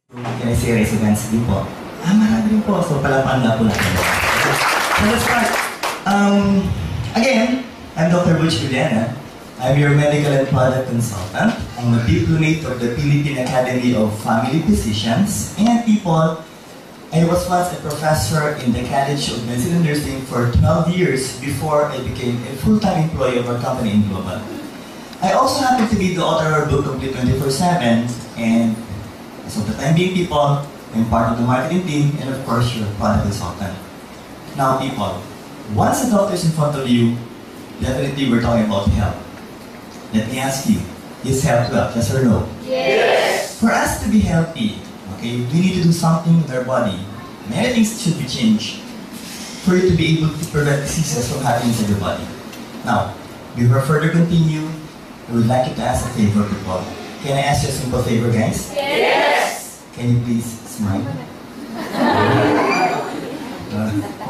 Can I say residence din po? Marami rin po. So, palapan na po natin. So, let's start. Again, I'm Dr. Butch, Villena. I'm your medical and product consultant. I'm a diplomate of the Philippine Academy of Family Physicians. And people, I was once a professor in the College of Medicine and Nursing for 12 years before I became a full-time employee of our company in Global. I also happen to be the author of our book, Complete 24/7, and so the time being, people, I'm part of the marketing team, and of course, you're a product consultant. Now, people, once a doctor is in front of you, definitely we're talking about health. Let me ask you, is health wealth, yes or no? Yes! For us to be healthy, okay, we need to do something with our body. Many things should be changed for you to be able to prevent diseases from happening inside your body. Now, before further continue, I would like you to ask a favor, people. Can I ask you a simple favor, guys? Yes! Can you please smile?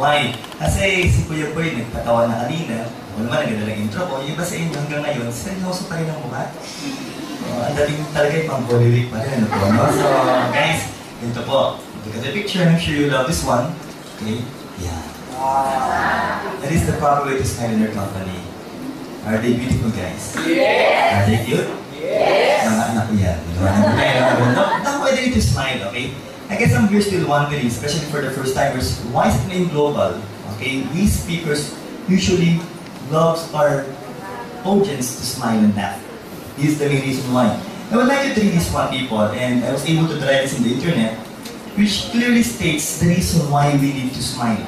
Why? Kasi si Kuya Boy nagpatawa na kanina. Ako naman nagdadalang intro ko. Yung iba sa inyo hanggang ngayon, seryoso pa rin ang mukha. Ang daling talaga yung pang-bolivic pa rin. Ano po, no? So, guys, ito po. Look at the picture. I'm sure you love this one. Okay? Yeah. That is the proper way to smile in your company. Are they beautiful, guys? Yes! Are they cute? Yes! Mga anak ko yan. Now, why they need to smile, okay? I guess we're still wondering, especially for the first timers, why is it named Global? Okay, we speakers usually loves our audience to smile and laugh. This is the main reason why. I would like to read this one, people, and I was able to try this in the internet, which clearly states the reason why we need to smile.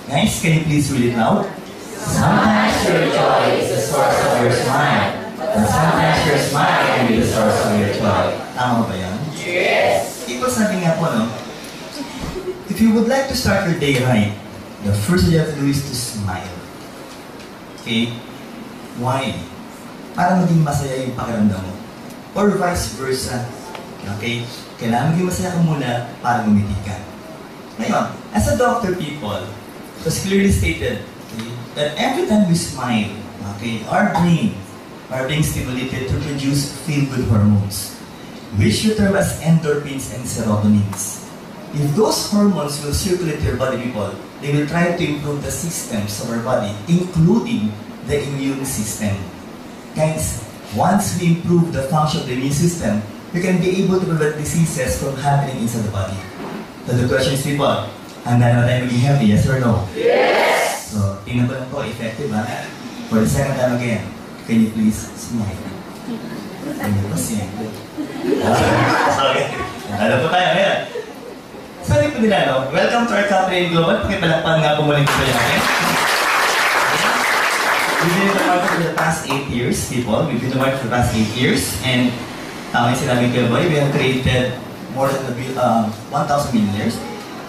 Guys, can you please read it loud? Sometimes your joy is the source of your smile, and sometimes your smile can be the source of your joy. Tama ba yan? Yes! People, sabi nga po, no? If you would like to start your day right, the first thing you have to do is to smile. Okay? Why? Para maging masaya yung pakiramdam mo. Or vice versa. Okay? Kailangan maging masaya ka muna para ngumiti ka. Ngayon, as a doctor, people, it was clearly stated, okay, that every time we smile, okay, our brain are being stimulated to produce feel-good hormones, which we term as endorphins and serotonins. If those hormones will circulate to your body, people, they will try to improve the systems of our body, including the immune system. Guys, once we improve the function of the immune system, we can be able to prevent diseases from happening inside the body. So the question is, people, handa na tayo maging healthy, yes or no? Yes! So, tingnan ko lang po, effective ha? For the second time again, can you please smile? Ano ba siya? Okay. Alam po tayo, ayan. Sorry po nila, no? Welcome to our company in Global. Pakipalakpan nga po muli po natin. We've been in the market for the past 8 years, people. We've been in the market for the past 8 years. And tama yung sinabi ko, boy, we have created more than 1,000 millionaires.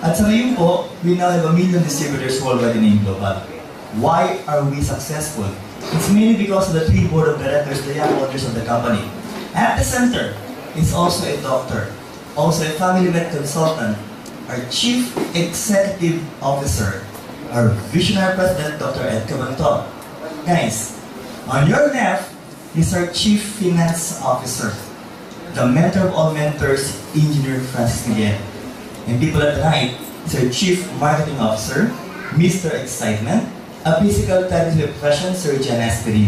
At sa ngayon po, we now have 1 million distributors worldwide in Global. Why are we successful? It's mainly because of the 3 board of directors, the young owners of the company. At the center is also a doctor, also a family med consultant, our Chief Executive Officer, our Visionary President, Dr. Ed Cabanto. Guys, on your left is our Chief Finance Officer, the mentor of all mentors, Engineer Francis Miguel. And people at the right is our Chief Marketing Officer, Mr. Excitement, a physical therapy profession, Sir Jan Asperin.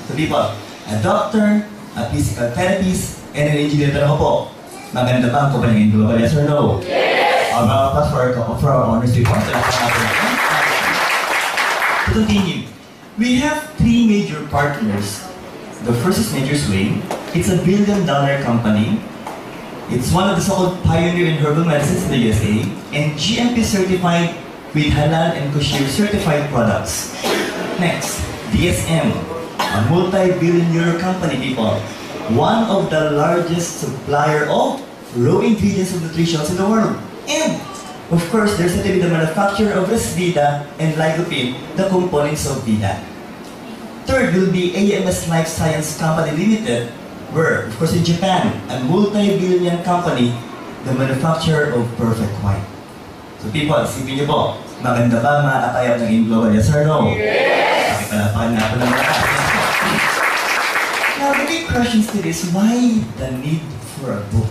So people, a doctor, a physical therapist, and an engineer. Tanong ko po, maganda ba ang kumpanya ng Global, yes or no? Yes! Our applause for our honors report. To continue, we have 3 major partners. The first is Nature's Way. It's a $1 billion company. It's one of the so-called pioneer in herbal medicines in the USA, and GMP certified with halal and kosher certified products. Next, DSM, a multi-billion euro company, people. One of the largest supplier of raw ingredients of nutrition in the world. And, of course, there's going to be the manufacturer of Resvida and Lycopene, the components of Vida. Third will be AMS Life Science Company Limited, where, of course, in Japan, a multi-billion company, the manufacturer of Perfect White. So people, isipin niyo po, maganda ba makakatayap ng Global, yes or no? Yes! Pakipalapakan nga po ng mga. Now, the big question still is, why the need for a book?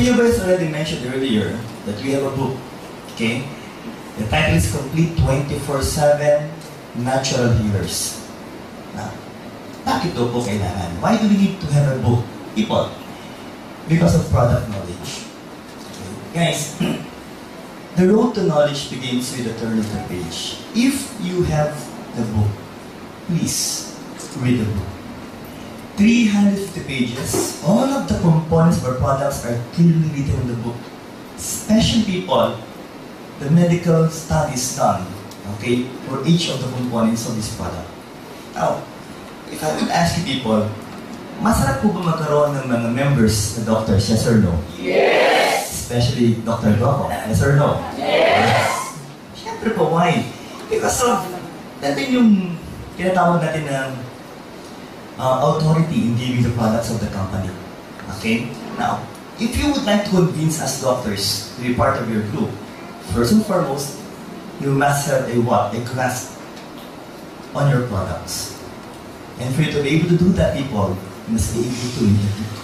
Kuya Boy already mentioned earlier that we have a book. Okay? The title is Complete 24/7 Natural Healers. Now, bakit daw po kailangan? Why do we need to have a book? People, because of product knowledge. Okay. Guys, the road to knowledge begins with the turn of the page. If you have the book, please read the book. 350 pages, all of the components of our products are clearly written in the book. Especially people, the medical studies done, okay, for each of the components of this product. Now, if I would ask you people, masarap po ba magkaroon ng mga members na doctors, yes or no? Yes! Especially Dr. Loco, yes or no? Yes! Siyempre po, why? Because of, natin yung tinatawag natin ng authority in giving the products of the company. Okay? Now, if you would like to convince us doctors to be part of your group, first and foremost, you must have a what? A grasp on your products. And for you to be able to do that, people, you must be able to read the book.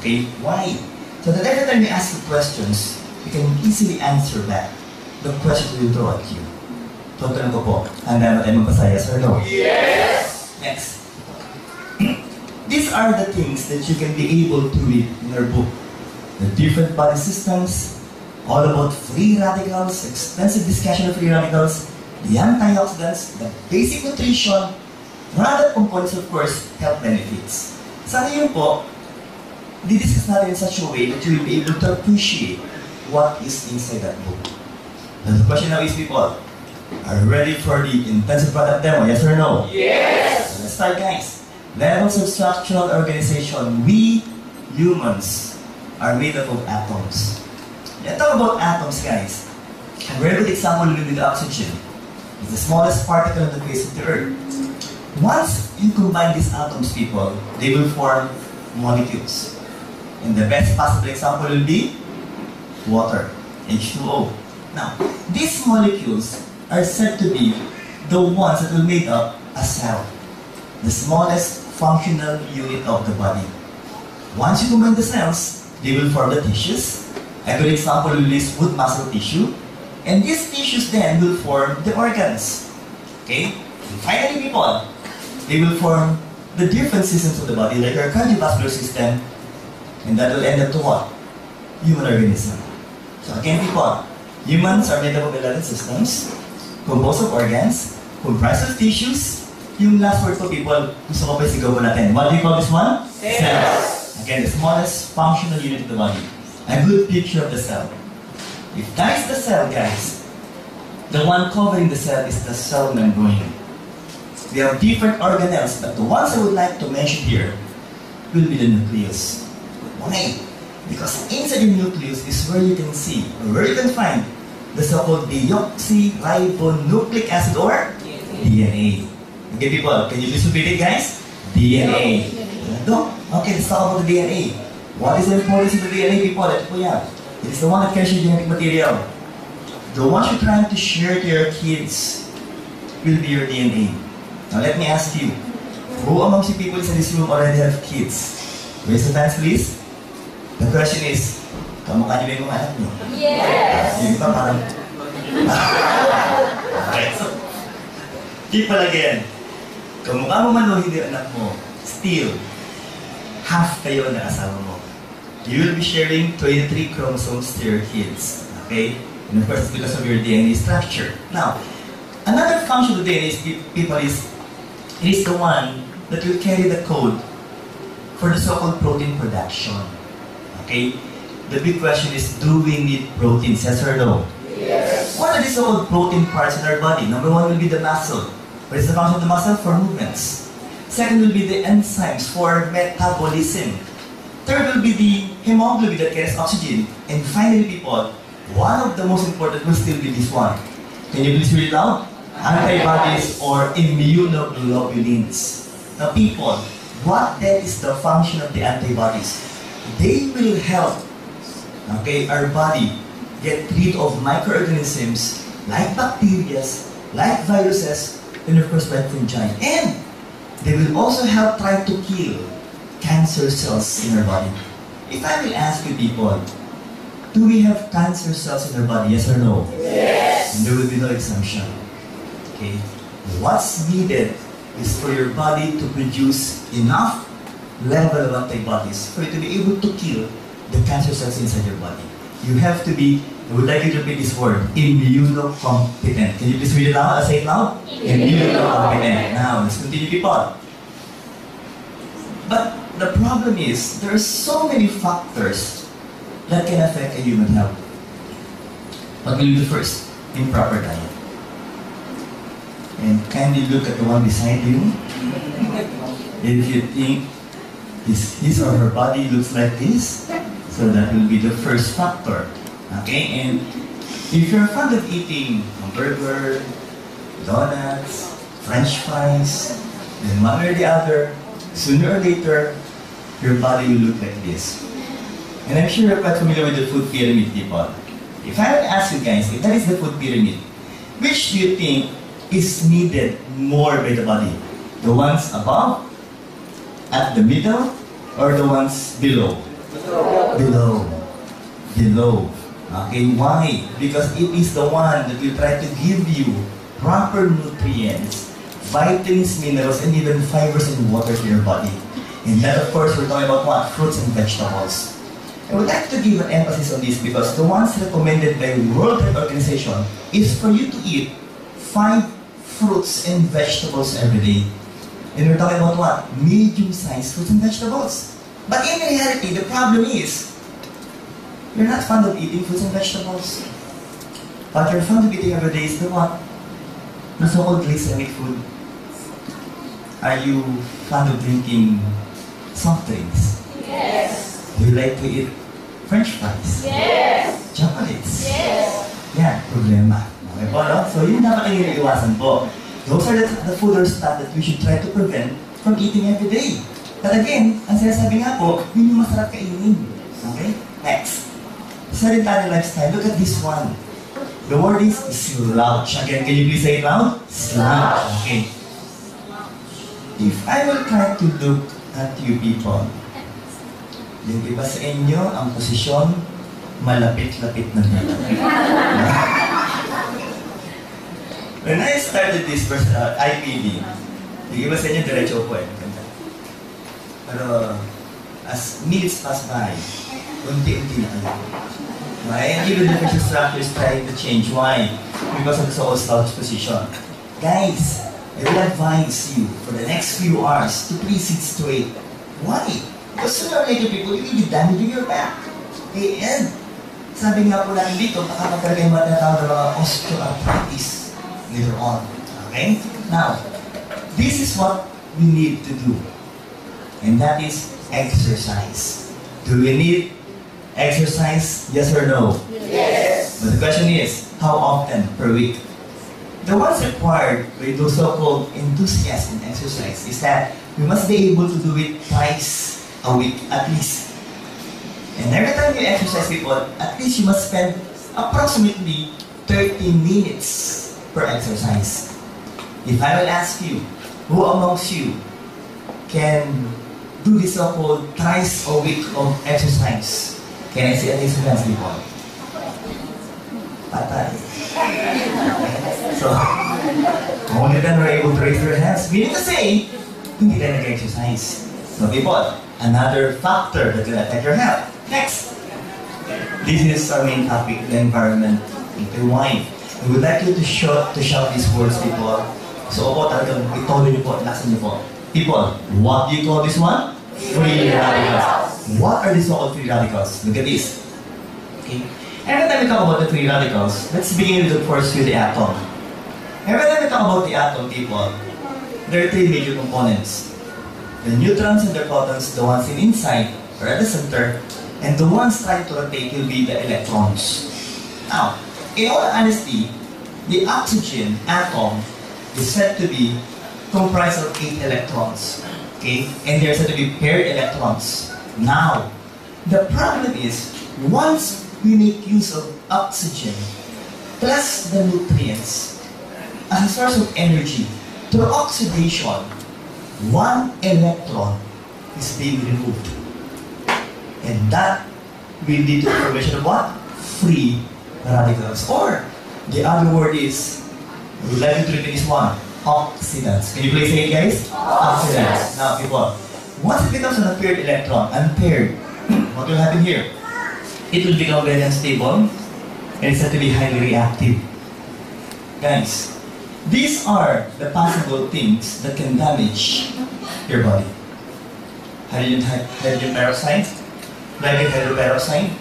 Okay? Why? So that every time you ask the questions, you can easily answer back the questions will throw at you. So, tanong ko po, handa na tayo magpasa, yes or no? Yes! Next. These are the things that you can be able to read in our book. The different body systems, all about free radicals, extensive discussion of free radicals, the antioxidants, the basic nutrition, and other components, of course, health benefits. Sa ngayon po, didiscuss natin in such a way that you will be able to appreciate what is inside that book. And the question now is, people, are you ready for the intensive product demo? Yes or no? Yes! So let's start, guys. Levels of structural organization. We humans are made up of atoms. Let's talk about atoms, guys. A very good example will be the oxygen. It's the smallest particle on the face of the earth. Once you combine these atoms, people, they will form molecules. And the best possible example will be water, H2O. Now, these molecules are said to be the ones that will make up a cell, the smallest functional unit of the body. Once you combine the cells, they will form the tissues. A good example will be smooth muscle tissue. And these tissues then will form the organs. Okay? And finally, people, they will form the different systems of the body, like our cardiovascular system, and that will end up to what? Human organism. So again, people, humans are made up of 11 systems, composed of organs, comprised of tissues. Yung last word po, people, gusto ko pa isigaw po natin. What do you call this one? Cells. Again, the smallest functional unit of the body. A good picture of the cell. If that is the cell, guys, the one covering the cell is the cell membrane. We have different organelles, but the ones I would like to mention here will be the nucleus. Why? Because inside the nucleus is where you can see, or where you can find, the so-called deoxyribonucleic acid or DNA. Okay, people, can you please repeat it, guys? DNA. Okay, let's talk about the DNA. What is the importance of the DNA, people? Ito po yan. It is the one that carries your genetic material. The one you're trying to share to your kids will be your DNA. Now, let me ask you, who amongst you people in this room already have kids? Raise your hands, please. The question is, kamukha niyo ba yung mga anak niyo? Yes! Yung iba parang... Okay, so, people again. Kamukha mo man o hindi anak mo, still, half kayo na asawa mo. You will be sharing 23 chromosomes to your kids. Okay? And of course, it's because of your DNA structure. Now, another function of the DNA is, people, is it is the one that will carry the code for the so-called protein production. Okay? The big question is, do we need proteins, yes or no? Yes. What are the so-called protein parts in our body? Number one will be the muscle. What is the function of the muscle? For movements. Second will be the enzymes for metabolism. Third will be the hemoglobin that carries oxygen. And finally, people, one of the most important will still be this one. Can you please read it loud? Antibodies or immunoglobulins. Now, people, what then is the function of the antibodies? They will help, okay, our body get rid of microorganisms like bacteria, like viruses, and of course like fungi. And they will also help try to kill cancer cells in our body. If I will ask you people, do we have cancer cells in our body, yes or no? Yes. And there will be no exemption. Okay? What's needed is for your body to produce enough level of antibodies for you to be able to kill the cancer cells inside your body. You have to be, I would like you to repeat this word, immunocompetent. Can you please read it out? I'll say it loud. Immunocompetent. Now, let's continue, people. But the problem is, there are so many factors that can affect a human health. What will you do first? Improper diet. And kindly look at the one beside you. If you think his or her body looks like this, so that will be the first factor. Okay? And if you're fond of eating burger, donuts, French fries, then one or the other, sooner or later, your body will look like this. And I'm sure you're quite familiar with the food pyramid, people. If I were to ask you guys, if that is the food pyramid, which do you think is needed more by the body? The ones above, at the middle, or the ones below? Below. Below. Okay, why? Because it is the one that will try to give you proper nutrients, vitamins, minerals, and even fibers and water to your body. And that, of course, we're talking about what? Fruits and vegetables. I would like to give an emphasis on this because the ones recommended by the World Health Organization is for you to eat 5 fruits and vegetables every day. And we're talking about what? Medium-sized fruits and vegetables. But in reality, the problem is, you're not fond of eating fruits and vegetables. What you're fond of eating every day is the what? The so-called glycemic food. Are you fond of drinking soft drinks? Yes. Do you like to eat French fries? Yes. Chocolates? Yes. Yan, problema. Okay po, no? So yun dapat ang iniiwasan po. Those are the food or stuff that we should try to prevent from eating every day. But again, ang sinasabi nga po, yun yung masarap kainin. Okay? Next. Sedentary lifestyle. Look at this one. The word is slouch. Again, can you please say it loud? Slouch. Okay. If I will try to look at you people, yung iba sa inyo, ang posisyon, malapit-lapit na nila. When I started this IPD, yung iba sa inyo, diretso po eh. Pero, as minutes pass by, unti-unti na kayo. Right? And even the fixed structure is trying to change. Why? Because of the so-called slouch position. Guys, I will advise you for the next few hours to please sit straight. Why? Because sooner or later, people, you will be damaging your back. Okay, and sabi nga po namin dito, baka magkaroon kayo matatawag ng mga osteoarthritis later on. Okay? Now, this is what we need to do. And that is exercise. Do we need exercise? Yes or no? Yes. But the question is, how often per week? The ones required by those so-called enthusiasts in exercise is that we must be able to do it twice a week at least. And every time you exercise, people, at least you must spend approximately 30 minutes per exercise. If I will ask you, who amongst you can do this so-called twice a week of exercise? Can I see at least hands, people? Patay. So, only then we're able to raise their hands. Meaning to say, hindi tayo nag-exercise. So people, another factor that will affect your health. Next. This is our main topic, the environment. Okay, why? We would like you to shout these words, people. So opo, talagang ituloy niyo po, laksan niyo po. People, what do you call this one? Free radicals. What are these so-called free radicals? Look at this. Okay. Every time we talk about the free radicals, let's begin with the first with the atom. Every time we talk about the atom, people, there are 3 major components. The neutrons and the protons, the ones inside or at the center, and the ones trying to rotate will be the electrons. Now, in all honesty, the oxygen atom is said to be comprised of 8 electrons. Okay? And they're said to be paired electrons. Now, the problem is, once we make use of oxygen plus the nutrients as a source of energy, through oxidation, 1 electron is being removed. And that will lead to the formation of what? Free radicals. Or, the other word is, we like to repeat this one, oxidants. Can you please say it, guys? Oxidants. Now, people, once it becomes an unpaired electron, what will happen here? It will become very unstable, and it's said to be highly reactive. Guys, these are the possible things that can damage your body. Hydrogen peroxide, dihydroperoxide.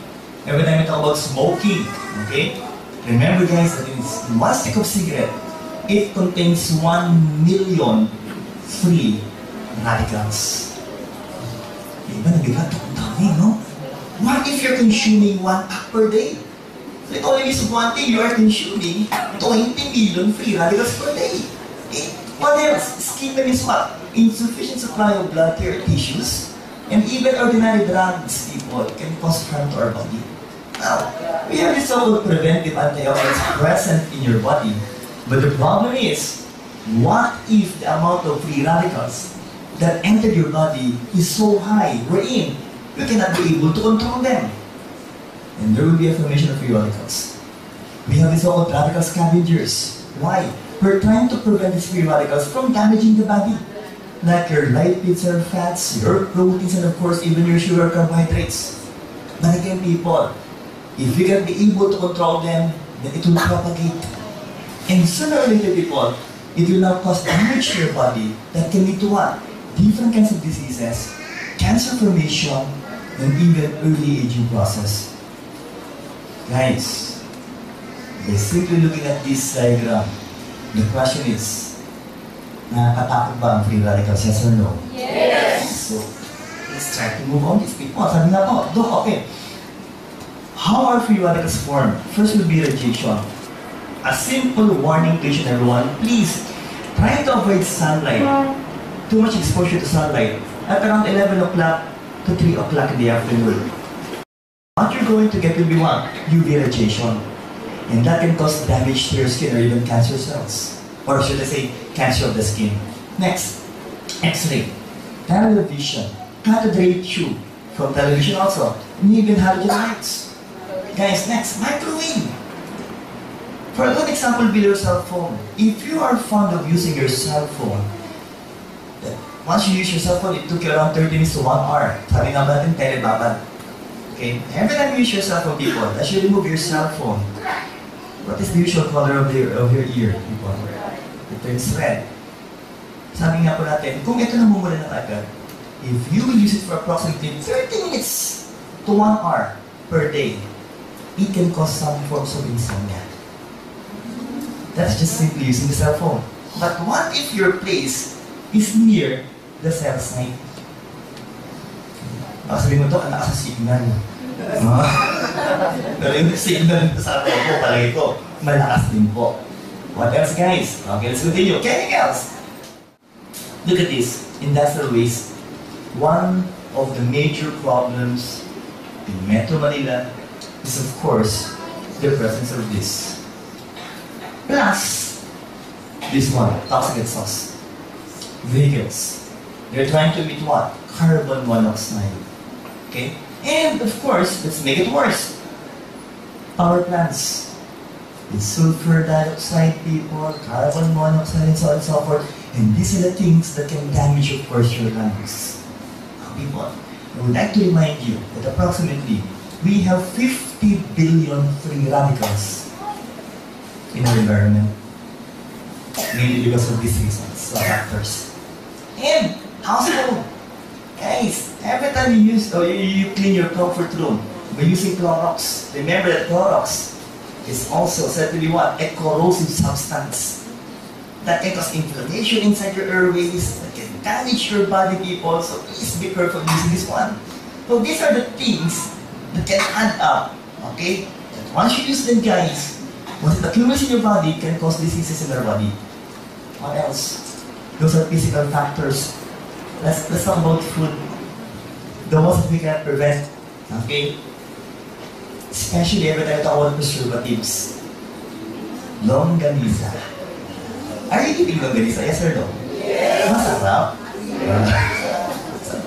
Every time we talk about smoking, okay? Remember guys that in one stick of cigarette, it contains 1 million free radicals. Diba nabigat? Ang dami, no? What if you're consuming 1 pack per day? So it only means one thing, you are consuming 20 million free radicals per day. Okay? What else? Skin means what? Insufficient supply of blood to your tissues, and even ordinary drugs, people, can cause harm to our body. Now, we have this so-called preventive antioxidants present in your body, but the problem is, what if the amount of free radicals that entered your body is so high, wherein you cannot be able to control them? And there will be a formation of free radicals. We have these so-called radical scavengers. Why? We're trying to prevent these free radicals from damaging the body. Like your lipids or fats, your proteins, and of course even your sugar carbohydrates. But again, people, if we can be able to control them, then it will propagate. And sooner or later, people, it will now cause damage to your body that can lead to what? Different kinds of diseases, cancer formation, and even early aging process. Guys, by simply looking at this diagram, the question is, nakakatakot ba ang free radicals? Yes or no? Yes! So, let's try to move on. Sabi nga po, okay. How are free radicals formed? First will be radiation. A simple warning to each and everyone, please try to avoid sunlight. Too much exposure to sunlight at around 11 o'clock to 3 o'clock in the afternoon. What you're going to get will be what? UV radiation. And that can cause damage to your skin or even cancer cells. Or should I say, cancer of the skin. Next, X-ray. Television. Cathode tube. From television also. And even halogen lights. Guys, next, microwave. For a good example, be your cell phone. If you are fond of using your cell phone, once you use your cell phone, it took you around 30 minutes to 1 hour. Sabi nga ba natin, telebabad. Okay? Every time you use your cell phone, people, as you remove your cell phone, what is the usual color of your ear, people? It turns red. Sabi nga po natin, kung ito namumula ng agad, if you will use it for approximately 30 minutes to 1 hour per day, it can cause some forms of insomnia. That's just simply using the cell phone. But what if your place is near the cell site? Sabihin mo ito, anak sa signal. Pero yung signal sa atin po, palagi ko, malakas din po. What else, guys? Okay, let's continue. Chemicals! Look at this. Industrial waste. One of the major problems in Metro Manila is, of course, the presence of this. Plus, this one, toxic exhaust. Vehicles. They're trying to emit what? Carbon monoxide. Okay? And, of course, let's make it worse. Power plants. It's sulfur dioxide, people, carbon monoxide, and so on and so forth. And these are the things that can damage, of course, your lungs. Now, people, I would like to remind you that approximately we have 50 billion free radicals in our environment. Mainly because of these reasons, or factors. And household. Guys, every time you use or you clean your comfort room by using Clorox, remember that Clorox is also said to be what? A corrosive substance that can cause inflammation inside your airways, that can damage your body, people. So please be careful using this one. So these are the things that can add up, okay? And once you use them, guys, once it accumulates in your body, it can cause diseases in our body. What else? Those are physical factors. Let's talk about food. The ones that we can prevent, okay? Especially every time we talk about preservatives. Longganisa. Are you eating longganisa? Yes or no? Yes! Masarap?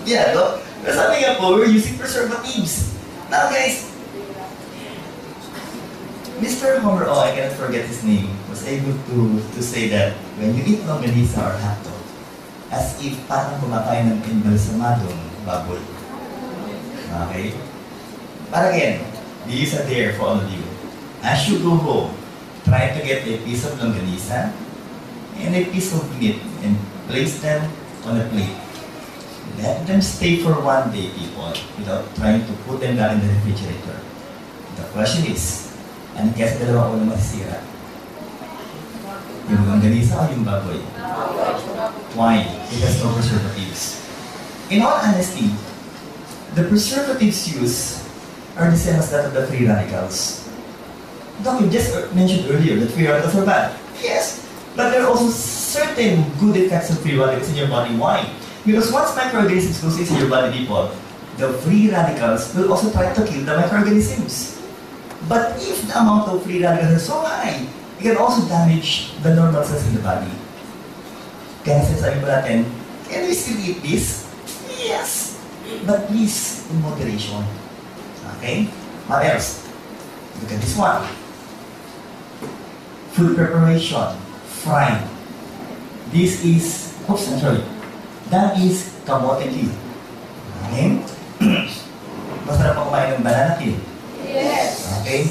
Yeah, no? Sabi nga po, we're using preservatives. Now guys, Mr. Homer, oh, I cannot forget his name, was able to say that when you eat longganisa or hotdog, as if parang kumakain ng embalsamadong baboy. Okay? But again, these are there for all of you. As you go home, try to get a piece of longganisa and a piece of meat and place them on a plate. Let them stay for one day, people, without trying to put them down in the refrigerator. The question is, ano kaya sa dalawa unang masisira? Yung longganisa o yung baboy? Why? It has no preservatives. In all honesty, the preservatives used are the same as that of the free radicals. Doc, you just mentioned earlier that free radicals are bad. Yes, but there are also certain good effects of free radicals in your body. Why? Because once microorganisms goes into your body, people, the free radicals will also try to kill the microorganisms. But if the amount of free radicals are so high, it can also damage the normal cells in the body. Kaya sinasabi po natin, can we still eat this? Yes, but please, in moderation. Okay? What else? Look at this one. Food preparation, frying. This is, oops, I'm sorry. That is kamote tea. Okay? Masarap pa kumain ng banana tea. Yes. Okay?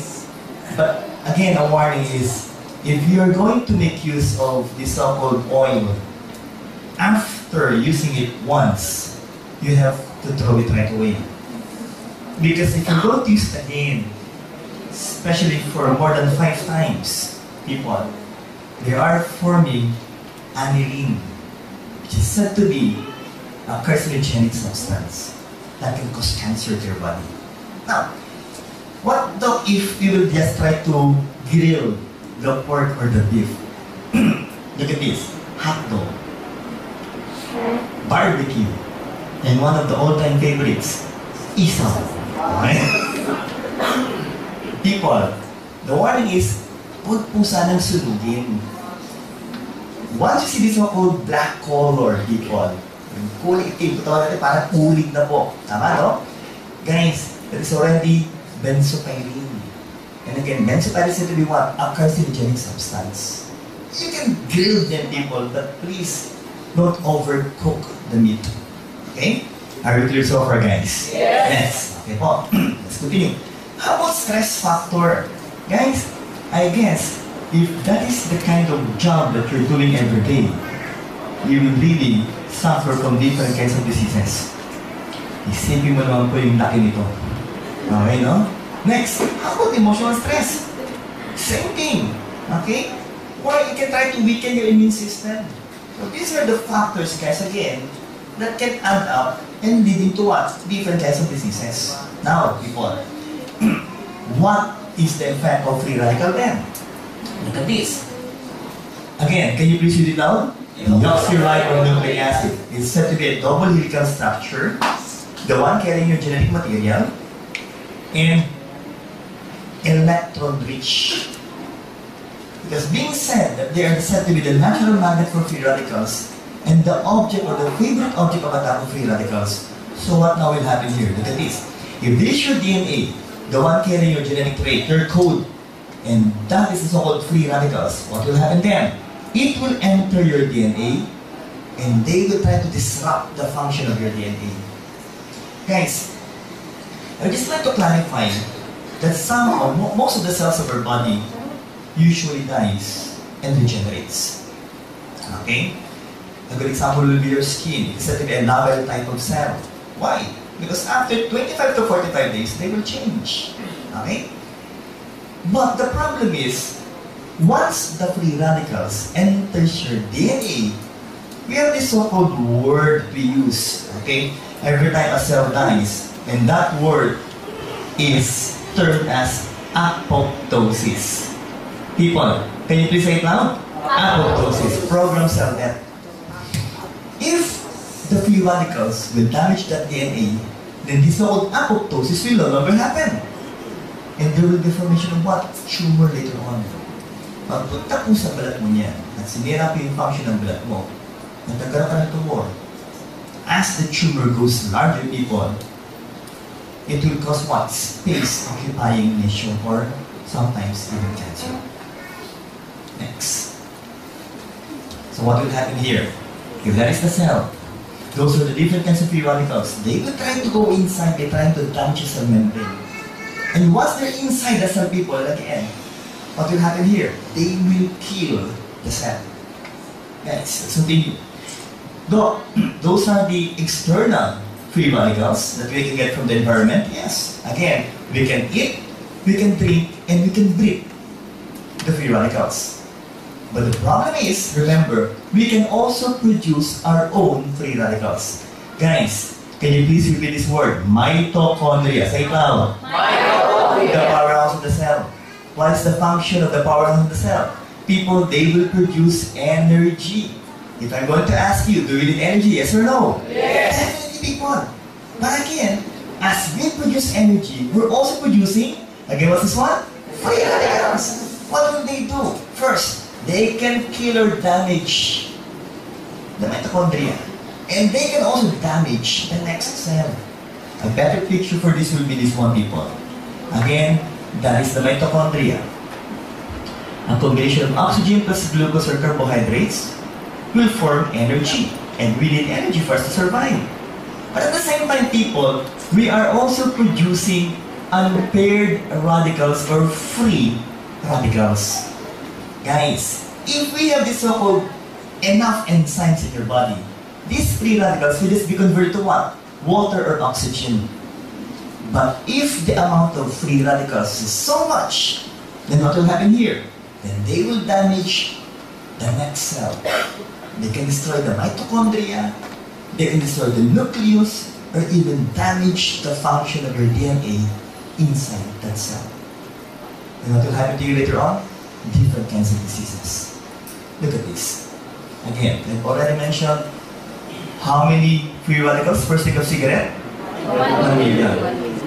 But again, a warning is, if you're going to make use of this so-called oil, after using it once, you have to throw it right away. Because if you're going to use it again, especially for more than 5 times, people, they are forming aniline, which is said to be a carcinogenic substance that can cause cancer to your body. Now, what though if you will just try to grill the pork or the beef? Look at this, hot dog, barbecue, and one of the all-time favorites, isaw. Okay? People, the warning is, huwag po sanang sunugin. Once you see this so-called black color, people, yung kulay itim, ito natin parang ulig na po. Tama, no? Guys, that is already benzopyrene. And again, benzopyrene is said to be what? A carcinogenic substance. You can grill them, people, but please don't overcook the meat. Okay? Are we clear so far, guys? Yes. Okay po. Let's continue. How about stress factor? Guys, I guess, if that is the kind of job that you're doing every day, you will really suffer from different kinds of diseases. Isipin mo naman po yung laki nito. Okay, no? Next, how about emotional stress? Same thing. Okay? Or you can try to weaken your immune system. So these are the factors, guys, again, that can add up and leading to what? Different kinds of diseases. Now, people, what is the effect of free radical then? Look at this. Again, can you please read it loud? Deoxyribonucleic acid is said to be a double helical structure, the one carrying your genetic material, and electron-rich. It has been said that they are said to be the natural magnet for free radicals and the object or the favorite object of attack of free radicals. So what now will happen here? Look at this. If this is your DNA, the one carrying your genetic trait, your code, and that is the so-called free radicals, what will happen then? It will enter your DNA and they will try to disrupt the function of your DNA. Guys, I would just like to clarify that most of the cells of our body usually dies and regenerates. Okay? A good example will be your skin. It's said to be a novel type of cell. Why? Because after 25 to 45 days, they will change. Okay? But the problem is, once the free radicals enters your DNA, we have this so-called word we use, okay? Every time a cell dies, and that word is termed as apoptosis. People, can you please say it loud? Apoptosis, programmed cell death. If the free radicals will damage that DNA, then this so-called apoptosis will no longer happen. And there will be formation of what? Tumor later on. Pagpunta po sa balat mo niyan, at sinira po yung function ng balat mo, nagkakaroon ka ng tumor. as the tumor goes larger, people, it will cause what? Space-occupying lesion or sometimes even cancer. Next. So what will happen here? If that is the cell, those are the different kinds of free radicals. They will try to go inside, they're trying to damage the cell membrane. And once they're inside the cell, people, again, what will happen here? They will kill the cell. Yes, let's continue. Those are the external free radicals that we can get from the environment. Yes, again, we can eat, we can drink, and we can breathe the free radicals. But the problem is, remember, we can also produce our own free radicals. Guys, can you please repeat this word? Mitochondria. Say it loud. Mitochondria. The powerhouse of the cell. What is the function of the powerhouse of the cell? People, they will produce energy. If I'm going to ask you, do you need energy? Yes or no? Yes. Definitely, people. But again, as we produce energy, we're also producing, again, what's this one? Free radicals. What will they do? First, they can kill or damage the mitochondria. And they can also damage the next cell. A better picture for this will be this one, people. Again, that is the mitochondria. A combination of oxygen plus glucose or carbohydrates will form energy. And we need energy for us to survive. But at the same time, people, we are also producing unpaired radicals or free radicals. Guys, if we have this so-called enough enzymes in your body, these free radicals will just be converted to what? Water or oxygen. But if the amount of free radicals is so much, then what will happen here? Then they will damage the next cell. They can destroy the mitochondria, they can destroy the nucleus, or even damage the function of your DNA inside that cell. And what will happen to you later on? Different kinds of diseases. Look at this. Again, I've already mentioned how many free radicals per stick of cigarette? 1 million.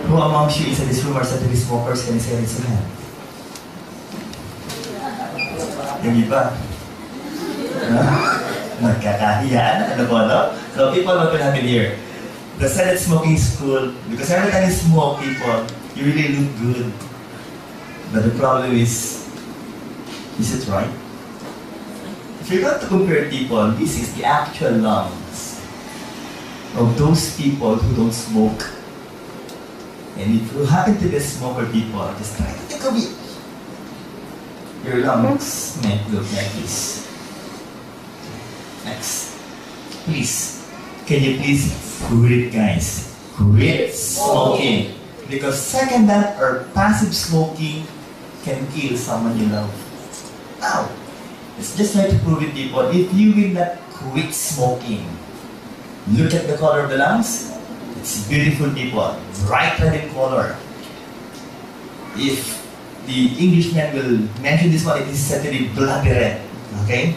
Who amongst you inside this room are said to be smokers? Can you say raise your hand? Yung iba? Nagkakahiyaan? Ano po, no? So people, what will happen here? The silent smoking is cool because every time you smoke, people, you really look good. But the problem is it right? If you're going to compare people, this is the actual lungs of those people who don't smoke. And if you happen to be a smoker, people, just try to think of it. Your lungs might look like this. Next. Please, can you please quit, guys? Quit smoking. Because second that, or passive smoking can kill someone you love. Now, let's just try to prove it, people. If you will not quit smoking, look at the color of the lungs. It's beautiful, people. Bright red in color. If the Englishman will mention this one, it is said to be bloody red. Okay?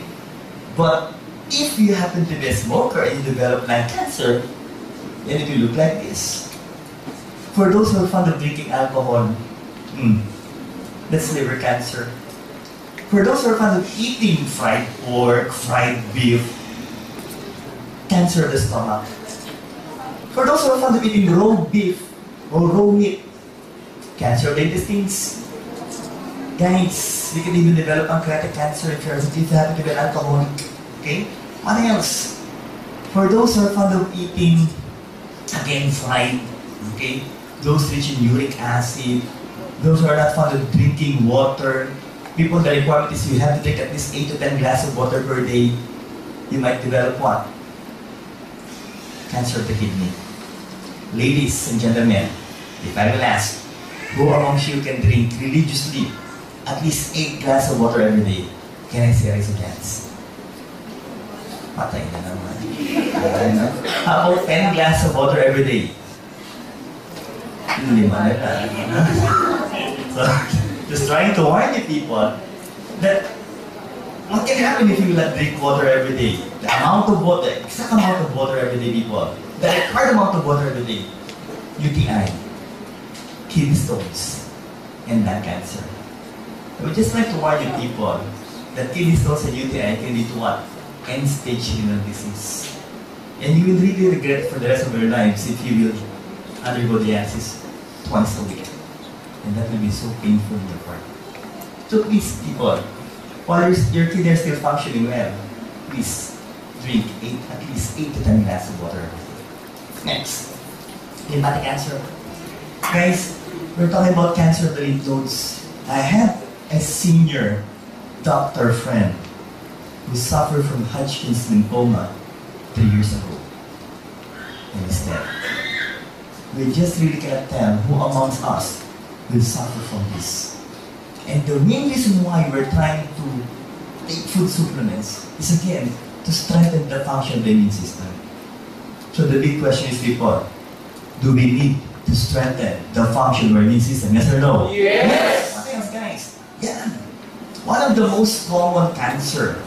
But if you happen to be a smoker and you develop lung cancer, then it will look like this. For those who are fond of drinking alcohol, that's liver cancer. For those who are fond of eating fried pork, fried beef, cancer of the stomach. For those who are fond of eating raw beef or raw meat, cancer of the intestines. Guys, we can even develop pancreatic cancer if you happen to be an alcoholic. Okay? What else? For those who are fond of eating, again, fried, okay? Those rich in uric acid, those who are not fond of drinking water, people, the requirement is you have to drink at least 8 to 10 glasses of water per day. You might develop what? Cancer of the kidney. Ladies and gentlemen, if I will ask, who amongst you can drink religiously at least 8 glasses of water every day? Can I say raise your hands? Patay na naman. How about 10 glasses of water every day? Lima na lang. So, just trying to warn you people that what can happen if you will not drink water every day? The amount of water, exact amount of water every day, people. The required amount of water every day. UTI, kidney stones, and lung cancer. I would just like to warn you people that kidney stones and UTI can lead to what? End-stage renal disease. And you will really regret for the rest of your lives if you will undergo dialysis twice a week. And that will be so painful in the heart. So please, people, while your kidney are still functioning well, please drink at least 8 to 10 glasses of water every day. Next, lymphatic cancer. Guys, we're talking about cancer of the lymph nodes. I have a senior doctor friend who suffered from Hodgkin's lymphoma 3 years ago. And he's dead. We just really cannot tell who amongst us will suffer from this. And the main reason why we're trying to take food supplements is again to strengthen the function of the immune system. So the big question is, people, do we need to strengthen the function of our immune system? Yes or no? Yes! What else, guys? Yeah. One of the most common cancer,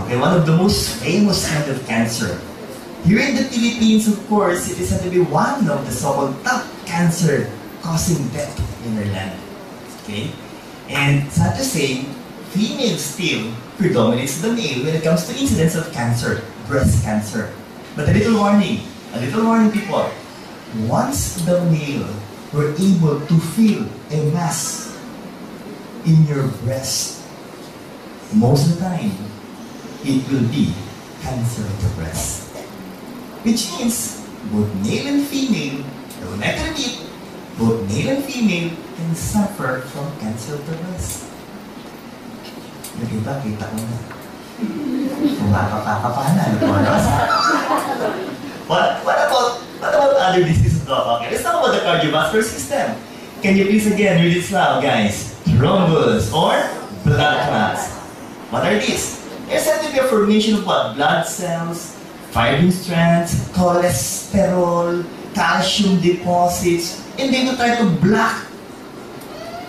okay, one of the most famous kind of cancer. Here in the Philippines, of course, it is said to be one of the so-called top cancer causing death in our land. Okay? And sad to say, female still predominates the male when it comes to incidence of cancer, breast cancer. But a little warning, people. Once the male were able to feel a mass in your breast, most of the time, it will be cancer of the breast. Which means, both male and female, I will not repeat, both male and female can suffer from cancer of the breast. Yung iba, kita ko na. Kumakapakapanan. What about other diseases, Doc? Okay, let's talk about the cardiovascular system. Can you please again read it loud, guys? Thrombus or blood clots. What are these? There's said to be a formation of what? Blood cells, fibrin strands, cholesterol, calcium deposits, and they will try to block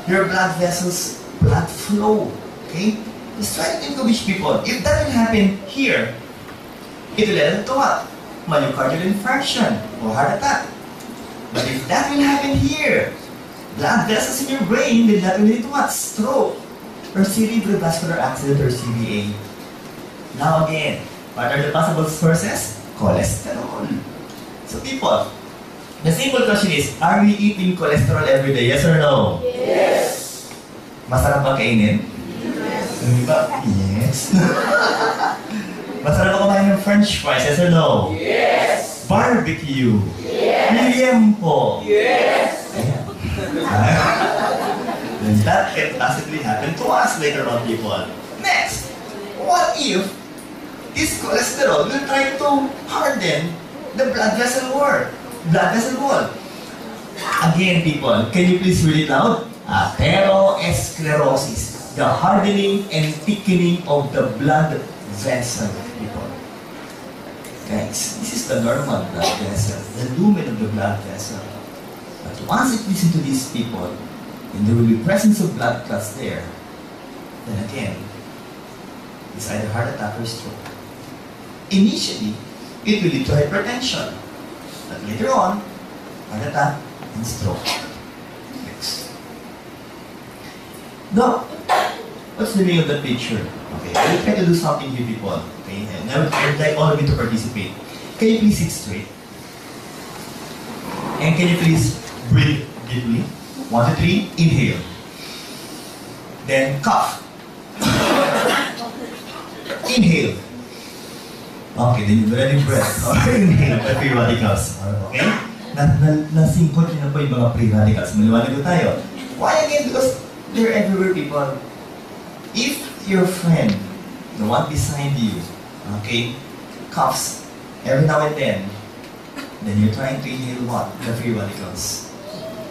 your blood vessels, blood flow. Okay? Just try to think of each people. If that will happen here, it will lead to what? Myocardial infarction or heart attack. But if that will happen here, blood vessels in your brain, then that will lead to what? Stroke or cerebrovascular accident or CVA. Now again, what are the possible sources? Cholesterol. So people, the simple question is, are we eating cholesterol every day? Yes or no? Yes! Masarap ba kainin? Diba? Yes. Masarap ba kumain ng french fries? Yes or no? Yes! Barbecue? Yes! Liempo? Yes! Ayan. Then that can possibly happen to us later on, people. Next, what if this cholesterol will try to harden the blood vessel wall? Again, people, can you please read it loud? Atherosclerosis. The hardening and thickening of the blood vessel, people. Guys, this is the normal blood vessel, the lumen of the blood vessel. But once it gets into these people, and there will be presence of blood clots there, then again, it's either heart attack or stroke. Initially, it will lead to hypertension. But later on, heart attack and stroke. Next. Now, what's the meaning of the picture? Okay, I will try to do something here, people. Okay, and I would like all of you to participate. Can you please sit straight? And can you please breathe deeply? 1, 2, 3, inhale. Then cough. Inhale. Okay, then you already breath. Okay, inhale the free radicals. Okay? Nasingkot nyo na po yung mga free radicals. Maliwanag ko tayo. Why again? Because they're everywhere, people. If your friend, the one beside you, okay, coughs every now and then you're trying to inhale what? The free radicals.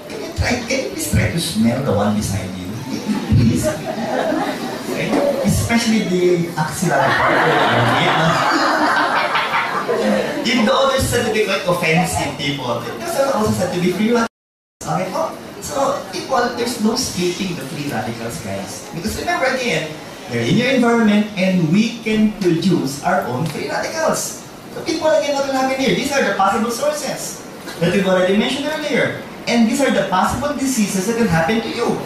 Can you please try to smell the one beside you? Please. Okay? Especially the axillary part of the armpit. If the others said to be quite offensive, people, those are also said to be free radicals. Okay po? So, people, there's no escaping the free radicals, guys. Because remember again, they're in your environment and we can produce our own free radicals. So people, again, what will happen here? These are the possible sources that we've already mentioned earlier. And these are the possible diseases that can happen to you.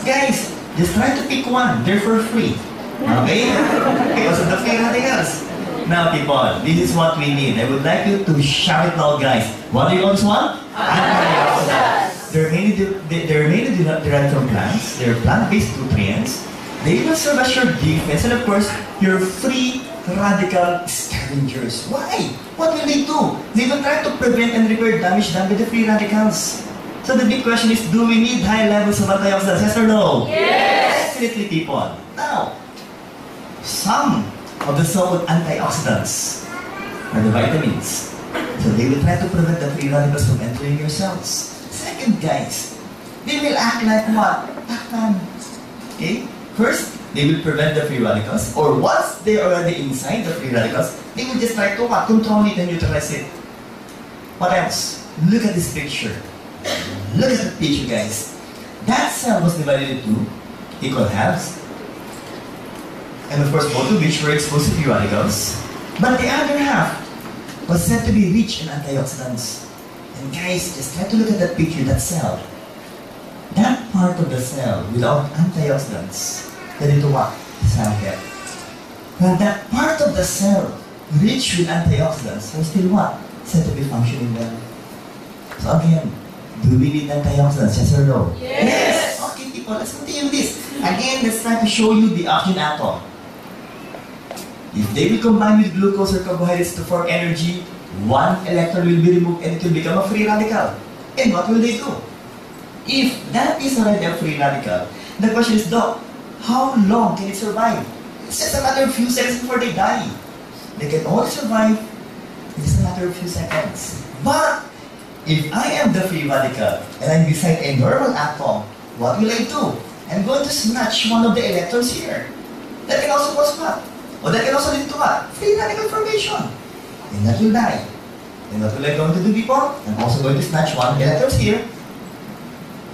Guys, just try to pick one. They're for free. Okay? Because of the free radicals. Now people, this is what we need. I would like you to shout it now, guys. What do you guys want? Antioxidants. They're mainly derived from plants. They're plant-based nutrients. They will serve as your defense and of course, your free radical scavengers. Why? What will they do? They will try to prevent and repair damage done by the free radicals. So the big question is, do we need high levels of antioxidants? Yes or no? Yes! Definitely, people. Now, some of the so-called antioxidants are the vitamins. So they will try to prevent the free radicals from entering your cells. Second, guys, they will act like what? Takpan. Okay? First, they will prevent the free radicals, or once they're already inside the free radicals, they will just try to what? Control it and neutralize it. What else? Look at this picture. Look at the picture, guys. That cell was divided into equal halves, and of course, both of which were exposed to free radicals. But the other half was said to be rich in antioxidants. And guys, just try to look at that picture, that cell. That part of the cell without antioxidants led into what? Cell death. Well, that part of the cell rich with antioxidants was still what? Said to be functioning well. So again, do we need antioxidants? Yes or no? Yes! Okay, people, let's continue this. Again, let's try to show you the oxygen atom. If they will combine with glucose or carbohydrates to form energy, one electron will be removed and it will become a free radical. And what will they do? If that is already a free radical, the question is, Doc, how long can it survive? It's just a matter of few seconds before they die. They can only survive in just a matter of few seconds. But if I am the free radical and I'm beside a normal atom, what will I do? I'm going to snatch one of the electrons here. That can also cause what? Or that can also lead to what? Free radical formation. And that will die. And what will I going to do, people? I'm also going to snatch one of the electrons here.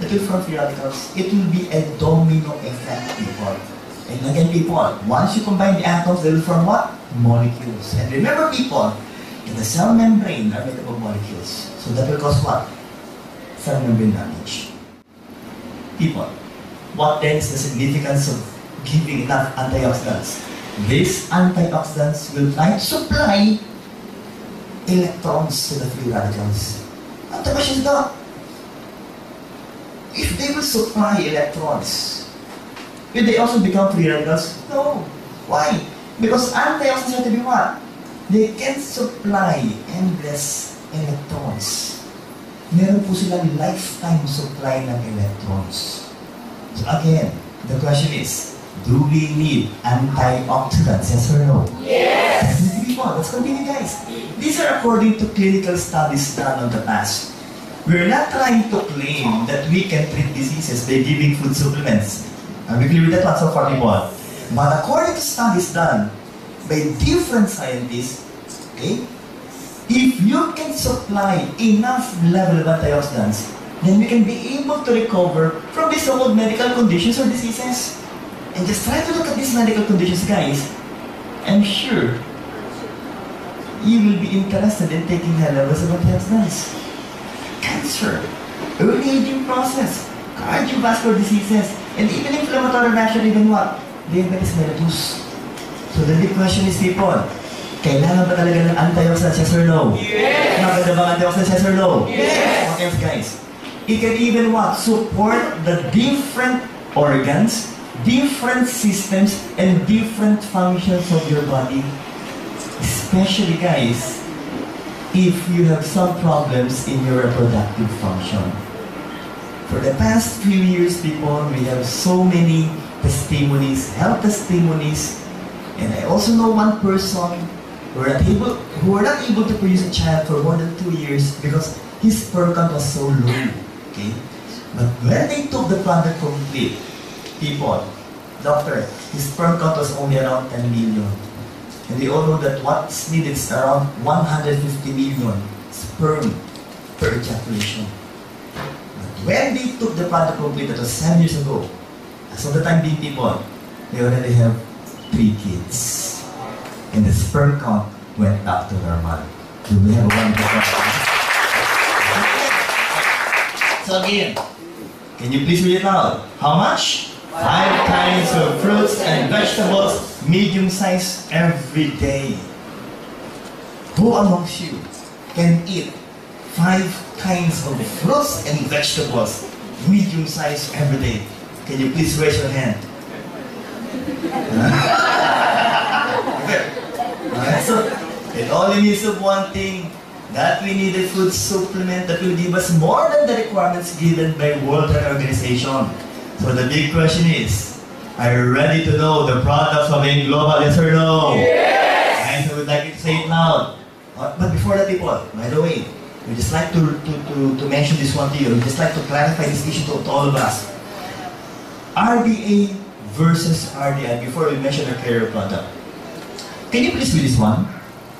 That will form free radicals. It will be a domino effect, people. And again, people, once you combine the atoms, they will form what? Molecules. And remember, people, in the cell membrane are made up of molecules. So that will cause what? Cell membrane damage. People, what then is the significance of giving enough antioxidants? These antioxidants will try to supply electrons to the free radicals. And the question is, Doc, if they will supply electrons, will they also become free radicals? No. Why? Because antioxidants have to be what? They can supply endless electrons. Meron po silang lifetime supply ng electrons. So again, the question is, do we need antioxidants? Yes or no? Yes! Let's continue, guys. These are according to clinical studies done in the past. We're not trying to claim that we can treat diseases by giving food supplements. Are we clear with that one so far, people? But according to studies done by different scientists, okay, if you can supply enough level of antioxidants, then we can be able to recover from these so-called medical conditions or diseases. And just try to look at these medical conditions, guys. I'm sure you will be interested in taking high levels of antioxidants. Cancer, early aging process, cardiovascular diseases, and even inflammatory reaction, even what? Diabetes mellitus. So the big question is, people, kailangan ba talaga ng antioxidants, yes or no? Yes! Maganda ba antioxidants, yes or no? Yes! What else, guys? It can even what? Support the different organs, different systems, and different functions of your body. Especially, guys, if you have some problems in your reproductive function. For the past few years, people, we have so many testimonies, health testimonies, and I also know one person who were not able to produce a child for more than 2 years because his sperm count was so low. Okay? But when they took the product complete, people, doctor, his sperm count was only around 10 million. And we all know that what's needed is around 150 million sperm per ejaculation. But when they took the product complete, that was 7 years ago, as of the time being, people, they already have 3 kids. And the sperm count went back to normal. So we have a wonderful problem. So again, can you please read it out? How much? 5 kinds of fruits and vegetables, medium size every day. who amongst you can eat 5 kinds of fruits and vegetables, medium size every day? Can you please raise your hand? Alright, so it only means of one thing, that we need a food supplement that will give us more than the requirements given by World Health Organization. So the big question is, are you ready to know the products of being global, yes or no? Yes! And I would like you to say it loud. But before that, people, by the way, we just like to mention this one to you. We just like to clarify this issue to all of us. RDA versus RDI before we mention our carrier product. Can you please read this one?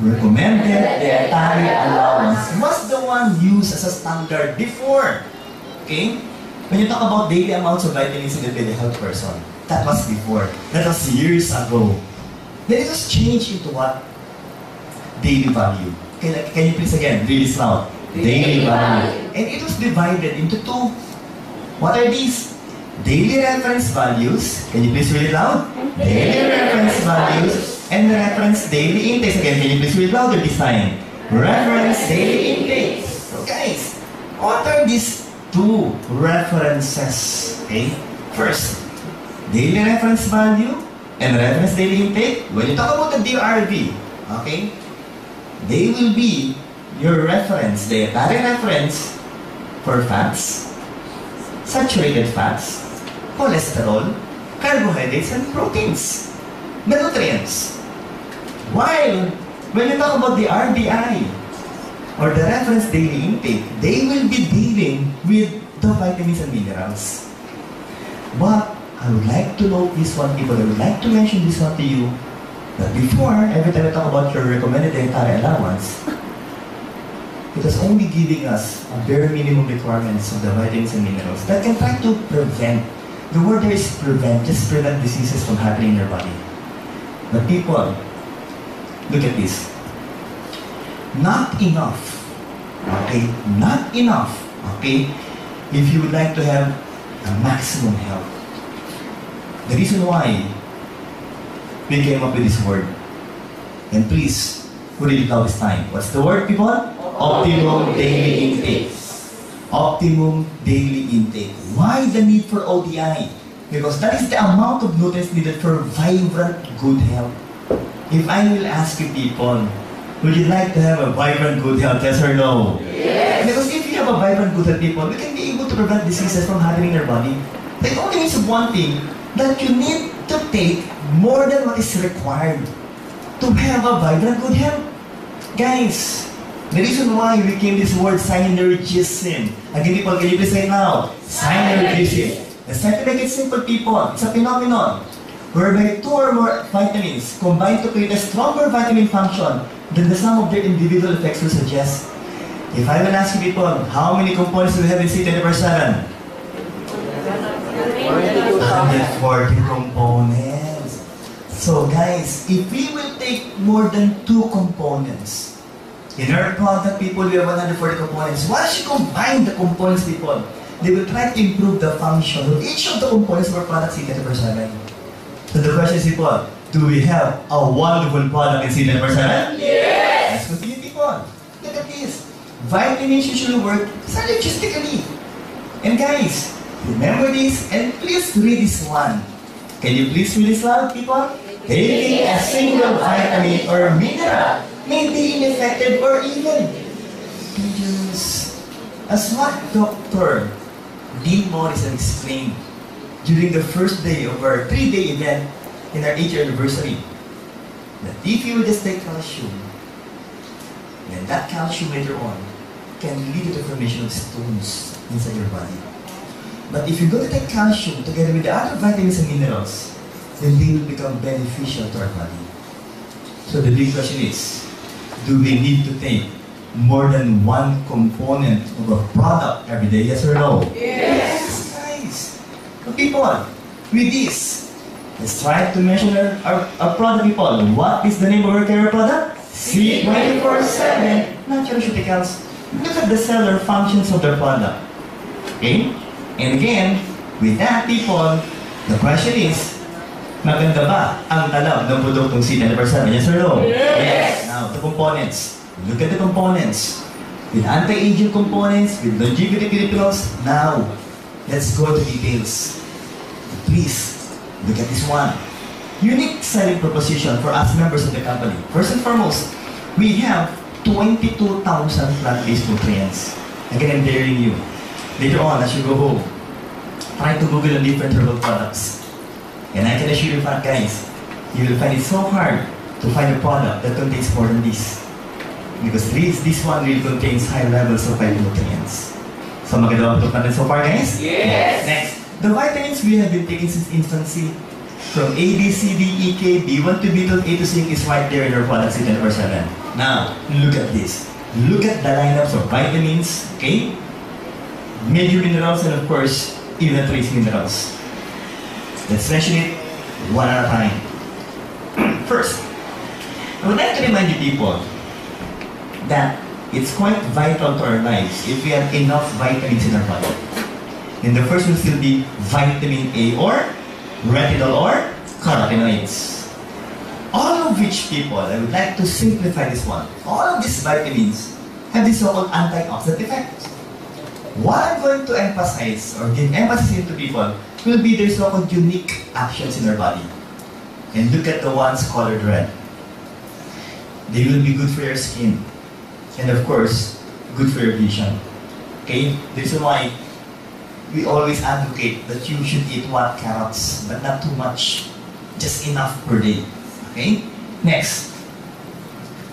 Recommended dietary allowance was the one used as a standard before. Okay? When you talk about daily amounts of vitamins in a health person, that was before. That was years ago. Then it was changed into what? Daily value. Can you please again read this loud? Daily value. And it was divided into 2. What are these? Daily reference values. Can you please read it loud? Daily reference values. And reference daily intakes. Again, can you please read louder this time? Reference daily intakes. So guys, what are these 2 references? Okay? First, daily reference value and reference daily intake. When you talk about the DRV, okay, they will be your reference, dietary reference for fats, saturated fats, cholesterol, carbohydrates, and proteins, the nutrients. While when you talk about the RDI or the reference daily intake, they will be dealing with the vitamins and minerals. But I would like to note this one, people. I would like to mention this one to you, that before, every time I talk about your recommended dietary allowance, it was only giving us a bare minimum requirements of the vitamins and minerals that can try to prevent. The word there is prevent, just prevent diseases from happening in your body. But people, look at this. Not enough, okay? Not enough, okay? If you would like to have a maximum health. The reason why we came up with this word, and please, who read it out this time? What's the word, people? Optimum daily intake. Optimum daily intake. Why the need for ODI? Because that is the amount of nutrients needed for vibrant, good health. If I will ask you people, would you like to have a vibrant, good health, yes or no? Yes! Because if you have a vibrant, good health, people, we can be able to prevent diseases from happening in your body. It only means one thing, that you need to take more than what is required to have a vibrant, good health. Guys, the reason why we came this word synergism. Again, people, can you please say it now? Synergism. Let's try to make it simple, people. It's a phenomenon whereby 2 or more vitamins combine to create a stronger vitamin function than the sum of their individual effects will suggest. If I will ask you, people, how many components do we have in C24/7? 140 components. So guys, if we will take more than 2 components, in our product, people, we have 140 components. Once you combine the components, people, they will try to improve the function of each of the components of our product C24/7. So the question is, people, do we have a wonderful product in C24/7? Yes! Let's continue, people. Look at this. Vitamins usually work synergistically. And guys, remember this and please read this one. Can you please read this loud, people? Taking a single vitamin or mineral may be ineffective or even dangerous. As what Dr. Dean Morrison explained during the first day of our 3-day event in our 8th anniversary, that if you will just take calcium, then that calcium later on can lead to the formation of stones inside your body. But if you're going to take calcium together with the other vitamins and minerals, then they will become beneficial to our body. So the big question is, do we need to take more than 1 component of a product every day, yes or no? Yes! Guys, so people, with this, let's try to mention our product, people. What is the name of our care product? C24/7 Nutraceuticals. Look at the cellular functions of the product. Okay? And again, with that, people, the question is, maganda ba ang talab ng produktong C24/7? Yes or no? Yes! Now, the components. Look at the components. With anti-aging components, with longevity pills. Now, let's go to details. Please, look at this one. Unique selling proposition for us members of the company. First and foremost, we have 22,000 plant-based nutrients. Again, I'm daring you. Later on, as you go home, try to Google on different herbal products. And I can assure you, guys, you will find it so hard to find a product that contains more than this. Because this one really contains high levels of phytonutrients. So maganda ba natin so far, guys? Yes! Next, the vitamins we have been taking since infancy, from A, B, C, D, E, K, B1 to B12, A to C is right there in our products in 24/7. Now, look at this. Look at the lineups of vitamins, okay? Major minerals, and of course, even trace minerals. Let's mention it one at a time. First, I would like to remind you people that it's quite vital to our lives if we have enough vitamins in our body. And the first will still be vitamin A or retinol or carotenoids. All of which people, I would like to simplify this one. All of these vitamins have this so-called antioxidant effect. What I'm going to emphasize or give emphasis into people will be their so-called unique actions in our body. And look at the ones colored red. They will be good for your skin. And of course, good for your vision. Okay? This is why we always advocate that you should eat what? Carrots, but not too much. Just enough per day. Okay? Next,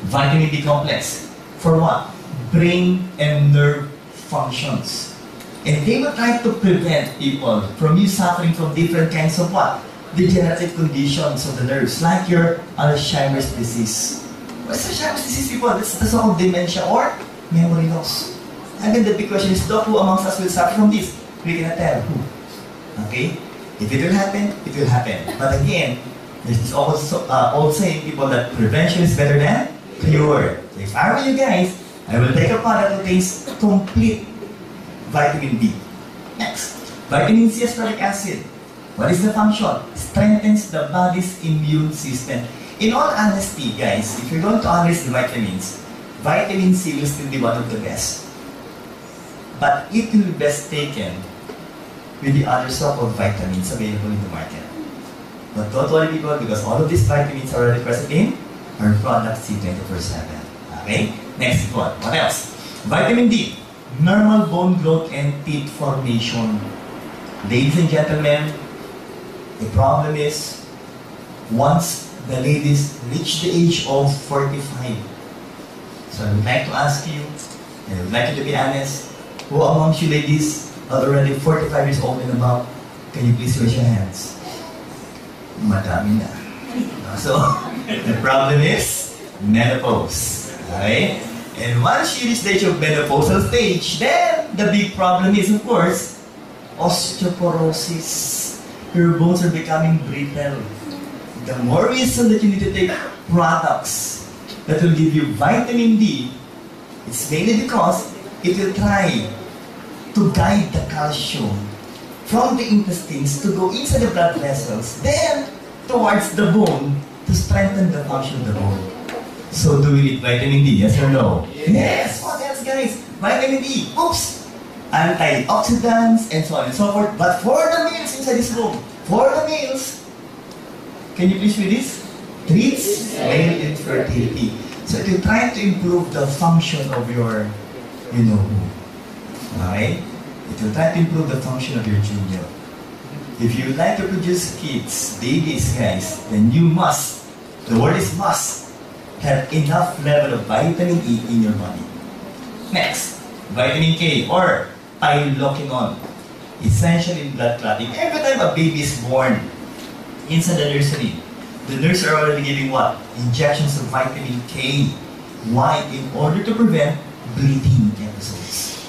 vitamin D complex. For what? Brain and nerve functions. And they will try to prevent people from you suffering from different kinds of what? Degenerative conditions of the nerves, like your Alzheimer's disease. What's Alzheimer's disease, people? That's the so-called dementia or memory loss. And then the big question is, Doc, who amongst us will suffer from this? We cannot tell who. Okay? If it will happen, it will happen. But again, there's also old saying, people, that prevention is better than cure. So if I were you guys, I will take a product that contains complete vitamin D. Next, vitamin C ascorbic acid. What is the function? Strengthens the body's immune system. In all honesty, guys, if you're going to analyze the vitamins, vitamin C will still be one of the best. But it will be best taken with the other so-called vitamins available in the market. But don't worry, people, because all of these vitamins are already present in our product C24/7. Okay? Next one. What else? Vitamin D. Normal bone growth and teeth formation. Ladies and gentlemen, the problem is, once the ladies reach the age of 45, so I would like to ask you, and I would like you to be honest, who amongst you ladies are already 45 years old and above? Can you please raise your hands? Madami na. So, the problem is menopause. Okay? And once you reach the age of menopausal stage, then the big problem is, of course, osteoporosis. Your bones are becoming brittle. The more reason that you need to take products that will give you vitamin D, it's mainly because it will try to guide the calcium from the intestines to go inside the blood vessels, then towards the bone to strengthen the function of the bone. So do we need vitamin D, yes or no? Yes! What else, guys? Vitamin D, oops! Antioxidants and so on and so forth. But for the males inside this room, for the males, can you please read this? Treats male infertility. So it will try to improve the function of your, you know who. Okay? It will try to improve the function of your junior. If you would like to produce kids, babies, guys, then you must, the word is must, have enough level of vitamin E in your body. Next, vitamin K or piloquinone, essential in blood clotting. Every time a baby is born inside the nursery, the nurses are already giving what? Injections of vitamin K. Why? In order to prevent bleeding episodes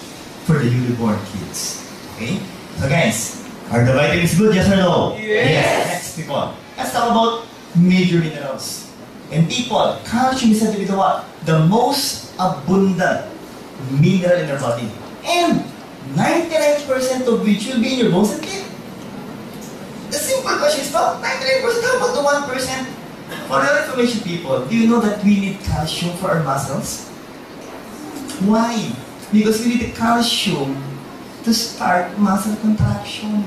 for the newly born kids. Okay? So guys, are the vitamins good? Yes or no? Yes. Next, people. Let's talk about major minerals. And people, calcium is said to be the what? The most abundant mineral in our body. And 99% of which will be in your bones and teeth. The simple question is, no, 99%, how about the 1%? For your information, people, do you know that we need calcium for our muscles? Why? Because we need the calcium to start muscle contraction.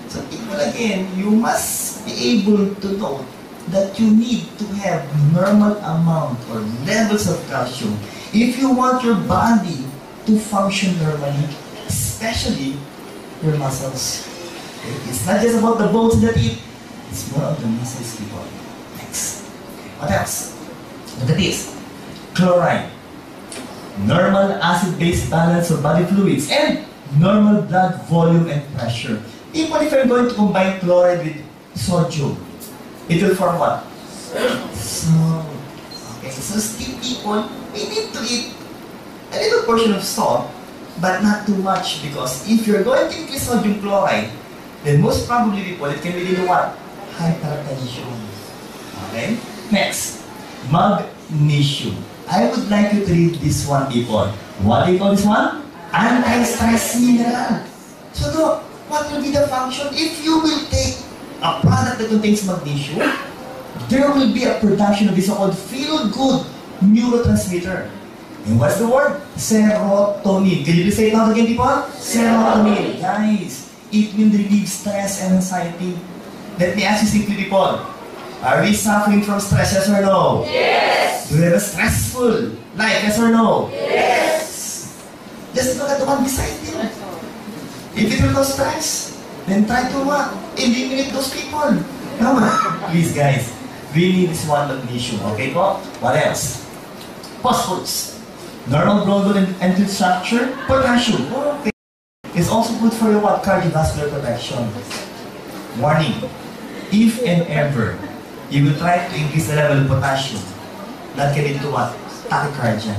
So people, again, you must be able to know that you need to have normal amount or levels of calcium if you want your body to function normally, especially your muscles. Okay? It's not just about the bones that eat, it's more of the muscles, people. Next. What else? Look at this. Chloride. Normal acid-base balance of body fluids and normal blood volume and pressure. People, if you're going to combine chloride with sodium, it will form what? Salt. Okay, so still people, we need to eat a little portion of salt, but not too much, because if you're going to increase sodium chloride, then most probably people, it can lead to what? Hypertension. Okay? Next, magnesium. I would like you to read this one, people. What do you call this one? Anti-stress mineral. So look, what will be the function? If you will take a product that contains magnesium, there will be a production of this so-called feel-good neurotransmitter. And what's the word? Serotonin. Can you please say it out again, people? Serotonin. Guys, it will relieve stress and anxiety. Let me ask you simply, people. Are we suffering from stress, yes or no? Yes. Do we have a stressful life, yes or no? Yes. Just look at the one beside you. If it will cause stress, then try to eliminate those people. Come on. Please, guys. We need this one magnesium. Okay po? What else? Phosphorus. Normal bone and tooth structure. Potassium. Okay. It's also good for your what? Cardiovascular protection. Warning. If and ever you will try to increase the level of potassium, that can lead to what? Tachycardia.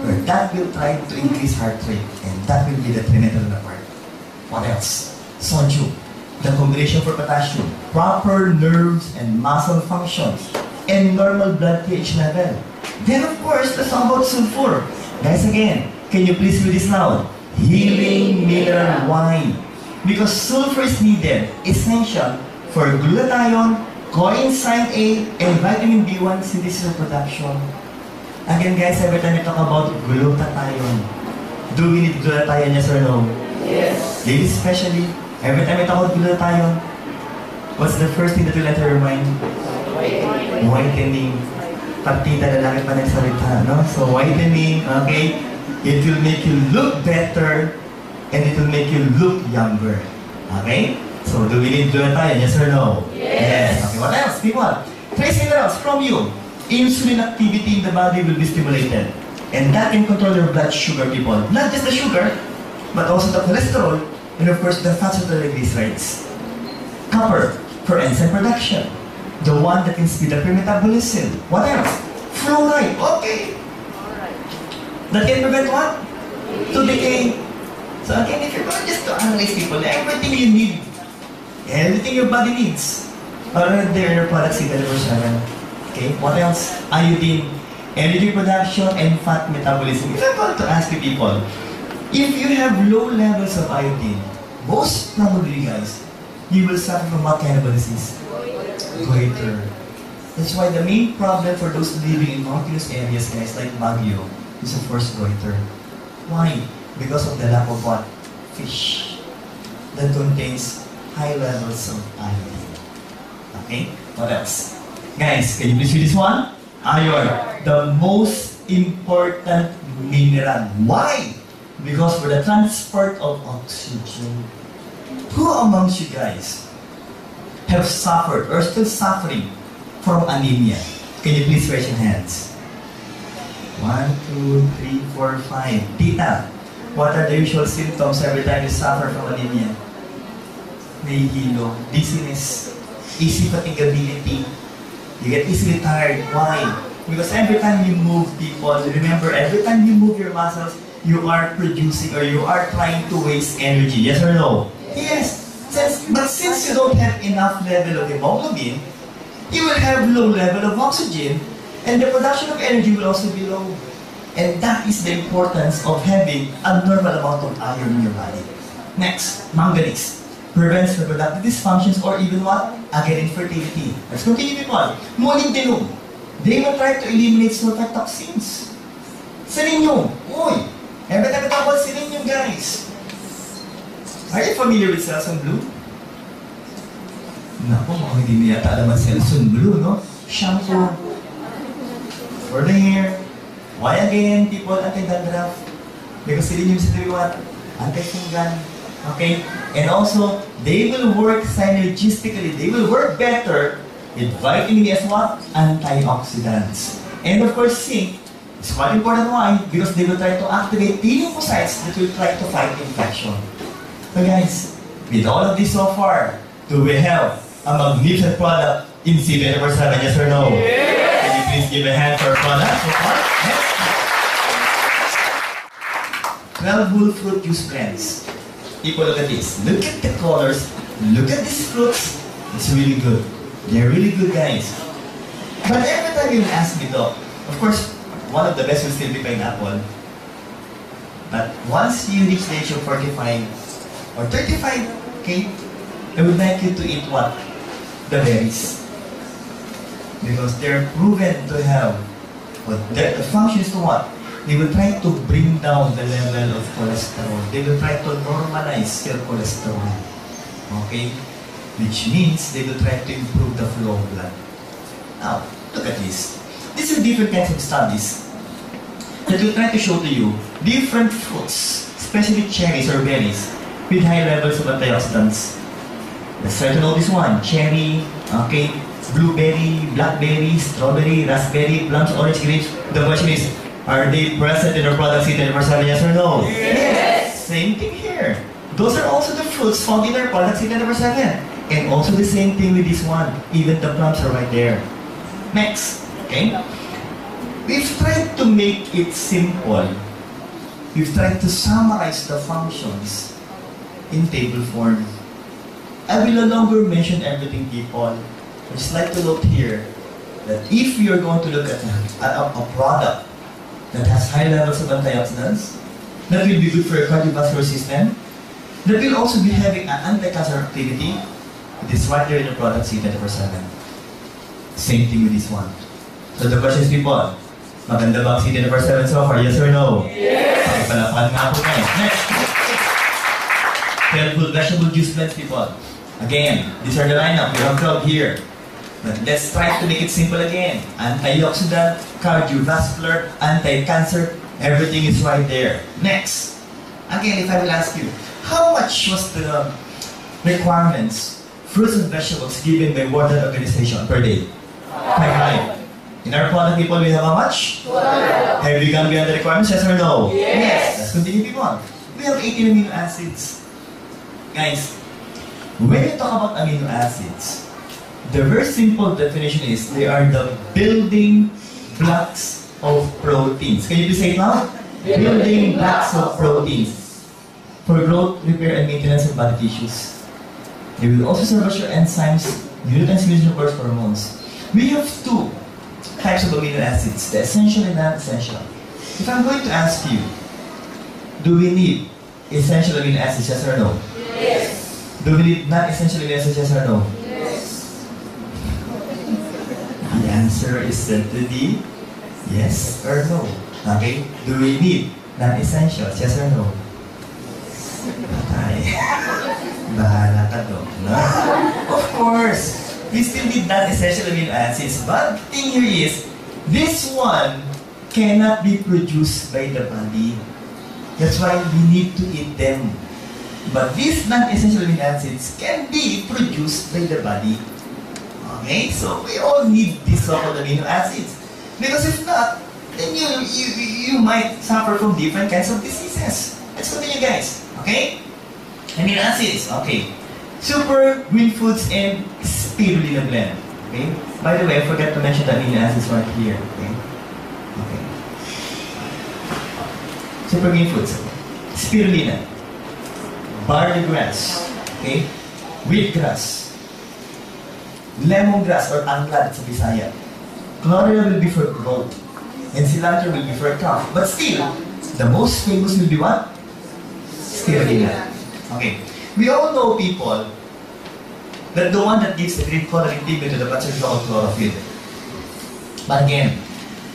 Or that will try to increase heart rate, and that will be detrimental on the part. What else? Sodium. The combination for potassium. Proper nerves and muscle functions. And normal blood pH level. Then of course, let's talk about sulfur. Guys, again, can you please read this loud? Healing mineral wine. Because sulfur is needed, essential for glutathione, coenzyme A, and vitamin B1 synthesis and production. Again, guys, every time we talk about glutathione, do we need glutathione, yes or no? Yes. Ladies especially, every time we talk about glutathione, what's the first thing that will enter your mind? Whitening. Partida lalaki pa nagsalita, no? So, whitening, okay? It will make you look better, and it will make you look younger. Okay? So, do we need glutathione, yes or no? Yes. Okay, what else? People, trace minerals from you. Insulin activity in the body will be stimulated. And that can control your blood sugar, people. Not just the sugar, but also the cholesterol, and of course, the fats or the triglycerides. Copper for enzyme production. The one that can speed up your metabolism. What else? Fluoride. Okay. That can prevent what? To decay. So again, if you're going just to analyze people, everything you need, everything your body needs, are right there in your product C number 7. Okay, what else? Iodine, energy production, and fat metabolism. If I'm going to ask you people, if you have low levels of iodine, most probably, guys, you will suffer from what kind of disease? Goiter. That's why the main problem for those living in mountainous areas, guys, like Baguio, is of course goiter. Why? Because of the lack of what? Fish that contains high levels of iodine. Okay? What else? Guys, can you please read this one? Iron. The most important mineral. Why? Because for the transport of oxygen. Who amongst you guys have suffered or still suffering from anemia? Can you please raise your hands? 1, 2, 3, 4, 5. Tita, what are the usual symptoms every time you suffer from anemia? Nahihilo, dizziness, easy fatigability. You get easily tired. Why? Because every time you move, people, remember, every time you move your muscles, you are producing or you are trying to waste energy. Yes or no? Yes. But since you don't have enough level of hemoglobin, you will have low level of oxygen, and the production of energy will also be low. And that is the importance of having a normal amount of iron in your body. Next, manganese. Prevents reproductive dysfunctions or even what? Again, infertility. Let's continue, people. Molybdenum. They will try to eliminate sulfite toxins. Selenium. Uy! Every time we talk about selenium, guys. Are you familiar with Selsun Blue? Naku, mukhang hindi niya yata alam ang Selsun Blue, no? Shampoo. For the hair. Why again, people, anti-dandruff? Because selenium is doing what? Anti-fungal. Okay? And also, they will work synergistically. They will work better with vitamin E as what? Antioxidants. And of course, zinc is quite important. Why? Because they will try to activate T lymphocytes that will try to fight infection. So guys, with all of this so far, do we have a magnificent product in C24/7? Yes or no? Yes. Can you please give a hand for our product so far? Yes. 12 whole fruit juice blends. People, look at this. Look at the colors. Look at these fruits. It's really good. They're really good, guys. But every time you ask me though, of course, one of the best will still be pineapple. But once you reach the age of 45 or 35, okay, I would like you to eat what? The berries. Because they're proven to have, but the function is to what? They will try to bring down the level of cholesterol. They will try to normalize your cholesterol. Okay? Which means they will try to improve the flow of blood. Now, look at this. These are different kinds of studies that will try to show to you different fruits, especially cherries or berries, with high levels of antioxidants. Let's try to know this one. Cherry, okay, blueberry, blackberry, strawberry, raspberry, plums, orange, grapes. The question is, are they present in our product C24/7? Yes or no? Yes. Same thing here. Those are also the fruits found in our product C24/7. And also the same thing with this one. Even the plums are right there. Next, okay? We've tried to make it simple. We've tried to summarize the functions in table form. I will no longer mention everything, people. I just like to note here that if you're going to look at a product that has high levels of antioxidants, that will be good for your cardiovascular system, that will also be having an anti-cancer activity, it is right there in the product C24/7. Same thing with this one. So the question is, people, maganda ba ang C24/7 so far? Yes or no? Yes! Pakipalapakan nga po guys. Next! Helpful vegetable juice blends, people. Again, these are the lineup. We have 12 here. But let's try to make it simple again. Antioxidant, cardiovascular, anti-cancer, everything is right there. Next. Again, if I will ask you, how much was the requirements, fruits and vegetables given by World Health Organization per day? 5. In our product, people, we have how much? 12. Have we gone beyond the requirements, yes or no? Yes. Let's continue, people. We have 18 amino acids. Guys, when you talk about amino acids, the very simple definition is they are the building blocks of proteins. Can you please say it now? Building blocks of proteins for growth, repair, and maintenance of body tissues. They will also serve as your enzymes, neurotransmitters, of course, hormones. We have two types of amino acids, the essential and non-essential. If I'm going to ask you, do we need essential amino acids, yes or no? Yes. Do we need non-essential amino acids, yes or no? The answer is said to be yes or no. Okay? Do we need non-essentials? Yes or no? Patay. Bahala ka doon. No? Of course, we still need non-essential amino acids. But the thing here is, this one cannot be produced by the body. That's why we need to eat them. But these non-essential amino acids can be produced by the body. Okay, so we all need these so-called amino acids. Because if not, then you might suffer from different kinds of diseases. Let's continue, guys. Okay? Amino acids. Okay. Super, green foods, and spirulina blend. Okay? By the way, I forgot to mention the amino acids right here. Okay? Okay. Super green foods. Spirulina. Barley grass. Okay? Wheatgrass. Lemongrass or anglad sa Bisaya. Chlorella will be for growth. And cilantro will be for cough. But still, the most famous will be what? Spirulina. Okay. We all know, people, that the one that gives the green coloring pigment to the plants is called chlorophyll. But again,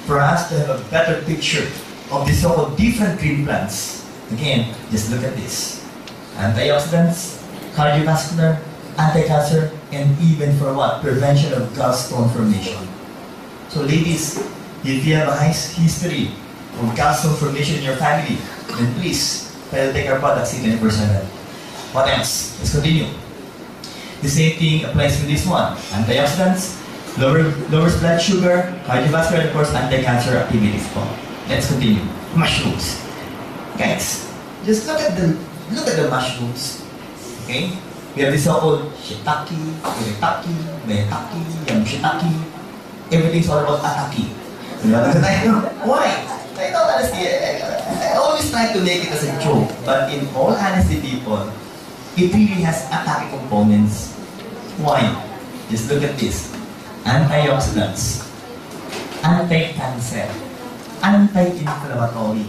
for us to have a better picture of the so-called different green plants. Again, just look at this. Antioxidants, cardiovascular, anti-cancer, and even for what? Prevention of gallstone formation. So ladies, if you have a high history of gallstone formation in your family, then please, try to take our products in 24/7. What else? Let's continue. The same thing applies to this one. Antioxidants, lowers blood sugar, cardiovascular, and of course, anti-cancer activities po. Let's continue. Mushrooms. Guys, just look at the mushrooms. Okay? We have the so-called shiitake, iritake, maitake, yamshitake. Everything's all about atake. Why? I know honestly, I always try to make it as a joke, but in all honesty, people, it really has atake components. Why? Just look at this. Antioxidants, anti-cancer, anti-inflammatory,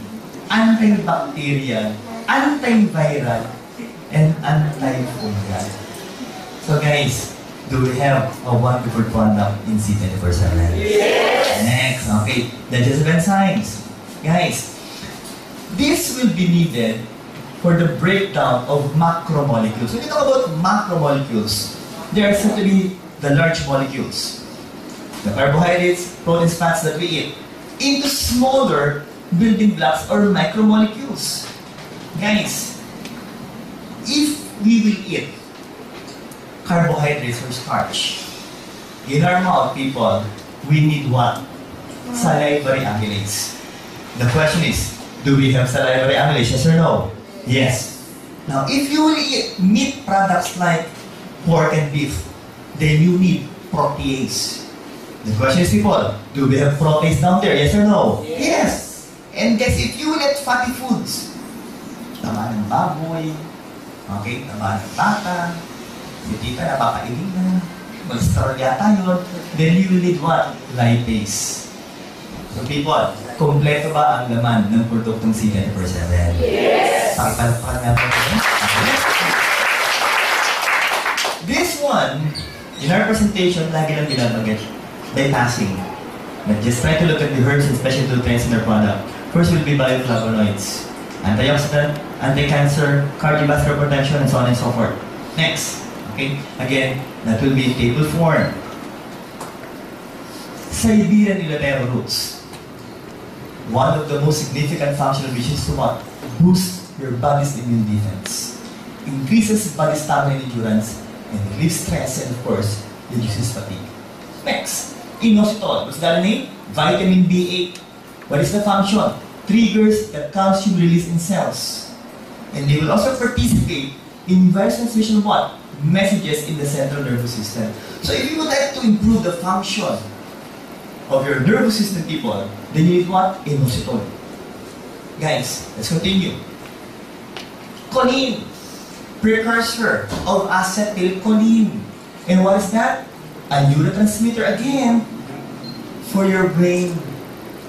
antibacterial, antiviral, and antifungal. So guys, do we have a wonderful product in C24/7? Yes! Next, okay, digestive enzymes. Guys, this will be needed for the breakdown of macromolecules. When we talk about macromolecules, there are certainly the large molecules, the carbohydrates, proteins, fats that we eat, into smaller building blocks or micromolecules. Guys, if we will eat carbohydrates or starch, in our mouth, people, we need what? Salivary amylase. The question is, do we have salivary amylase, yes or no? Yes. Now, if you will eat meat products like pork and beef, then you need protease. The question is, people, do we have protease down there, yes or no? Yes. And guys, if you will eat fatty foods, tama ng baboy, okay, tama ng bata, si tita napapailing na, mag-star yata yun, then you will need what? Lipase. So people, kompleto ba ang laman ng produktong C24/7? Yes! Pakipalakpakan nga po ito. Okay. This one, in our presentation, lagi lang binabanggit, bypassing. But just try to look at the herbs and special nutrients in our product. First will be bioflavonoids, antioxidant, anti-cancer, cardiovascular protection, and so on and so forth. Next, okay, again, that will be in table form. Siberian Ilotero roots. One of the most significant functional which is to what? Boost your body's immune defense, increases body stamina and endurance, and relieves stress, and of course, reduces fatigue. Next, inositol. What's that name? Vitamin B8. What is the function? Triggers the calcium release in cells. And they will also participate in virus transmission of what? Messages in the central nervous system. So if you would like to improve the function of your nervous system, people, then you need what? Inositol. Guys, let's continue. Choline, precursor of acetylcholine. And what is that? A neurotransmitter again for your brain.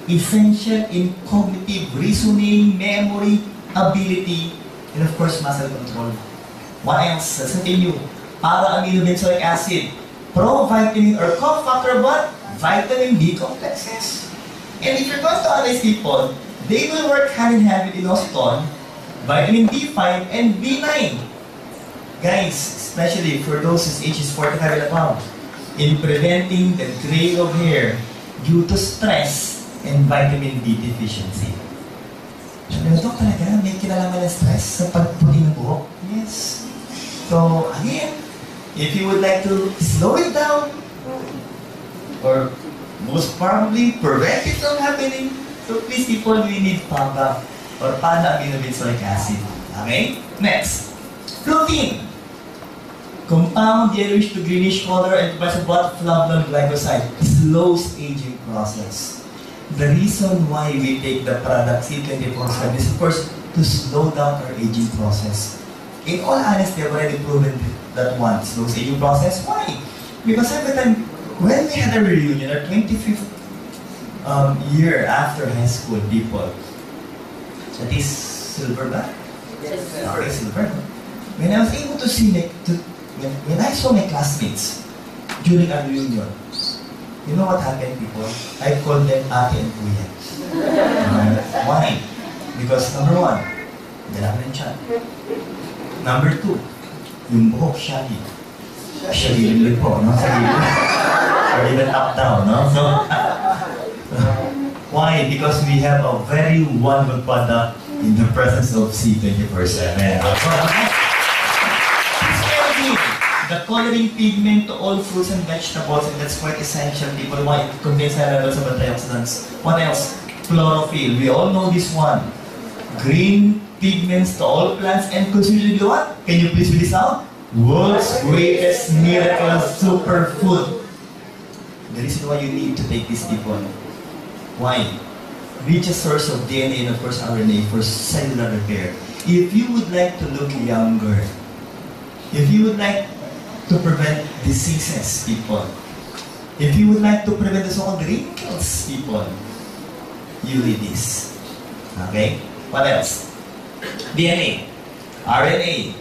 Essential in cognitive reasoning, memory, ability, and of course, muscle control. What else? Let's continue. Para-aminobenzoic acid, pro-vitamin or cofactor of what? Vitamin B complexes. And if you're going to analyze people, they will work hand in hand with inositol, vitamin B5, and B9. Guys, especially for those whose age is 45 and above, in preventing the gray of hair due to stress and vitamin D deficiency. So, talaga, may kinalaman ng stress sa pagputi ng buhok? Yes. So, again, if you would like to slow it down, or most probably prevent it from happening, so please people, we need PABA or para-aminobenzoic acid. Okay? Next, protein. Compound yellowish to greenish color and provides what? Flavonol glycoside. Slows aging process. The reason why we take the product C24/7 is of course to slow down our aging process. In all honesty, I've already proven that one slows aging process. Why? Because every time when we had a reunion, our 25th year after high school, people, that is silver ba? Yes, Okay, silver. When I was able to see when I saw my classmates during our reunion, you know what happened, people? I called them ate and kuya. Why? Because number one, dalaman ng tiyan. Number two, yung buhok shaggy. Shaggy po, no? Shaggy. Or even up down, no? So, why? Because we have a very wonderful product in the presence of C24/7. The coloring pigment to all fruits and vegetables, and that's quite essential. People want it contains high levels of antioxidants. What else? Chlorophyll. We all know this one. Green pigments to all plants and considered to what? Can you please read this out? World's greatest miracle superfood. The reason why you need to take this, people. Why? Richest source of DNA and of course RNA for cellular repair. If you would like to look younger, if you would like to prevent diseases, people, if you would like to prevent the so-called wrinkles, people, you read this. Okay? What else? DNA, RNA,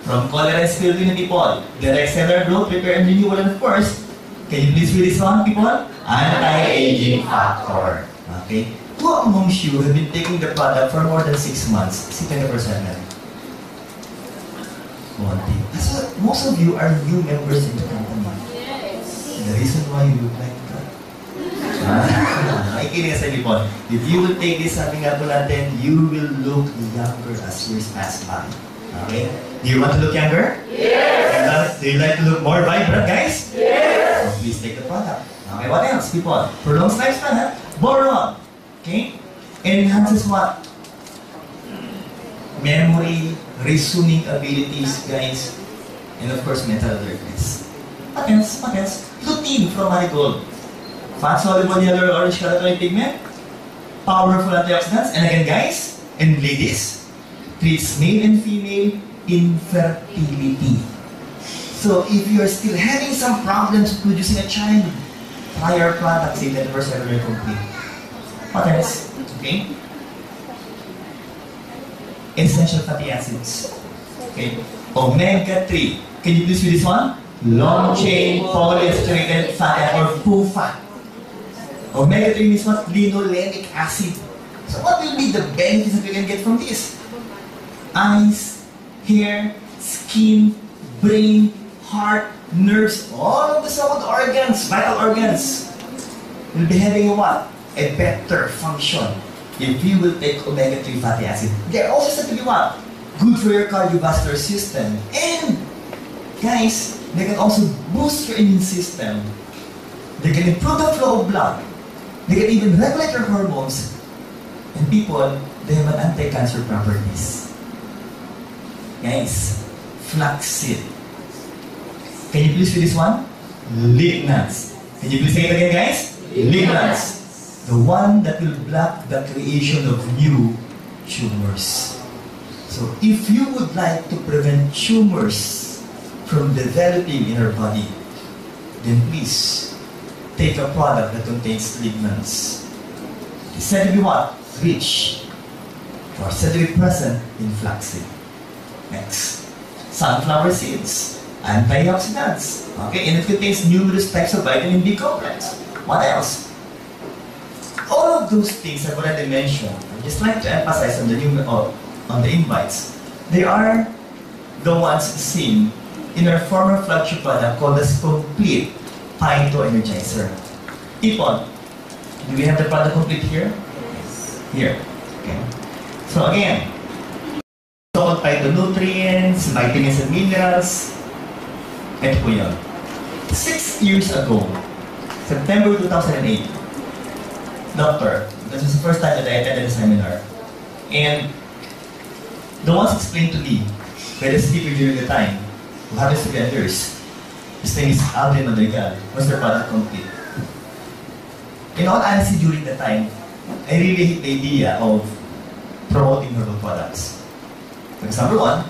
from cholera and spirulina, people, direct cellular growth, repair, and renewal, and of course, can you please read this one, people? Anti-aging factor. Okay? Who amongst you have been taking the product for more than 6 months? See 20%. So most of you are new members in the company. Yes. The reason why you look like that. Nakikinig sa people. If you will take this, sabi nga po natin, you will look younger as years pass by. Okay? Do you want to look younger? Yes. Do you like to look more vibrant, guys? Yes. So please take the product. Okay, what else, people? Prolongs lifespan, huh? Boron. Okay? Enhances what? Memory, reasoning abilities, guys. And of course, mental alertness. What else? What else? Lutein from marigold. Fat-soluble yellow or orange carotenoid pigment. Powerful antioxidants. And again, guys, and ladies, treats male and female infertility. So if you are still having some problems producing a child, try our products in 10% complete. What else? Okay? Essential fatty acids. Okay? Omega-3. Can you please read this one? Long-chain polyunsaturated fatty or PUFA. Omega-3 means what? Linoleic acid. So what will be the benefits that we can get from this? Eyes, hair, skin, brain, heart, nerves, all of the so-called organs, vital organs, will be having a what? A better function if you will take omega-3 fatty acid. They're also said to be what? Good for your cardiovascular system. And, guys, they can also boost your immune system. They can improve the flow of blood. They can even regulate your hormones. And people, they have an anti-cancer properties. Guys, flaxseed. Can you please read this one? Lignans. Can you please say it again, guys? Lignans. The one that will block the creation of new tumors. So if you would like to prevent tumors from developing in our body, then please take a product that contains lignans. It's said to be what? Rich. Or said to be present in flaxseed. Next. Sunflower seeds. Antioxidants. Okay, and it contains numerous types of vitamin B complex. What else? All of those things I've already mentioned. I just like to emphasize on the invites. They are the ones seen in our former flagship product called as Complete Phyto Energizer. People, do we have the product complete here? Yes. Here. Okay. So again, so-called phytonutrients, vitamins and minerals. Ito po yun. 6 years ago, September 2008, doctor, this was the first time that I attended a seminar. And the ones explained to me by the speaker during the time, who happens to be a nurse, his name is Alvin Madrigal, was the product complete. In all honesty, during the time, I really hate the idea of promoting herbal products. Because number one,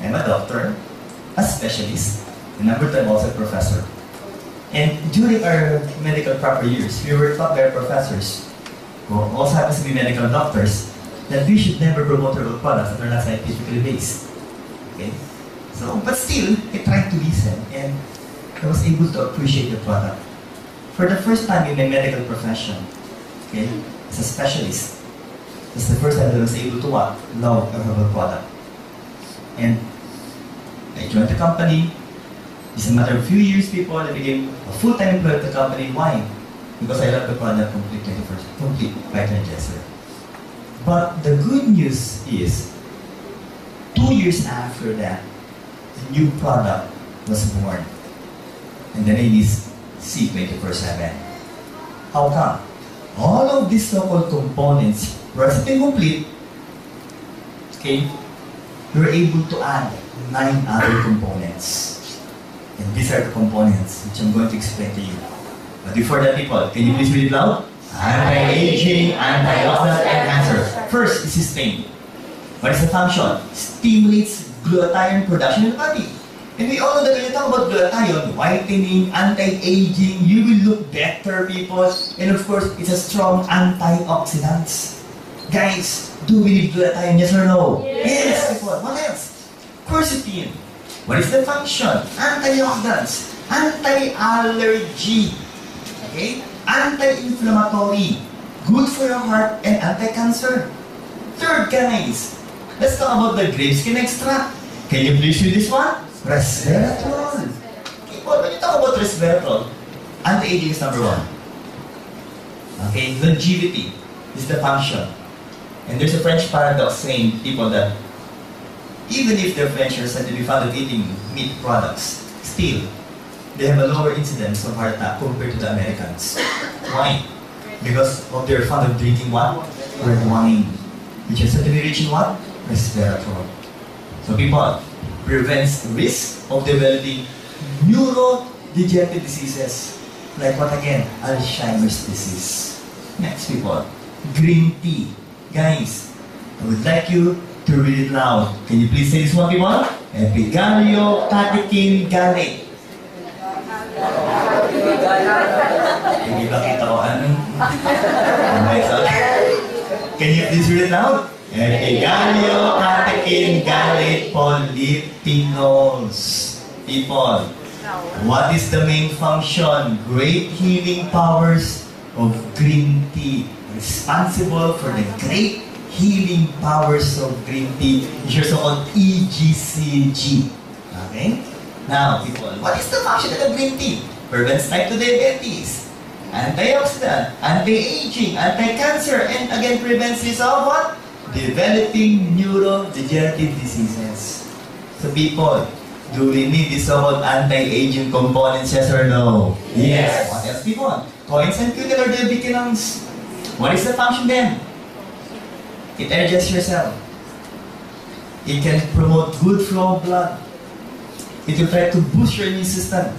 I'm a doctor, a specialist, and number two, I'm also a professor. And during our medical proper years, we were taught by our professors, who also happens to be medical doctors, that we should never promote herbal products that are not scientifically based. Okay? So, but still, I tried to listen, and I was able to appreciate the product. For the first time in my medical profession, okay, as a specialist, That's the first time that I was able to what? Love a herbal product. And I joined the company. It's a matter of a few years, people, I became a full-time employee of the company. Why? Because I love the product complete vitamin gesser. But the good news is, 2 years after that, a new product was born. And the name is C24/7. How come? All of these so-called components were complete. Okay? We were able to add 9 other components. And these are the components which I'm going to explain to you. But before that, people, can you please read it loud? Anti-aging, antioxidant, and cancer. First is sustain. What is the function? Stimulates glutathione production in the body. And we all know that when you talk about glutathione, whitening, anti-aging, you will look better, people. And of course, it's a strong antioxidant. Guys, do we need glutathione, yes or no? Yes, people. What else? Quercetin. What is the function? Antioxidants, anti-allergy, okay? Anti-inflammatory, good for your heart, and anti-cancer. Third, guys, let's talk about the grape skin extract. Can you please read this one? Resveratrol. Okay, well, when you talk about resveratrol, anti-aging is number 1. Okay, longevity is the function. And there's a French paradox saying, people, that even if the French are said to be fond of eating meat products, still, they have a lower incidence of heart attack compared to the Americans. Why? Because of their fond of drinking what? Red wine, which is said to be rich in what? Resveratrol. So people, prevents risk of developing neurodegenerative diseases. Like what again? Alzheimer's disease. Next, people, green tea. Guys, I would like you to read it loud. Can you please say this one, people? Epigalio catechin gallate. Hindi ba kita ko ano? Can you please read it loud? Epigalio catechin gallate polyphenols. People, what is the main function? Great healing powers of green tea. Responsible for the great healing powers of green tea is your so-called EGCG. Okay? Now, people, what is the function of the green tea? Prevents type 2 diabetes, antioxidant, anti-aging, anti-cancer, and again prevents this of what? Developing neurodegenerative diseases. So people, do we need this so-called anti-aging components, yes or no? Yes. What else, people? Coins and cuticles are the biquinons. What is the function then? It energizes your cell. It can promote good flow of blood. It will try to boost your immune system.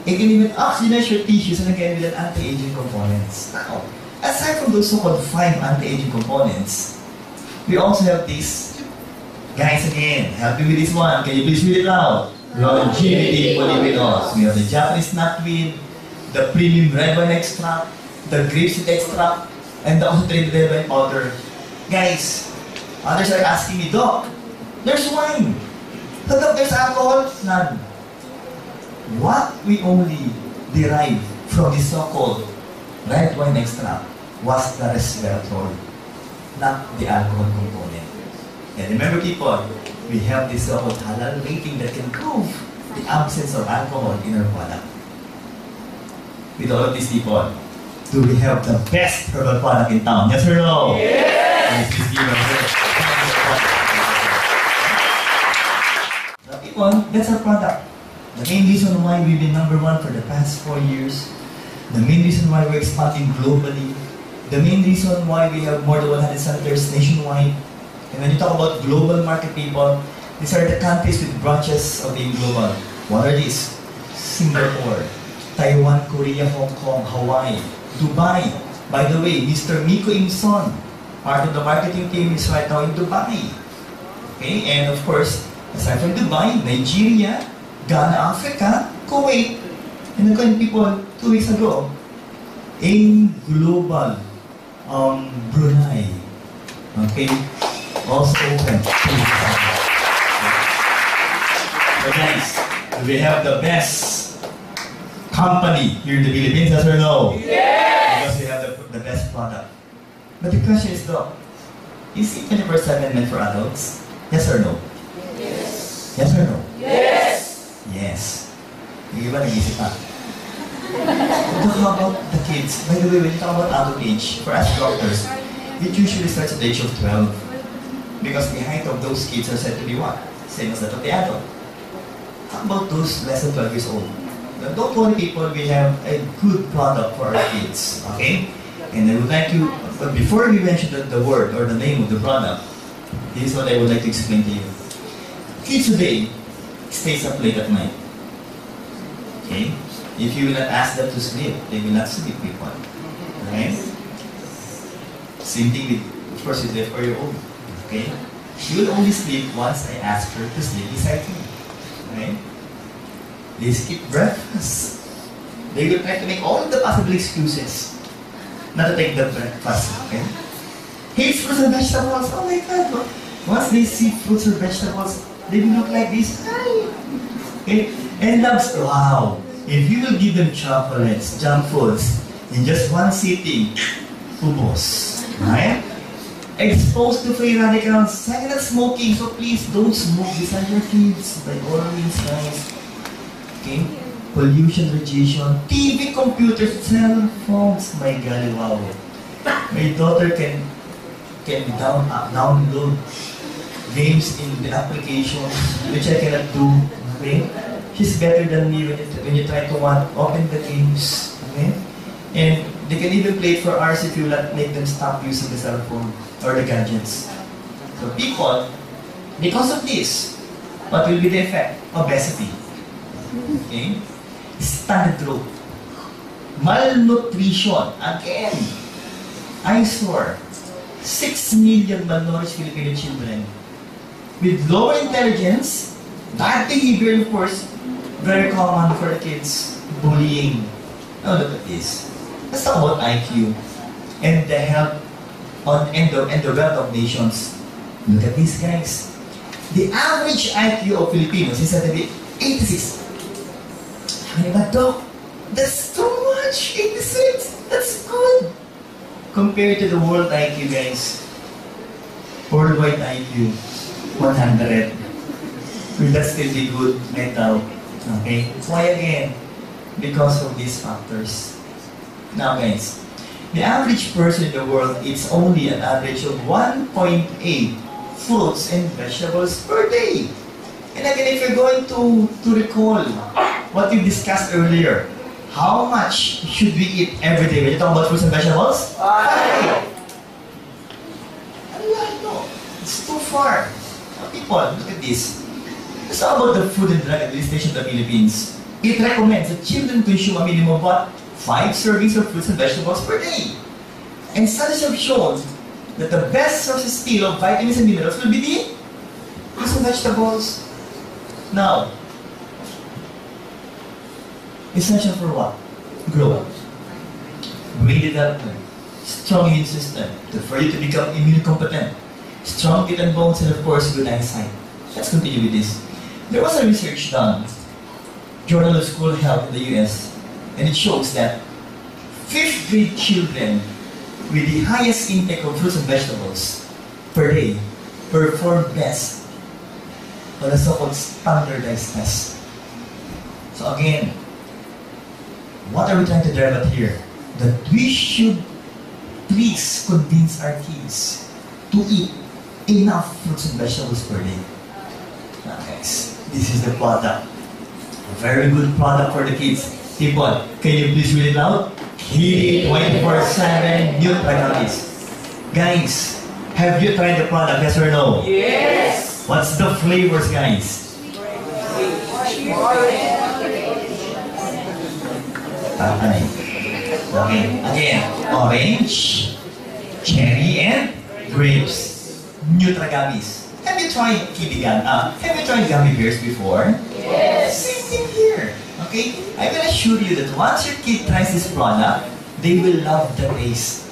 It can even oxygenate your tissues and again with an anti-aging components. Now, aside from those so-called 5 anti-aging components, we also have this. Guys, again, help me with this one. Can you please read it loud? Longevity polyphenols. We have the Japanese knotweed, the premium red wine extract, the grapeseed extract, and the alternative red wine powder. Guys, others are asking me, Doc, there's wine. So, Doc, there's alcohol? None. What we only derive from the so-called red wine extract was the resveratrol, not the alcohol component. And remember, people, we have this so-called halal rating that can prove the absence of alcohol in our product. With all of these people, do we have the best herbal product in town? Yes or no? Yes! Please give us people, that's our product. The main reason why we've been number 1 for the past 4 years, the main reason why we're expanding globally, the main reason why we have more than 100 centers nationwide. And when you talk about global market, people, these are the countries with branches of being global. What are these? Singapore, Taiwan, Korea, Hong Kong, Hawaii, Dubai. By the way, Mr. Miko Imson, part of the marketing team, is right now in Dubai. Okay, and of course, aside from Dubai, Nigeria, Ghana, Africa, Kuwait, and again, people, 2 weeks ago, in global, Brunei. Okay, also open. So guys, we have the best company here in the Philippines, yes or no? Yes! Because we have the best product. But the question is, though, Is it 24/7 meant for adults? Yes or no? Yes. Yes or no? Yes. Yes. Yung iba nag-isip pa. How about the kids? By the way, when you talk about adult age, for us doctors, it usually starts at the age of 12. Because the height of those kids are said to be what? Same as that of the adult. How about those less than 12 years old? Now, don't worry people, we have a good product for our kids. Okay? And I would like to, but before we mention the word or the name of the product, this is what I would like to explain to you. Kids today stays up late at night. Okay? If you will not ask them to sleep, they will not sleep, people. Right? Same thing with, of course, with the 4-year-old. Okay? She will only sleep once I ask her to sleep beside me. Right? They skip breakfast. They will try to make all the possible excuses not to take the breakfast. Okay? Hates fruits and vegetables. Oh my God! Once they see fruits or vegetables, they will look like this. Okay? And loves, wow! If you will give them chocolates, junk foods, in just one sitting, ubos. Right? Exposed to free radicals, silent smoking, so please don't smoke beside your kids. By all means, guys. Okay? Pollution, radiation, TV, computers, cell phones. My God, wow. My daughter can download games in the applications, which I cannot do. Okay? She's better than me when you try to open the games. Okay? And they can even play it for hours if you let make them stop using the cell phone or the gadgets. So people, because of this, what will be the effect? Obesity. Okay? Stunted growth. Malnutrition. Again, I saw 6 million malnourished Filipino children with lower intelligence, bad behavior, of course, very common for the kids, bullying. Now look at this. Let's talk about IQ and the health and the wealth of nations. Look at these guys. The average IQ of Filipinos is said to be 86. But Doc, that's too much. 86. That's good. Compared to the world IQ, guys. Worldwide IQ, 100. Will that still be good mental? Okay? Why again? Because of these factors. Now guys, the average person in the world eats only an average of 1.8 fruits and vegetables per day. And again, if you're going to recall what we discussed earlier, how much should we eat every day? When you talk about fruits and vegetables? 5! No, it's too far. People, look at this. Let's talk about the Food and Drug Administration of the Philippines. It recommends that children consume a minimum of what? 5 servings of fruits and vegetables per day. And studies have shown that the best sources still of vitamins and minerals will be the fruits and vegetables. Now, essential for what? Growth, brain development, strong immune system, for you to become immune competent, strong teeth and bones, and of course, good eyesight. Let's continue with this. There was a research done, Journal of School Health in the US, and it shows that 5th grade children with the highest intake of fruits and vegetables per day perform best on a so-called standardized test. So again, what are we trying to drive at here? That we should please convince our kids to eat enough fruits and vegetables per day. Now guys, this is the product. A very good product for the kids. People, can you please read it loud? Kitty 24/7 Nutragamis. Guys, have you tried the product, yes or no? Yes. What's the flavors, guys? Okay. Again, orange, cherry, and grapes. Nutragamis. Have you tried have you tried gummy bears before? Yes. Same thing here. Okay? I will assure you that once your kid tries this product, they will love the taste.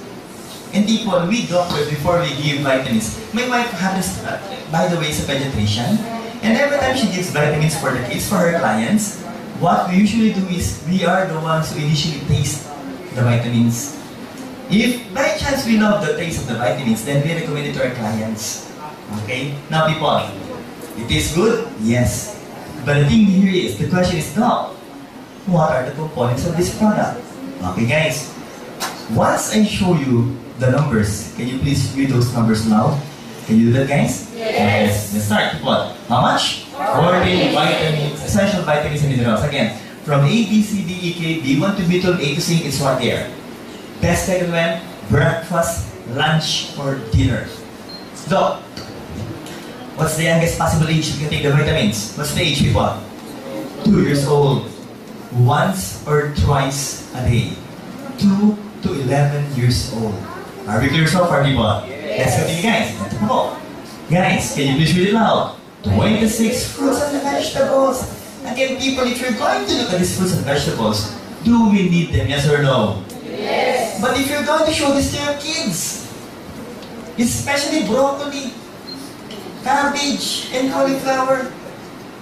And people, we doctors, before we give vitamins, my wife happens, by the way, is a vegetarian. And every time she gives vitamins for the kids, for her clients, what we usually do is, we are the ones who initially taste the vitamins. If by chance we love the taste of the vitamins, then we recommend it to our clients. Okay? Now people, it tastes good? Yes. But the thing here is, the question is now, what are the components of this product? Okay guys, once I show you the numbers, can you please read those numbers now? Can you do that guys? Yes. Let's start. What? How much? 14 vitamins, essential vitamins and minerals. Again, from A, B, C, D, E, K, B1 to B12, A to C, it's right there. Best taken when? Breakfast, lunch, or dinner. So, what's the youngest possible age you can take the vitamins? What's the age, people? 2 years old. Once or twice a day. 2 to 11 years old. Are we clear so far, people? Let's continue, guys. Let's go. Guys, can you please read it loud? 26 fruits and vegetables. Again, people, if you're going to look at these fruits and vegetables, do we need them, yes or no? Yes. But if you're going to show this to your kids, especially broccoli, cabbage, and cauliflower,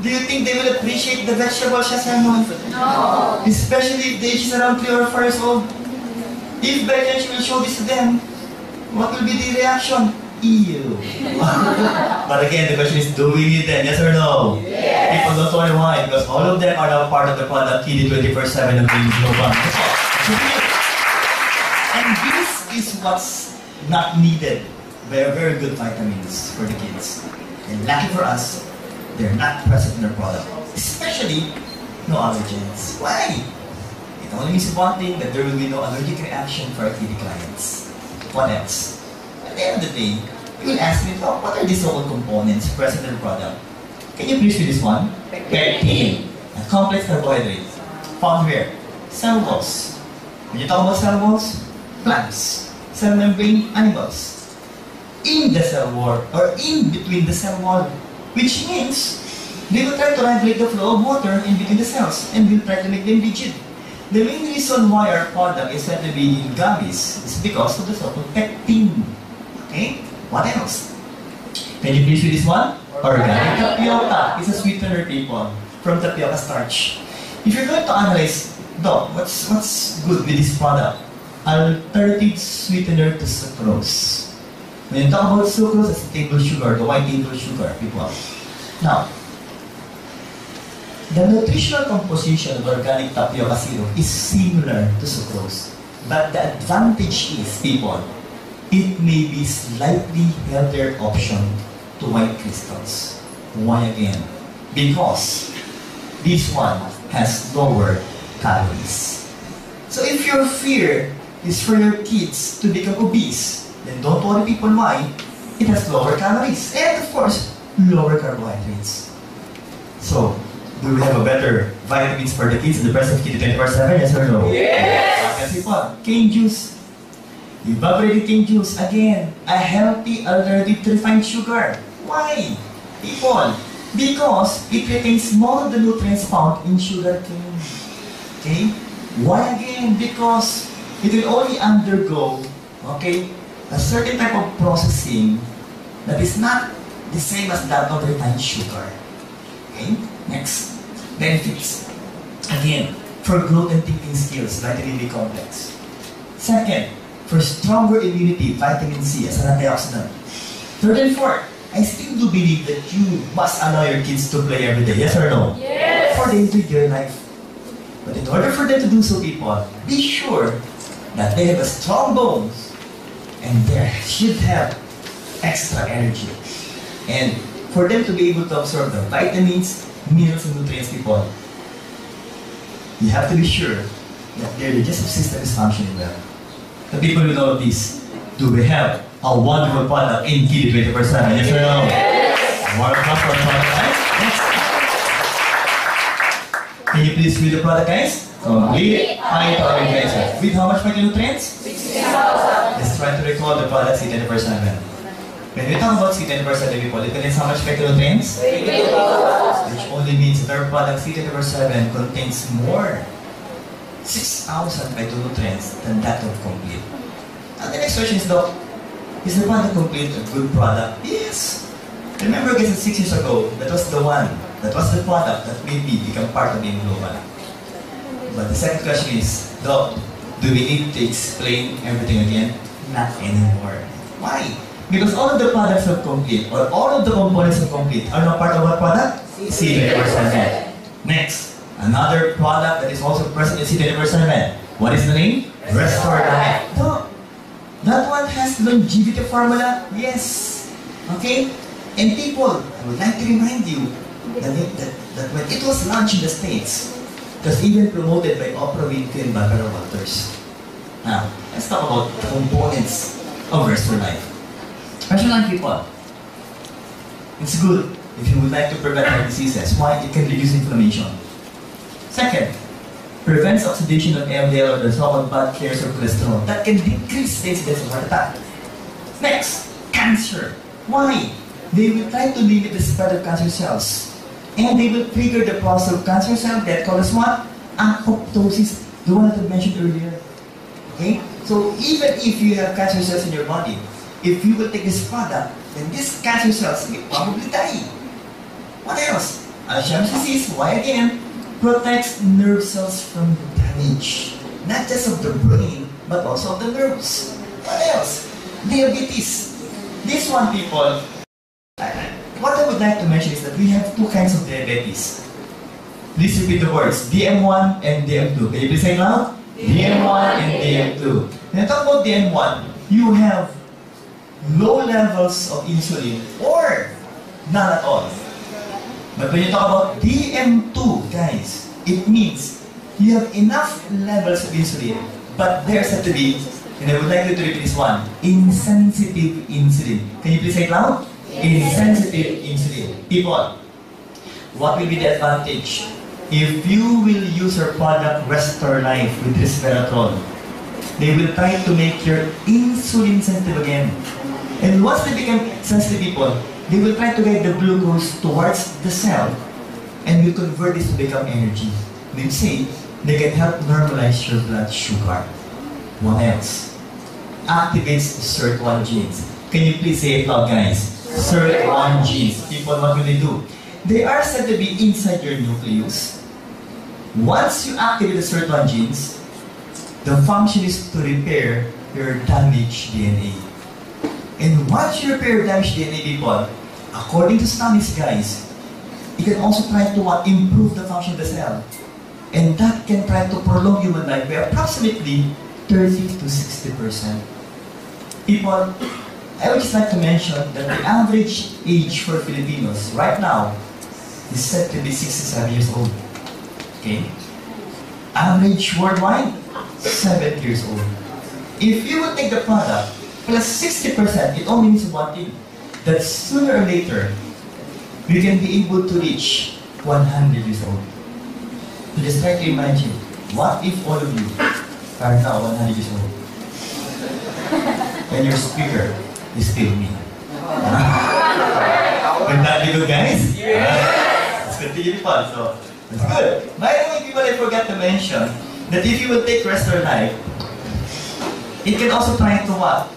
do you think they will appreciate the vegetables, yes or no? No. Especially if the age is around 3 or 4 years old. If by chance you will show this to them, what will be the reaction? Ew. But again, the question is, do we need them? Yes or no? Yes. People don't worry why, because all of them are now part of the product KD 24/7 of the global. And this is what's not needed by a very good vitamins for the kids. And lucky for us, they're not present in the product. Especially, no allergens. Why? It only means one thing, that there will be no allergic reaction for our KD clients. What else? At the end of the day, you will ask me, oh, what are these so-called components present in the product? Can you please read this one? Pectin, a complex carbohydrate. Found where? Cellulose. When you talk about cellulose, plants. Cell membrane, animals. In the cell wall, or in between the cell wall, which means they will try to regulate the flow of water in between the cells and will try to make them rigid. The main reason why our product is said to be in gummies is because of the so-called pectin. Okay? What else? Can you please read this one? Organic tapioca is a sweetener, people, from tapioca starch. If you're going to analyze, Doc, what's good with this product? Alternative sweetener to sucrose. When you talk about sucrose, it's table sugar, the white table sugar, people. Now, the nutritional composition of organic tapioca syrup is similar to sucrose. But the advantage is, people, it may be slightly healthier option to white crystals. Why again? Because this one has lower calories. So if your fear is for your kids to become obese, then don't worry, people, why? It has lower calories and of course, lower carbohydrates. So, do we have a better vitamins for the kids in the presence of KD 24/7? Yes or no? Yes. Kasi po, cane juice. Evaporated cane juice, again, a healthy alternative to refined sugar. Why? People, because it retains more of the nutrients found in sugar cane. Okay? Why again? Because it will only undergo, okay, a certain type of processing that is not the same as that of refined sugar. Okay? Next, benefits. Again, for growth and thinking skills, vitamin B complex. Second, for stronger immunity, vitamin C as an antioxidant. Third and fourth, I still do believe that you must allow your kids to play every day. Yes or no? Yes. For the enjoy their life. But in order for them to do so, people, be sure that they have a strong bones and they should have extra energy. And for them to be able to absorb the vitamins, minerals, and nutrients, people, you have to be sure that their digestive system is functioning well. The people who know this, do we have a wonderful product in KD 24/7? Yes or no? Yes. More applause for the product, guys. Next. Can you please read the product, guys? Complete high nutrients. With how much micronutrients? 16,000. Let's try to recall the product C 24/7. When we talk about C 24/7, people, it contains how much micronutrients? 20,000. Which only means that our product C 24/7 contains more 6,000 phytonutrients than that of complete. And the next question is, Doc, is the product complete a good product? Yes. Remember, guys, 6 years ago, that was the product that made me become part of being global. But the second question is, Doc, Do we need to explain everything again? Not anymore. Why? Because all of the products are complete, or all of the components are complete, are now part of what product? C24/7. Next, another product that is also present in C24/7. What is the name? Restore Life. No. That one has longevity formula? Yes. Okay? And people, I would like to remind you that when it was launched in the States, it was even promoted by Oprah Winfrey and Barbara Walters. Now, let's talk about the components of Restore Life. Restore Life, people. It's good if you would like to prevent heart diseases. Why? It can reduce inflammation. Second, prevents oxidation of LDL or the so-called bad carriers of cholesterol. That can decrease the incidence of heart attack. Next, cancer. Why? They will try to limit the spread of cancer cells. And they will trigger the process of cancer cell death called as what? Apoptosis. The one that I mentioned earlier. Okay? So even if you have cancer cells in your body, if you will take this product, then these cancer cells will probably die. What else? Alzheimer's disease. Why again? Protects nerve cells from damage. Not just of the brain, but also of the nerves. What else? Diabetes. This one, people, what I would like to mention is that we have two kinds of diabetes. Please repeat the words, DM1 and DM2. Can you please say it loud? DM1 and DM2. When I talk about DM1, you have low levels of insulin or none at all. But when you talk about DM2, guys, it means you have enough levels of insulin, but there's said to be, and I would like you to repeat this one, insensitive insulin. Can you please say it loud? Insensitive insulin. People, what will be the advantage? If you will use your product Restore Life with resveratrol, they will try to make your insulin sensitive again. And once they become sensitive, people, they will try to get the glucose towards the cell and will convert this to become energy. They say they can help normalize your blood sugar. What else? Activates SIRT1 genes. Can you please say it loud, guys? SIRT1 genes. People, what will they do? They are said to be inside your nucleus. Once you activate the SIRT1 genes, the function is to repair your damaged DNA. And once you repair damaged DNA, people, according to studies, guys, it can also try to improve the function of the cell. And that can try to prolong human life by approximately 30 to 60%. People, I would just like to mention that the average age for Filipinos right now is said to be 67 years old. Okay? Average worldwide, 7 years old. If you would take the product plus 60%, it only means one thing. That sooner or later, we can be able to reach 100 years old. So just try to imagine, what if all of you are now 100 years old? And your speaker is still me. Would that be good, guys? Yes! Let's continue the fun. So, that's good. By the way, people, I forgot to mention that if you will take Restore Life, it can also try to what?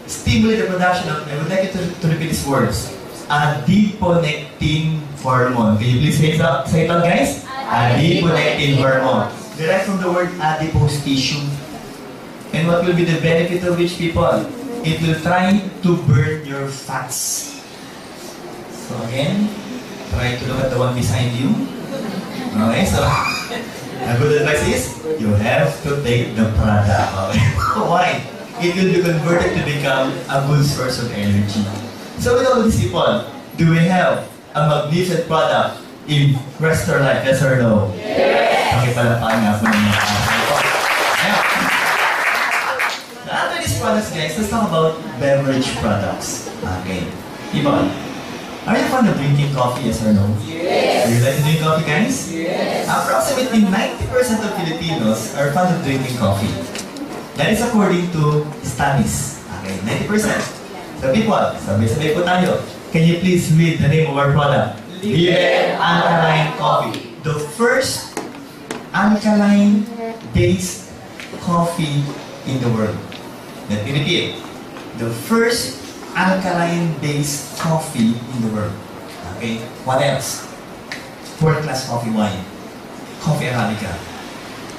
Stimulate the production of, I would like you to repeat these words, adiponectin hormone. Can you please say it out, guys? Adiponectin hormone. Derived from the word adipose tissue. And what will be the benefit of which, people? It will try to burn your fats. So again, try to look at the one beside you. Okay, so a good advice is, you have to take the product. Okay? Why? It will be converted to become a good source of energy. So with all these people, do we have a magnificent product in Restore Life? Yes or no? Yes! Okay, palapakan nga po ninyo. After these products, guys, let's talk about beverage products. Okay. People, are you fond of drinking coffee? Yes or no? Yes! Do you like to drink coffee, guys? Yes! Approximately 90% of Filipinos are fond of drinking coffee. That is according to studies. Okay, 90%. So people, sabay-sabay po tayo. Can you please read the name of our product? Villena Alkaline Coffee. The first alkaline-based coffee in the world. Let me repeat. The first alkaline-based coffee in the world. Okay, what else? World-class coffee wine. Coffee Arabica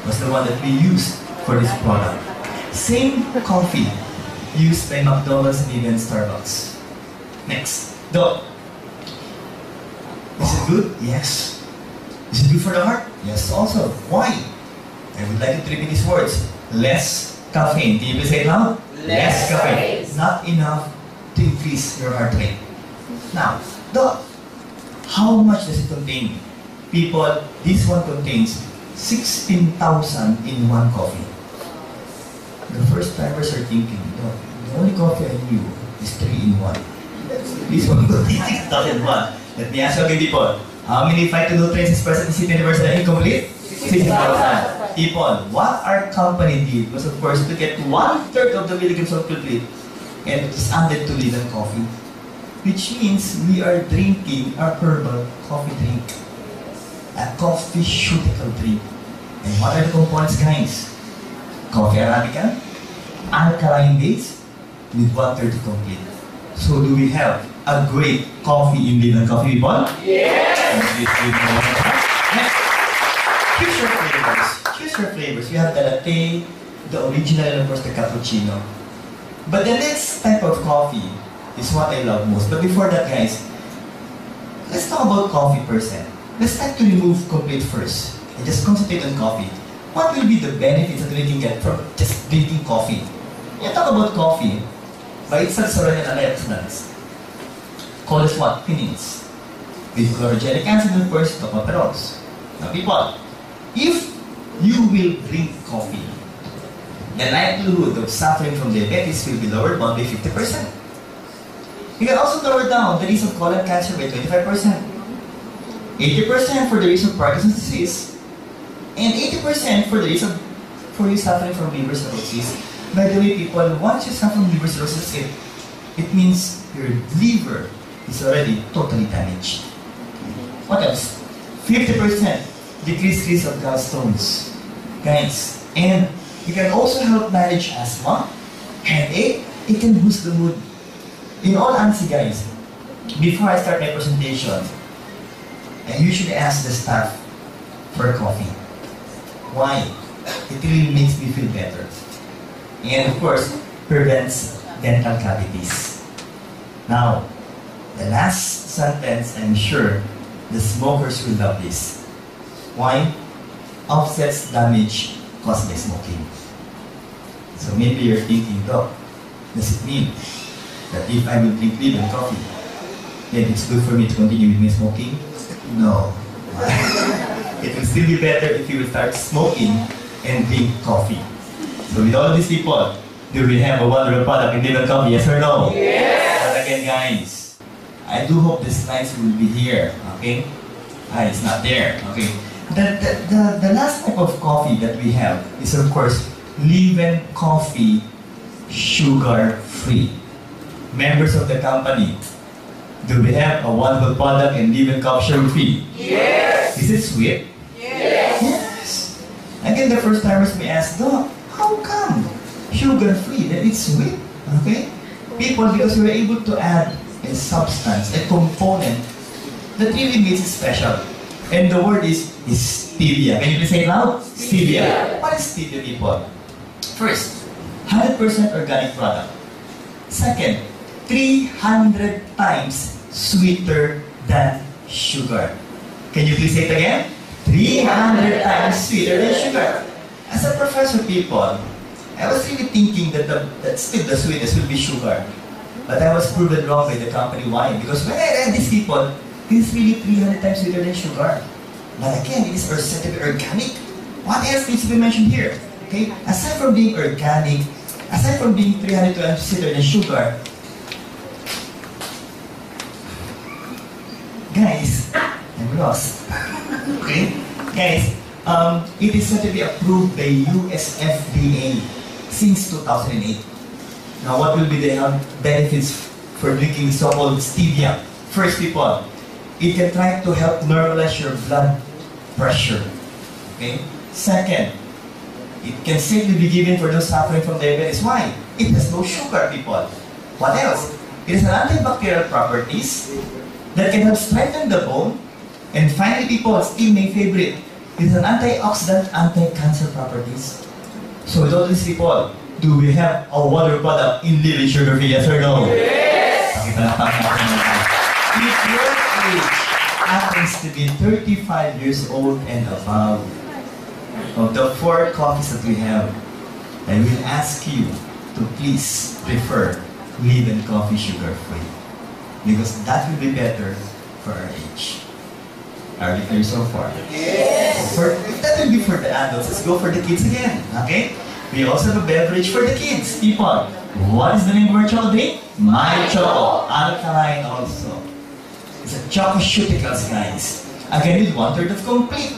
was the one that we used for this product. Same coffee used by McDonald's and even Starbucks. Next, Doc. Is it good? Yes. Is it good for the heart? Yes, also. Why? I would like you to repeat these words. Less caffeine. Can you please say it loud? Less caffeine. caffeine. Not enough to increase your heart rate. Now, Doc, how much does it contain? People, this one contains 16,000 in one coffee. The first timers are thinking, Doc, the only coffee I knew is 3 in 1. This one contains 6,000 in 1. Let me ask you again, people. How many phytonutrients is present in City Universe and incomplete? 16,000. People, what our company did was, of course, to get 1/3 of the milligrams of complete and just added to lean coffee. Which means we are drinking a herbal coffee drink. A coffee-ceutical drink. And what are the components, guys? Coffee Arabica, alkaline base, with 1/3 complete. So do we have a great coffee in Villena coffee, people? Yes! Next, choose your flavors. Choose your flavors. We have the latte, the original, and of course the cappuccino. But the next type of coffee is what I love most. But before that, guys, let's talk about coffee percent. Let's try to remove complete first and just concentrate on coffee. What will be the benefits that we can get from just drinking coffee? You talk about coffee, but it's also already an antioxidants. Call it what? Quinines. With chlorogenic acid, of course, tocopherols. Now people, if you will drink coffee, the likelihood of suffering from diabetes will be lowered by 50%. You can also lower down the risk of colon cancer by 25%. 80% for the risk of Parkinson's disease, and 80% for the risk of you suffering from liver cirrhosis. By the way, people, once you suffer from liver cirrhosis, it means your liver is already totally damaged. What else? 50% decreased risk of gallstones. Guys, and it can also help manage asthma, headache, it can boost the mood. In all honesty, guys, before I start my presentation, I usually ask the staff for coffee. Why? It really makes me feel better. And of course, prevents dental cavities. Now, the last sentence, I'm sure the smokers will love this. Why? Offsets damage caused by smoking. So maybe you're thinking, Doc, does it mean that if I will drink liver coffee, then it's good for me to continue with my smoking? No. It will still be better if you will start smoking and drink coffee. So with all these people, do we have a wonderful product in liver coffee? Yes or no? Yes! But again, guys, I do hope the slides will be here, okay? It's not there, okay? The last type of coffee that we have is, of course, leaven coffee, sugar-free. Members of the company, do we have a wonderful product in leaven coffee, sugar-free? Yes! Is it sweet? Yes! Yes! Again, the first timers may ask, Doc, how come sugar-free? That it's sweet, okay? People, because we were able to add a substance, a component that really makes it special. And the word is stevia. Can you please say it loud? Stevia. What is stevia, people? First, 100% organic product. Second, 300 times sweeter than sugar. Can you please say it again? 300 times sweeter than sugar. As a professor, people, I was really thinking that still the sweetest will be sugar. But I was proven wrong by the company. Why? Because when I read these people, it is really 300 times sweeter than sugar. But again, it is said to be organic. What else needs to be mentioned here? Okay? Aside from being organic, aside from being 300 times sweeter than sugar, guys, I'm lost. Okay? Guys, it is said to be approved by US FDA since 2008. Now, what will be the health benefits for drinking so-called stevia? First, people, it can try to help normalize your blood pressure. Okay? Second, it can safely be given for those suffering from diabetes. Why? It has no sugar, people. What else? It has an antibacterial properties that can help strengthen the bone. And finally, people, still my favorite, it has an antioxidant, anti-cancer properties. So with all these people, do we have a water product in living sugar-free, yes or no? Yes! If your age happens to be 35 years old and above, of the 4 coffees that we have, I will ask you to please prefer Live Coffee sugar-free. Because that will be better for our age. Are we clear so far? Yes! If that will be for the adults, let's go for the kids again. Okay? We also have a beverage for the kids. People, what is the name of our chocolate drink? My Choco. Alkaline also. It's a chocoseuticals, guys. Again, with 1/3 of complete.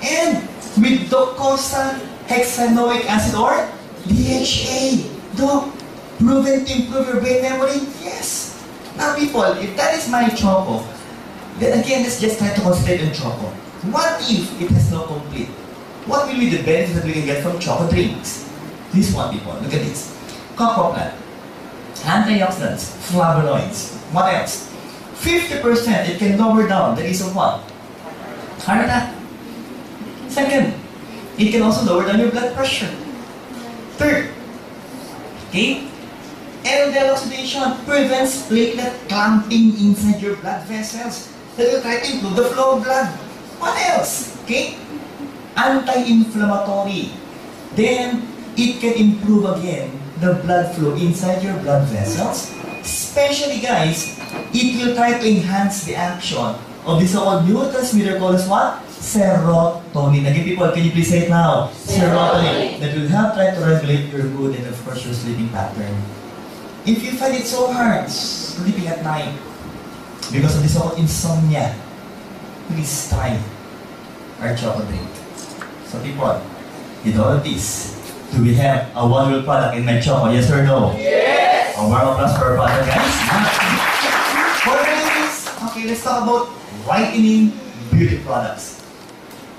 And with docosahexaenoic hexanoic acid or DHA. Doc, proven to improve your brain memory? Yes. Now people, if that is My Choco, then again, let's just try to concentrate on Choco. What if it has no complete? What will be the benefits that we can get from Choco drinks? This one, people, look at this. Cocoa plant, antioxidants, flavonoids. What else? 50% it can lower down the risk of what? Heart attack. Second, it can also lower down your blood pressure. Third, okay, LDL oxidation prevents platelet clumping inside your blood vessels. That will try to improve the flow of blood. What else? Okay, anti-inflammatory. Then, it can improve again the blood flow inside your blood vessels. Especially, guys, it will try to enhance the action of the so-called neurotransmitter called as what? Serotonin. Again, people, can you please say it now? Serotonin. That will help try to regulate your mood and, of course, your sleeping pattern. If you find it so hard sleeping at night because of the so-called insomnia, please try our chocolate drink. So, people, with all of this, do we have a wonderful product in My Choco? Yes or no? Yes! A warm applause for our product, guys. For ladies, okay, let's talk about whitening beauty products.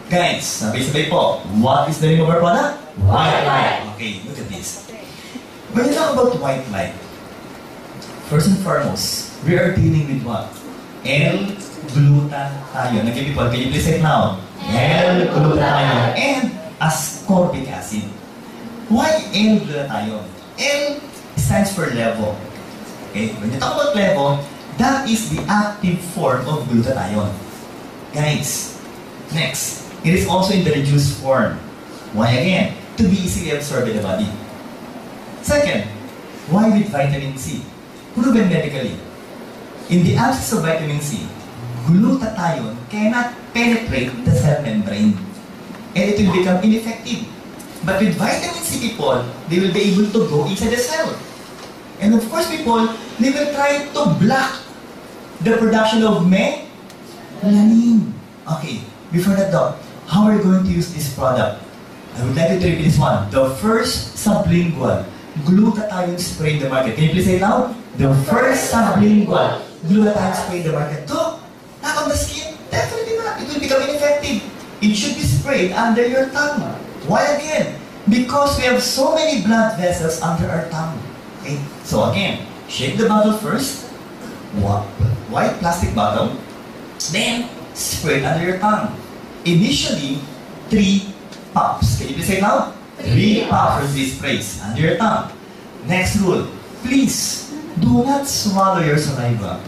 Guys, sabay-sabay po, what is the name of our product? White light. Okay, look at this. When you talk about white light, first and foremost, we are dealing with what? L-glutathione. Okay, people, can you please say it now? L-glutathione and ascorbic acid. Why L-glutathione? L stands for levo. Okay, when you talk about levo, that is the active form of glutathione. Guys, next, it is also in the reduced form. Why again? To be easily absorbed in the body. Second, why with vitamin C? Proven medically. In the absence of vitamin C, glutathione cannot penetrate the cell membrane. And it will become ineffective. But with vitamin C, people, they will be able to go inside the cell. And of course, people, they will try to block the production of melanin. Okay, before that though, how are we going to use this product? I would like you to repeat this one. The first sublingual glutathione spray in the market. Can you please say it now? The first sublingual glutathione spray in the market. No, not on the skin. Definitely not. It will become ineffective. It should be sprayed under your tongue. Why again? Because we have so many blood vessels under our tongue. Okay? So again, shake the bottle first. White plastic bottle. Then, spray it under your tongue. Initially, 3 puffs. Can you please say it now? 3 puffs or 3 sprays under your tongue. Next rule, please do not swallow your saliva.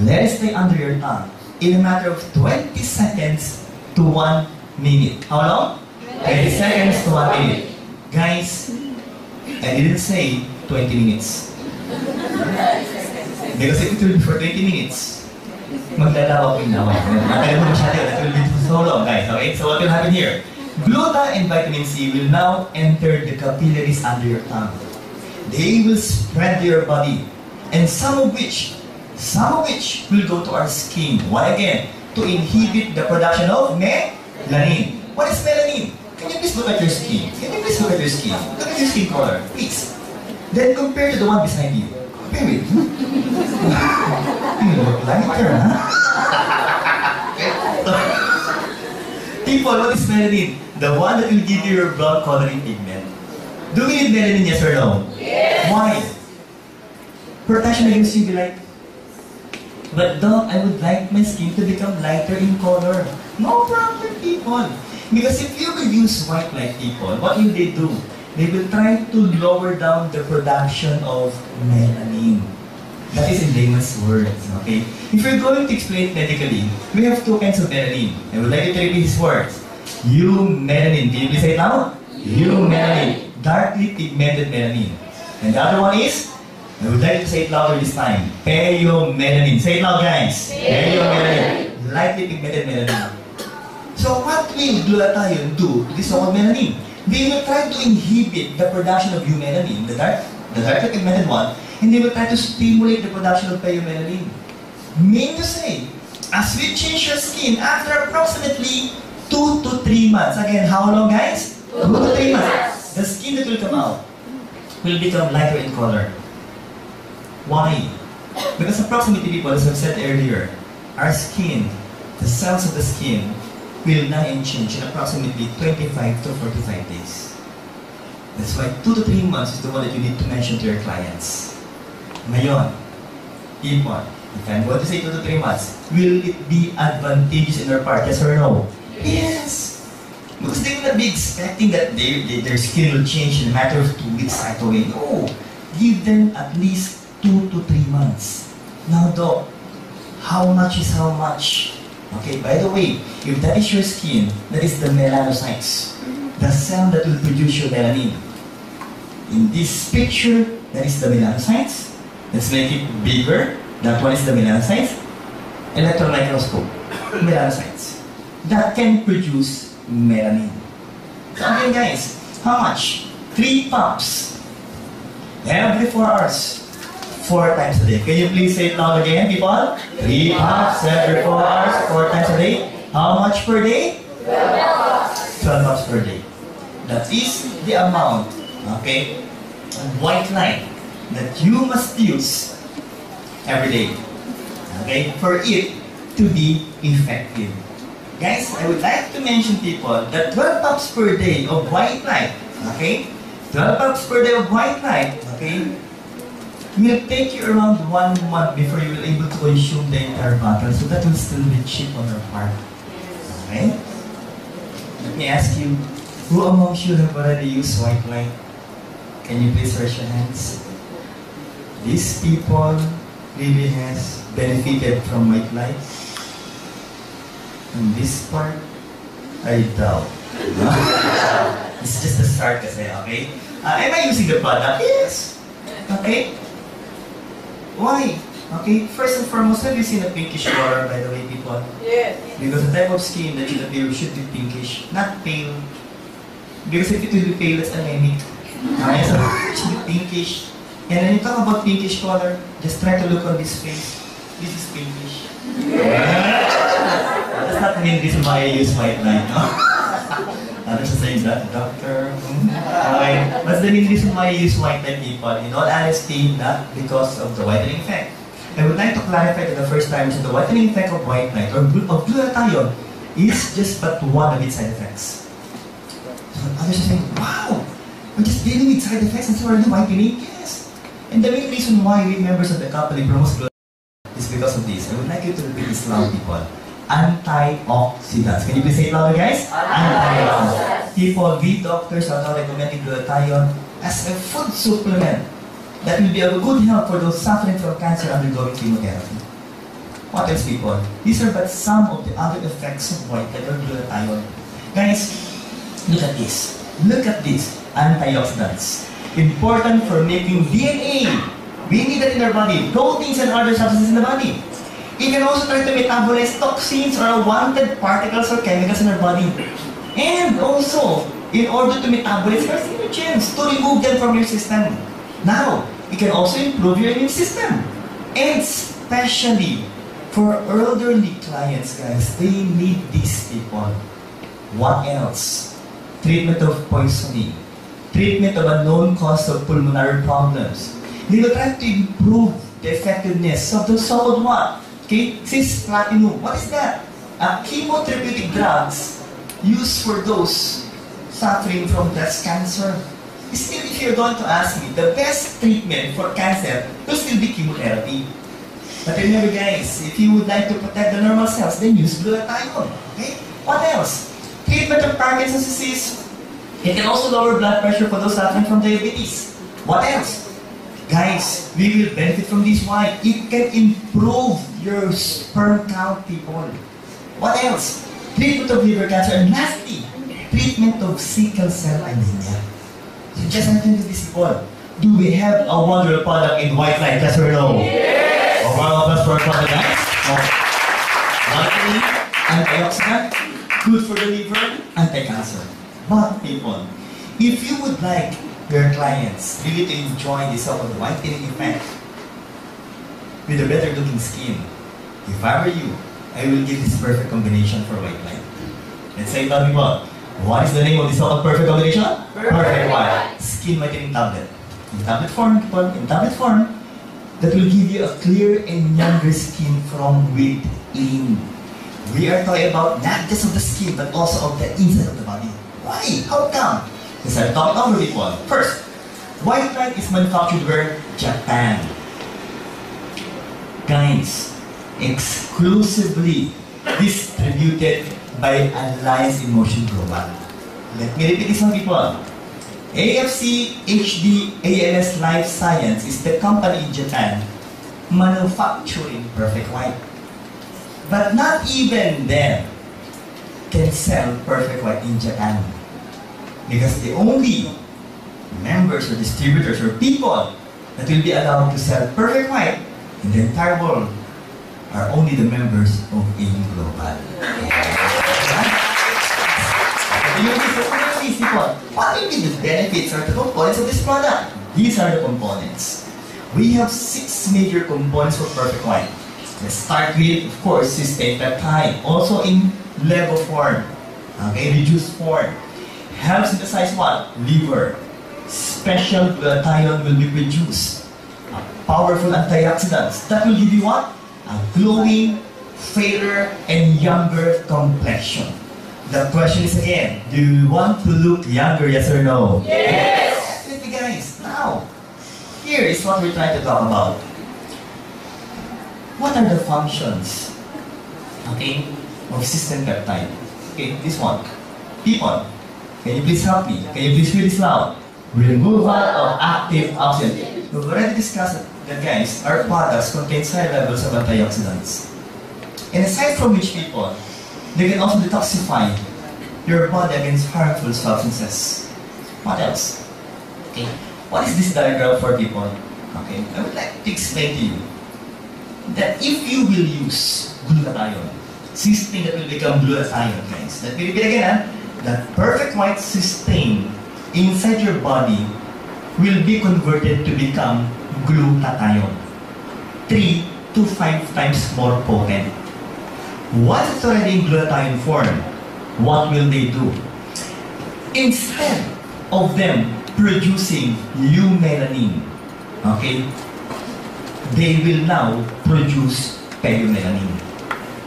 Let it stay under your tongue in a matter of 20 seconds to 1 minute. How long? 20 seconds to 1 minute. Guys, I didn't say 20 minutes. Because if it will be for 20 minutes, maglalawa ko yung lawa. Matagal mo masyado, that will be so long, guys. Okay, so what will happen here? Gluta and vitamin C will now enter the capillaries under your tongue. They will spread to your body. And some of which will go to our skin. Why again? To inhibit the production of melanin. What is melanin? Can you please look at your skin? Can you please look at your skin? Look at your skin color, please. Then compare to the one beside you. Compare it. You look lighter, huh? People, what is melanin? The one that will give you your brown coloring pigment. Do we need melanin, yes or no? Yes! Why? Protection against UV light. But Doc, I would like my skin to become lighter in color. No problem, people. Because if you will use white light, people, what will they do? they will try to lower down the production of melanin. That is in layman's words, okay? If you're going to explain it medically, we have two kinds of melanin. I would like you to repeat these words. Eumelanin. Can you please say it loud? Eumelanin. Darkly pigmented melanin. And the other one is, I would like you to say it louder this time. Peomelanin. Say it loud, guys. Peomelanin. Lightly pigmented melanin. So what will glutathione do to this so-called melanin? They will try to inhibit the production of eumelanin, the darkly pigmented one, and they will try to stimulate the production of peomelanin. Mean to say, as we change your skin after approximately 2 to 3 months. Again, how long, guys? 2 to 3 months. The skin that will come out will become lighter in color. Why? Because approximately, people, as I've said earlier, our skin, the cells of the skin, will die and change in approximately 25 to 45 days. That's why 2 to 3 months is the one that you need to mention to your clients. Ngayon, people, if I'm going to say 2 to 3 months, will it be advantageous in our part? Yes or no? Yes! Because they will not be expecting that their skin will change in a matter of 2 weeks right away. No! Give them at least 2 to 3 months. Now, Doc, how much is how much? Okay, by the way, if that is your skin, that is the melanocytes, the cell that will produce your melanin. In this picture, that is the melanocytes. Let's make it bigger. That one is the melanocytes. Electron microscope, melanocytes. That can produce melanin. So again, guys, how much? 3 pumps every 4 hours. 4 times a day. Can you please say it loud again, people? 3 pumps every 4 hours, 4 times a day. How much per day? 12 pumps per day. That is the amount, okay, of white light that you must use every day, okay, for it to be effective. Guys, I would like to mention, people, that 12 pumps per day of white light, okay, 12 pumps per day of white light, okay, will take you around 1 month before you will be able to consume the entire bottle. So that will still be cheap on our part. Okay? Let me ask you, who amongst you have already used white light? Can you please raise your hands? These people really has benefited from white light. And this part, I doubt. It's just a start kasi, okay? Am I using the product? Yes. Okay? Why? Okay, first and foremost, have you seen a pinkish color, by the way, people? Yes. Because the type of skin that should appear should be pinkish, not pale. Because if it will be pale, it's anemic. Okay, so it should be pinkish. And when you talk about pinkish color, just try to look on this face. This is pinkish. That's not the main reason why I use white light, no? Others are saying that, doctor. Okay. That's the main reason why I use white light, people. In all honesty, not because of the whitening effect. I would like to clarify for the first time that the whitening effect of white light or of glutathione is just but one of its side effects. So others are saying, wow, we're just dealing with side effects and so are you whitening? Yes. And the main reason why we members of the company promote glutathione is because of this. I would like you to repeat this loud, people. Antioxidants. Can you please say it louder, guys? Antioxidants. People, we doctors are now recommending glutathione as a food supplement that will be a good help for those suffering from cancer undergoing chemotherapy. What else, people? These are but some of the other effects of white light or glutathione. Guys, look at this. Look at this. Antioxidants. Important for making DNA. We need that in our body. Proteins and other substances in the body. It can also try to metabolize toxins or unwanted particles or chemicals in our body. And also, in order to metabolize carcinogens, to remove them from your system. Now, it can also improve your immune system. And especially for elderly clients, guys, they need these people. What else? Treatment of poisoning. Treatment of a known cause of pulmonary problems. They will try to improve the effectiveness of the so-called what? Okay, cisplatinum. What is that? Chemotherapeutic drugs used for those suffering from breast cancer. Still, if you're going to ask me, the best treatment for cancer will still be chemotherapy. But remember, guys, if you would like to protect the normal cells, then use glutathione. Okay? What else? Treatment of Parkinson's disease. It can also lower blood pressure for those suffering from diabetes. What else? Guys, we will benefit from this. Why? It can improve your sperm count, people. What else? Treatment of liver cancer. And lastly, treatment of sickle cell anemia. So just answer to this, people. Do we have a wonderful product in white light? Yes or no? Yes! A round of applause for our product, guys. Vitamin, antioxidant, good for the liver, anti-cancer. But people, if you would like your clients really to enjoy this so-called whitening effect with a better looking skin, if I were you, I will give this perfect combination for white light. Let's say, people, what is the name of this so-called perfect combination? Perfect white. Skin whitening tablet. In tablet form, people, in tablet form, that will give you a clear and younger skin from within. We are talking about not just of the skin, but also of the inside of the body. Why? How come? Because I'm talking over people. First, white light is manufactured where? Japan. Guys, exclusively distributed by Alliance in Motion Global. Let me repeat this one, people. AFC HD ALS Life Science is the company in Japan manufacturing perfect white. But not even them can sell perfect white in Japan. Because the only members or distributors or people that will be allowed to sell perfect white in the entire world are only the members of AIM Global. What will be the benefits or the components of this product? These are the components. We have 6 major components for perfect white. Let's start with, of course, cysteine peptide, also in level form, okay, reduced form. Helps synthesize what? Liver. Special glutathione will be produced. A powerful antioxidants. That will give you what? A glowing, fairer, and younger complexion. The question is again, do you want to look younger, yes or no? Yes! Definitely, guys. Now, here is what we're trying to talk about. What are the functions, okay, of cysteine peptide? Okay, this one. People, can you please help me? Can you please read this loud? Removal of active oxygen. We've already discussed that, guys, our products contain high levels of antioxidants. And aside from which, people, they can also detoxify your body against harmful substances. What else? Okay, what is this diagram for, people? Okay, I would like to explain to you that if you will use glutathione, cysteine that will become glutathione, guys. Let me repeat again, that perfect white cysteine inside your body will be converted to become glutathione. 3 to 5 times more potent. Once it's already in glutathione form, what will they do? Instead of them producing eumelanin, okay, they will now produce perimelanin.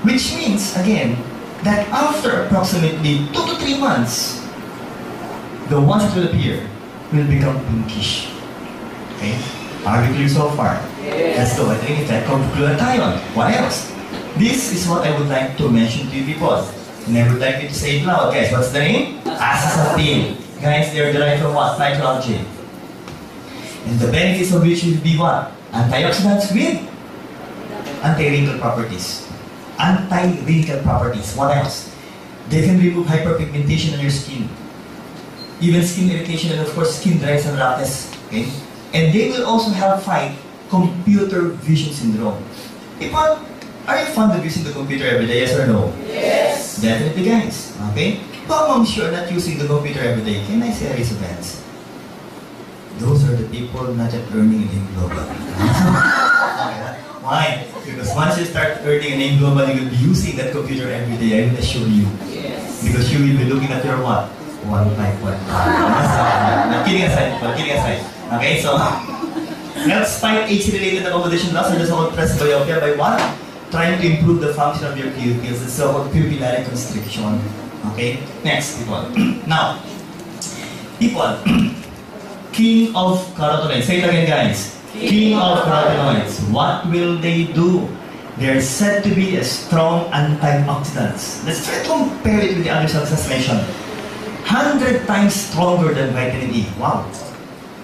Which means, again, that after approximately 2 to 3 months, the ones that will appear will become pinkish. Okay? Are we clear so far? Yes. Let's go. I think effect of glutathione. What else? This is what I would like to mention to you people. And I would like you to say it loud, guys. What's the name? Astaxanthin. Guys, they are derived from what? Psychology. And the benefits of which will be what? Antioxidants with anti-wrinkle properties. Anti-wrinkle properties. What else? They can remove hyperpigmentation on your skin. Even skin irritation and of course skin dryness and roughness. Okay? And they will also help fight computer vision syndrome. People, are you fond of using the computer every day, yes or no? Yes! Definitely, guys. Okay? But I'm sure not using the computer every day. Can I say raise of hands? Those are the people not yet earning in global. Okay. Why? Because once you start earning a name global, you will be using that computer every day, I will assure you. Yes! Because you will be looking at your what? 151. Kidding aside, kidding aside. Okay, so let's fight age-related accommodation loss or the so-called presbyopia by what? Trying to improve the function of your pupils, the so-called pupillary constriction. Okay, next, people. Now, people, king of carotenoids. Say it again, guys. King of carotenoids. What will they do? They're said to be a strong antioxidants. Let's try to compare it with the other substances mentioned. 100 times stronger than vitamin E. Wow.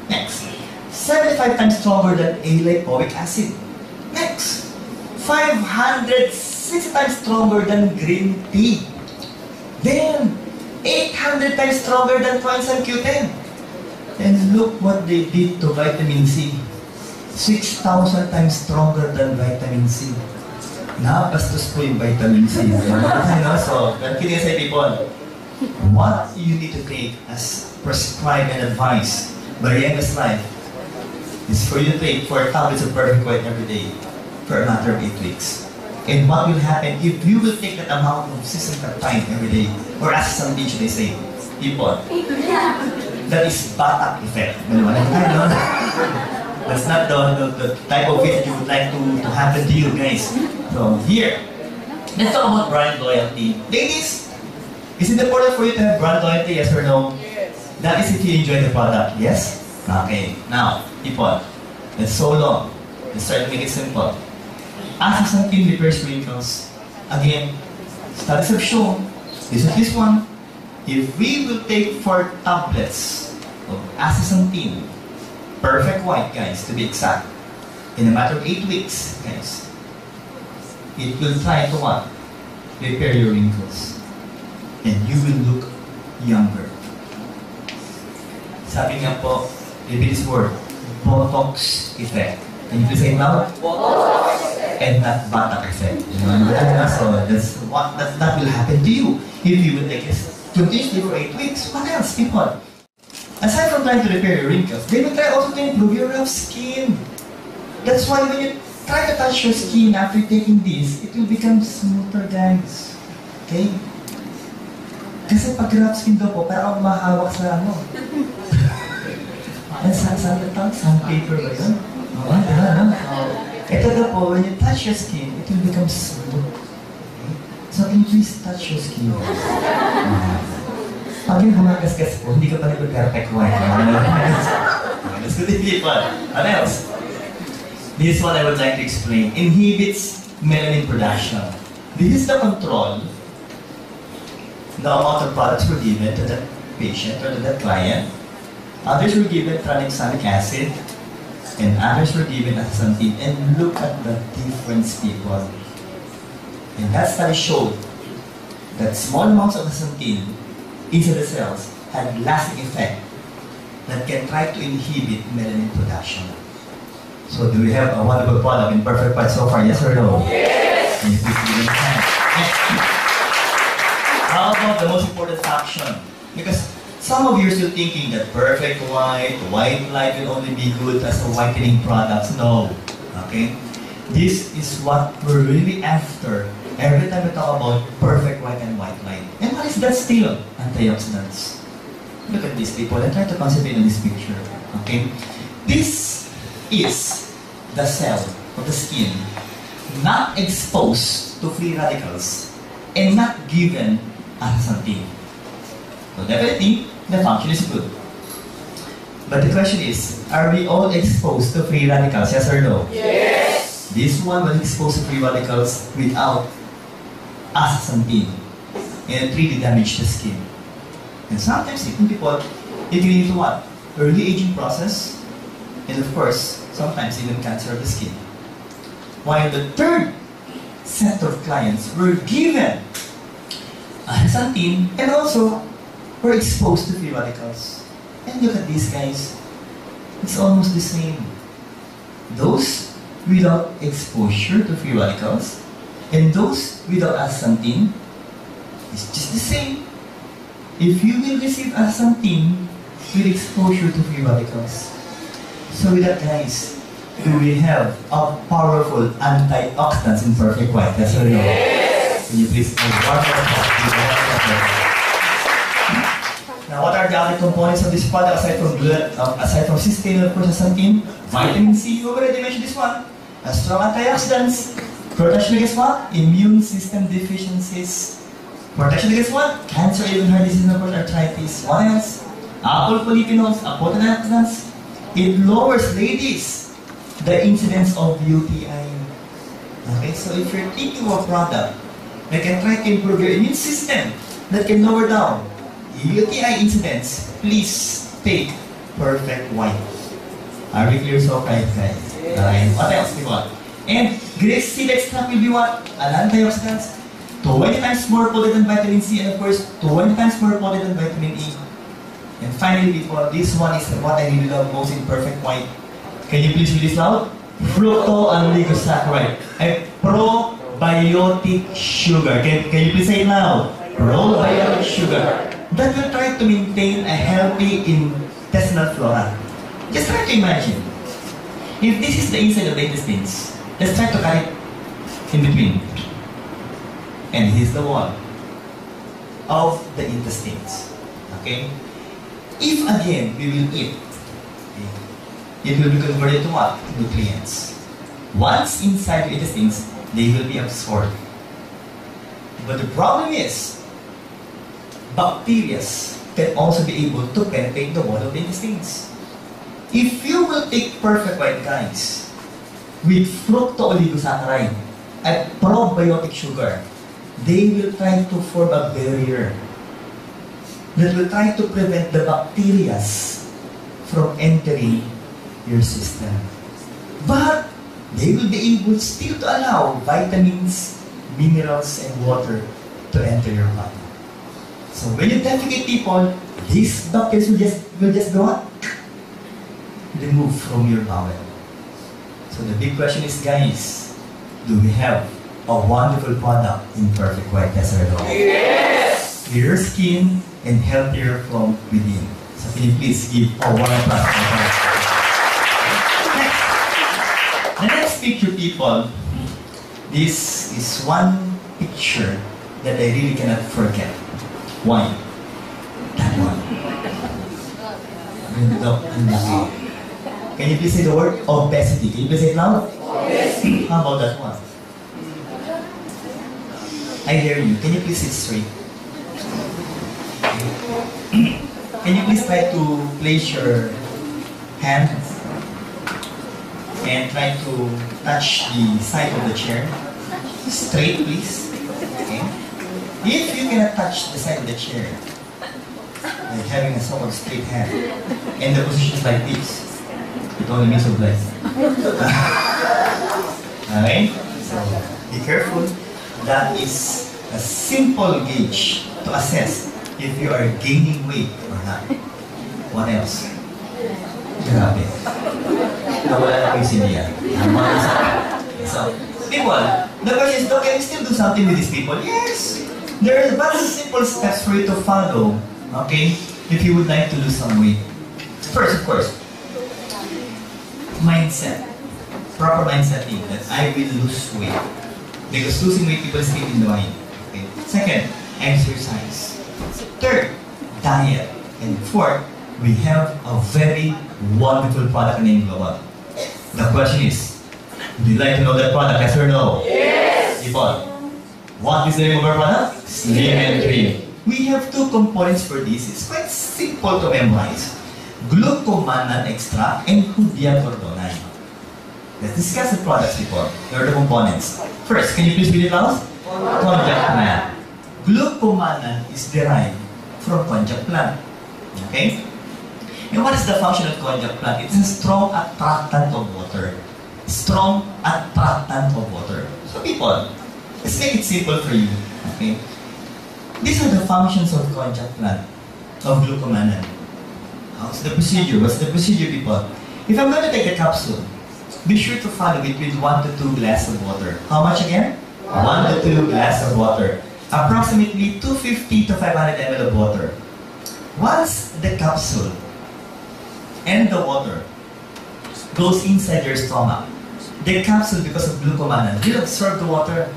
Next. 75 times stronger than A-lipoic acid. Next. 560 times stronger than green tea. Then, 800 times stronger than coenzyme Q10. And look what they did to vitamin C. 6,000 times stronger than vitamin C. Nakabastos po yung vitamin C. So, but kidding aside, people, what you need to take as prescribed and advised by Villena's life is for you to take 4 tablets of perfect white every day for a matter of 8 weeks. And what will happen if you will take that amount of systemic time every day, or as some should I say, people, that is batak effect. That's not the type of it that you would like to happen to you guys. So here, let's talk about brand loyalty. Ladies, is it important for you to have brand loyalty, yes or no? Yes. That is if you enjoy the product, yes? Okay, now, people, it's so long. Let's try to make it simple. Astaxanthin repairs wrinkles. Again, studies have shown, this is this one, if we will take 4 tablets of astaxanthin, perfect white, guys, to be exact, in a matter of 8 weeks, guys, it will try to what? Repair your wrinkles. And you will look younger. Sabi nga po, repeat this word, Botox effect. Can you please say it loud? Botox. And not batak effect. So that will happen to you if you will take this continuously for 8 weeks. What else, people? Aside from trying to repair your wrinkles, they will try also to improve your rough skin. That's why when you try to touch your skin after taking this, it will become smoother, guys. Okay? Kasi pag rough skin daw po, parang mahawak sa ano. Sandpaper ba yun? Ito daw po, when you touch your skin, it will become smooth. Okay? So, please touch your skin. Pag yung humagasgas po, hindi ka pa nag-perfect white. Let's do this, people. What else? This is what I would like to explain. Inhibits melanin production. This is the control. The amount of products were given to that patient or to that client. Others were given tranexamic acid. And others were given astaxanthin. And look at the difference, people. And that study showed that small amounts of astaxanthin inside the cells had lasting effect that can try to inhibit melanin production. So do we have a wonderful product in perfect white so far? Yes or no? Yes! Can you please give it a hand? How about the most important faction? Because some of you are still thinking that perfect white light will only be good as a whitening product. No. Okay? This is what we're really after every time we talk about perfect white and white light. And what is that still? Antioxidants. Look at these people and try to concentrate on this picture. Okay? This is the cell of the skin not exposed to free radicals and not given astaxanthin. So definitely, the function is good. But the question is, are we all exposed to free radicals? Yes or no? Yes! This one was exposed to free radicals without astaxanthin. And it really damaged the skin. And sometimes people, it can lead to what? Early aging process. And of course, sometimes even cancer of the skin. While the third set of clients were given astaxanthin and also were exposed to free radicals. And look at these guys. It's almost the same. Those without exposure to free radicals and those without astaxanthin, it's just the same. If you will receive astaxanthin with exposure to free radicals. So with that, guys, do we have a powerful antioxidants in perfect white? Yes or no? Yes! Can you please give one more applause? Now, what are the other components of this product aside from cysteine, of course, astaxanthin? Vitamin C, you already mentioned this one. A strong antioxidants. Protection against what? Immune system deficiencies. Protection against what? Cancer, even heart disease, and of course, arthritis. What else? Apple polyphenols, potent antioxidants. It lowers, ladies, the incidence of UTI. Okay, so if you're thinking of a product that can try to improve your immune system, that can lower down UTI incidents, please take perfect white. Are we clear so far, guys? Alright, what else, people? And great seed extract will be what? An antioxidants, 20 times more potent than vitamin C, and of course, 20 times more potent than vitamin E. And finally, people, this one is what I really love most in perfect white. Can you please read this loud? Fructooligosaccharides, a probiotic sugar. Can you please say it loud? Probiotic sugar. That will try to maintain a healthy intestinal flora. Just try to imagine. If this is the inside of the intestines, let's try to cut it in between. And here's the wall of the intestines. Okay? If again we will eat, it will be converted to what? Nutrients. Once inside the intestines, they will be absorbed. But the problem is, bacteria can also be able to penetrate the wall of the intestines. If you will take perfect white, guys, with fructooligosaccharides, a probiotic sugar, they will try to form a barrier that will try to prevent the bacteria from entering your system. But they will be able still to allow vitamins, minerals, and water to enter your body. So when you defecate, people, these bacteria will just go up, remove from your bowel. So the big question is, guys, do we have a wonderful product in perfect white? Yes or no? Yes! Clearer skin and healthier from within. So can you please give a warm applause? The next picture, people, this is one picture that I really cannot forget. Why? That one. Can you please say the word obesity? Can you please say it loud? Obesity. How about that one? I hear you. Can you please sit straight? Can you please try to place your hands and try to touch the side of the chair? Straight, please. Okay. If you cannot touch the side of the chair, like having a sort of straight hand, and the position is like this, it only means a blessing. Alright? So, be careful. That is a simple gauge to assess if you are gaining weight or not. What else? Grabe. Nawala na kayo siya. So, people, the question is, can you still do something with these people? Yes! There are very simple steps for you to follow, okay, if you would like to lose some weight. First, of course, mindset. Proper mindset is that I will lose weight. Because losing weight, people sleep in the mind. Okay. Second, exercise. Third, diet. And fourth, we have a very wonderful product named Global. The question is, would you like to know that product, yes or no? Yes! People, what is the name of our product? Slim and Trim. We have two components for this. It's quite simple to memorize. Glucomannan extract and Hudia cordonai. Let's discuss the products, people. Here are the components. First, can you please read it out? Konjac plant. Glucomannan is derived from konjac plant. Okay? And what is the function of konjac plant? It's a strong attractant of water. Strong attractant of water. So people, let's make it simple for you. Okay? These are the functions of konjac plant, of glucomannan. How's the procedure? What's the procedure, people? If I'm going to take a capsule, be sure to follow it with 1 to 2 glasses of water. How much again? 1 to 2 glasses of water. Approximately 250 to 500 ml of water. Once the capsule and the water goes inside your stomach, the capsule, because of glucomannan, will absorb the water.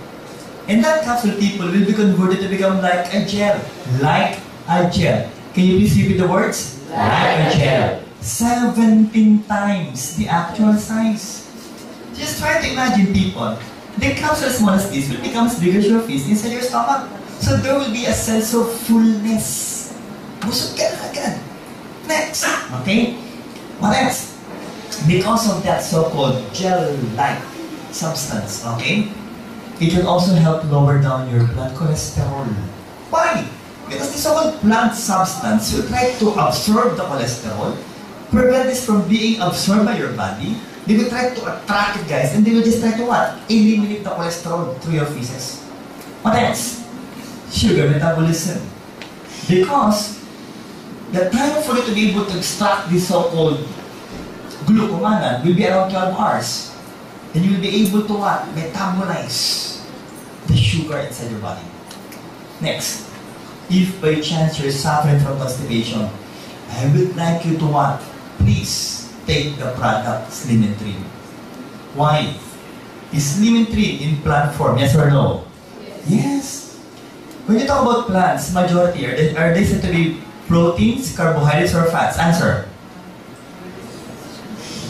And that capsule, people, will be converted to become like a gel. Like a gel. Can you please repeat the words? Like a gel. 17 times the actual size. Just try to imagine, people. The capsule as small as this will become as big as your fist inside your stomach. So there will be a sense of fullness. Busog ka na agad. Next. Okay? What else? Because of that so-called gel-like substance, okay? It will also help lower down your blood cholesterol. Why? Because the so-called plant substance will try to absorb the cholesterol, prevent this from being absorbed by your body. They will try to attract it, guys, and they will just try to what? Eliminate the cholesterol through your feces. What else? Sugar metabolism. Because the time for you to be able to extract this so-called glucomannan will be around 12 hours. And you will be able to what? Metabolize the sugar inside your body. Next, if by chance you're suffering from constipation, I would like you to what? Please take the product Slim and Trim. Why? Is Slim and Trim in plant form? Yes or no? Yes. When you talk about plants, majority, are they said to be proteins, carbohydrates, or fats? Answer.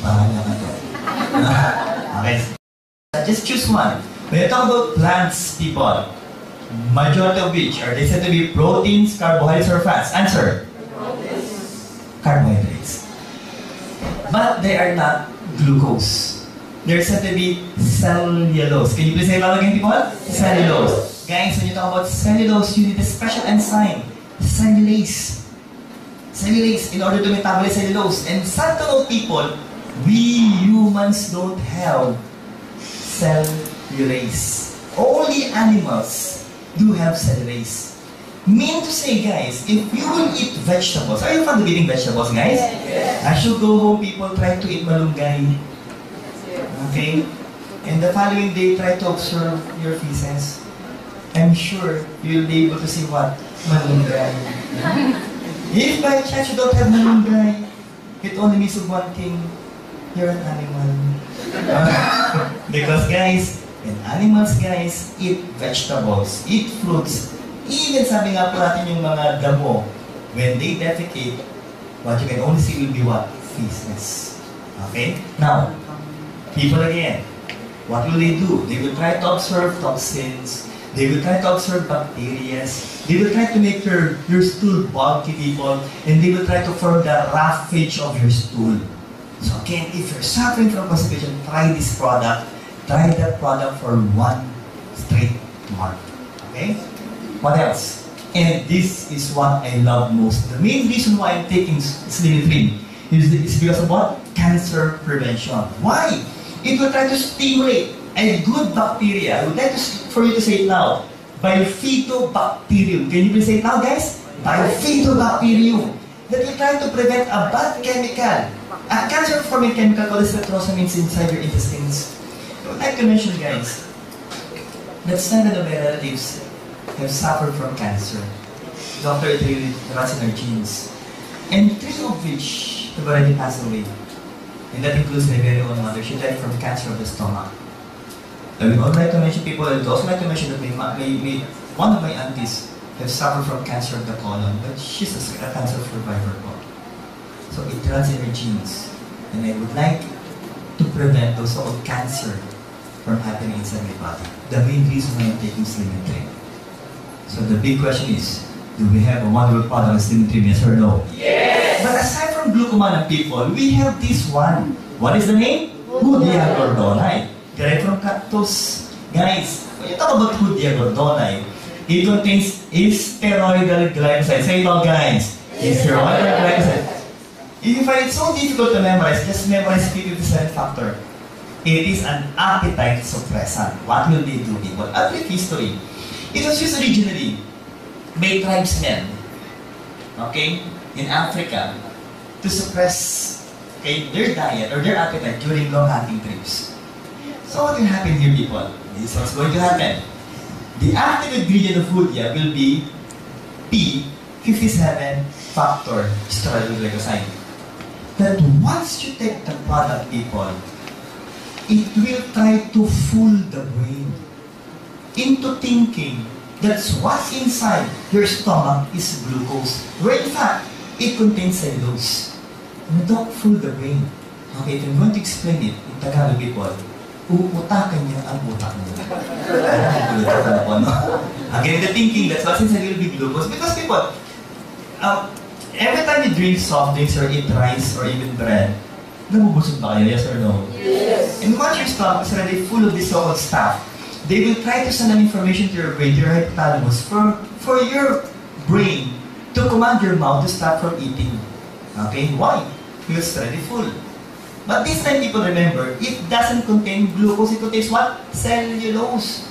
Bahala ka to. Okay. Just choose one. When you talk about plants, people, majority of which are they said to be proteins, carbohydrates, or fats? Answer. Carbohydrates. But they are not glucose. They're said to be cellulose. Can you please say it loud again, people? Cellulose. Guys, when you talk about cellulose, you need a special enzyme, cellulase. Cellulase in order to metabolize cellulose. And sad to know, people, we humans don't have cellulase. Only animals do have cellulase. Mean to say, guys, if you will eat vegetables, are you fond of eating vegetables, guys? Yes. As you go home, people try to eat malunggay. Okay? And the following day, try to observe your feces. I'm sure you'll be able to see what? Malunggay. If by chance you don't have malunggay, it only means of one thing. You're an animal. Because guys, and animals guys, eat vegetables, eat fruits. Even sabi nga po natin yung mga damo, when they defecate, what you can only see will be what? Feces. Okay? Now, people again, what will they do? They will try to absorb toxins. They will try to absorb bacteria. They will try to make your stool bulky, people. And they will try to form the roughage of your stool. So again, if you're suffering from constipation, try this product. Try that product for 1 straight month. Okay? What else? And this is what I love most. The main reason why I'm taking Slim and Trim is because of what? Cancer prevention. Why? It will try to stimulate a good bacteria. I would like for you to say it loud. Bifidobacterium. Can you please say it loud, guys? Bifidobacterium. That will try to prevent a bad chemical. A cancer-forming chemical called retrosamines inside your intestines. I would like to mention, guys, that 7 of my relatives have suffered from cancer. Doctor, it really runs in our genes. And 3 of which have already passed away. And that includes my very own mother. She died from cancer of the stomach. I would also like to mention people, I would also like to mention that one of my aunties have suffered from cancer of the colon, but she's a cancer survivor. So it runs in her genes. And I would like to prevent those sort of cancer from happening inside my body. The main reason why I'm taking Slim and Trim. So the big question is, do we have a wonderful product of Slim and Trim, yes or no? Yes! But aside from glucomannan, people, we have this one. What is the name? Hoodia gordonite. Derived from cactus. Guys, when you talk about Hoodia gordonite, it contains steroidal glycoside. Say it all, guys. Steroidal glycoside. If you find it so difficult to memorize, just memorize P57 factor. It is an appetite suppressant. What will they do, people? A brief history. It was used originally by tribesmen, okay, in Africa, to suppress their diet or their appetite during long hunting trips. So what will happen here, people? This is what's going to happen. The active ingredient of Hoodia will be P57 factor steroidal glycoside. That once you take the product, people, it will try to fool the brain into thinking that what's inside your stomach is glucose, where in fact, it contains cellulose. And don't fool the brain. Okay, if I'm going to explain it in Tagalog, people, uutakan niya ang utak mo. Again, the thinking that what's inside will be glucose. Because people, every time you drink soft drinks or eat rice or even bread, nabubusog ba kayo? Yes or no? Yes. And once your stomach is already full of this so-called stuff, they will try to send an information to your brain, to your hypothalamus, for your brain to command your mouth to stop from eating. Okay? Why? Because it's already full. But this time, people remember, it doesn't contain glucose. It contains what? Cellulose.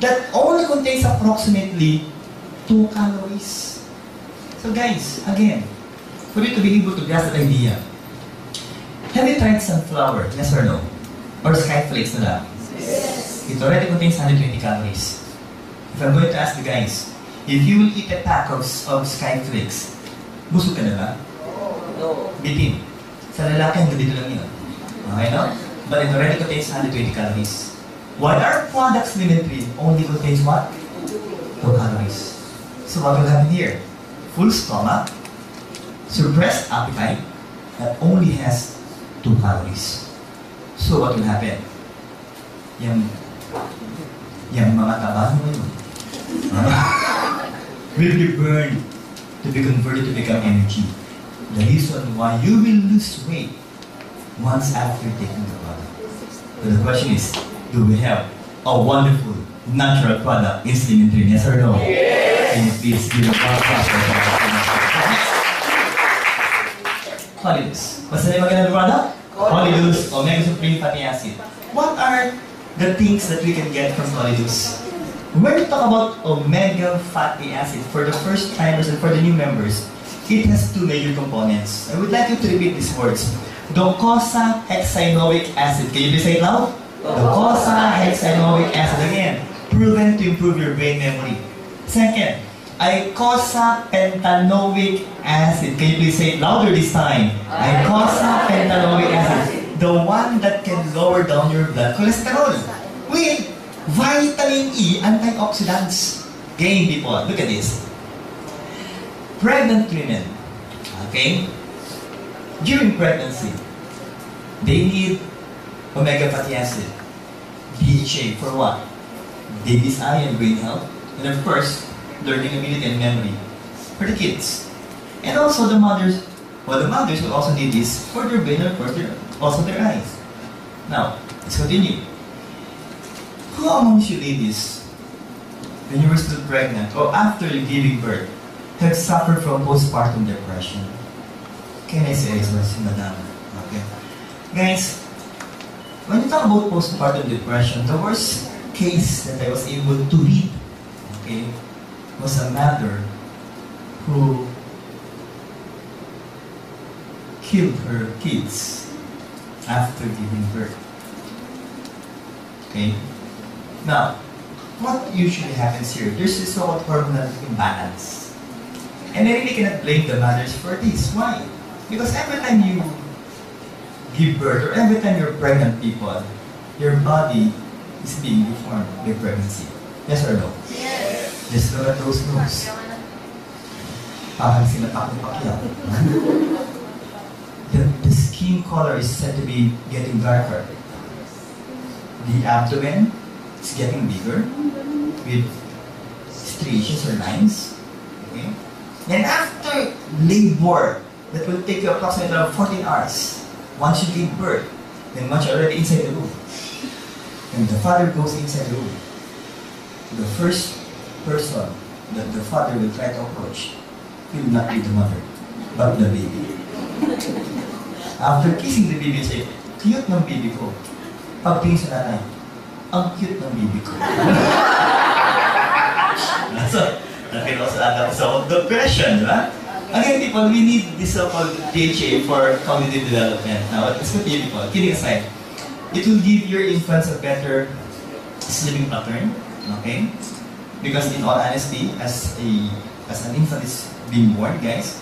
That only contains approximately 2 calories. So guys, again, for you to be able to grasp that idea, have you tried sunflower? Yes or no? Or skyflakes na lang? Yes. It already contains 120 calories. If I'm going to ask you guys, if you will eat a pack of skyflakes, busog ka na ba? No. Bitin. Sa lalaki, hanggang dito lang yun. Okay, no? But it already contains 120 calories. While our products Slimin-3 only contains what? 2 calories. So what will happen here? Full stomach, suppressed appetite, that only has 2 calories. So what will happen? Yung mga taba mo yun will be burned to be converted to become energy. The reason why you will lose weight once after taking the product. So the question is, do we have a wonderful natural product in Slimin-3? Yes or no? Yes. Can you please give a round of applause? Holidus. What's the name again of the product? Holidus Omega Supreme Fatty Acid. What are the things that we can get from Holidus? When we talk about omega fatty acid, for the first timers and for the new members, it has 2 major components. I would like you to repeat these words. Docosahexaenoic acid. Can you please say it loud? Docosahexaenoic acid. Again, proven to improve your brain memory. Second, eicosapentaenoic acid. Can you please say it louder this time? Eicosapentaenoic acid. The one that can lower down your blood cholesterol. With vitamin E antioxidants. Again, people, look at this. Pregnant women, okay? During pregnancy, they need omega fatty acid, DHA, for what? Baby's eye and brain health, and of course, learning ability and memory for the kids. And also the mothers, well, the mothers will also need this for their brain and of course also their eyes. Now, let's continue. Who amongst you ladies, when you were still pregnant or after giving birth, have suffered from postpartum depression? Can I say so, madam? Okay. Guys, when you talk about postpartum depression, the worst case that I was able to read, okay, was a mother who killed her kids after giving birth. Okay? Now, what usually happens here? There's this so-called hormonal imbalance. And I really cannot blame the mothers for this. Why? Because every time you give birth or every time you're pregnant people, your body is being deformed by pregnancy. Yes or no? Yes. Just look at those notes. Parang sinapak ng pakyaw. The skin color is said to be getting darker. The abdomen is getting bigger with striations or lines. Okay? And after labor, that will take you approximately around 14 hours. Once you give birth, then once you're already inside the room, and the father goes inside the room, the first person that the father will try to approach will not be the mother, but the baby. After kissing the baby, say, cute ng baby ko. Pagtingin sa nanay, ang cute ng baby ko. So, that can also add up some depression, right? Again, people, we need this so-called DHA for cognitive development. Now, let's continue, people. Kidding aside, it will give your infants a better sleeping pattern, okay? Because in all honesty, as an infant is being born, guys,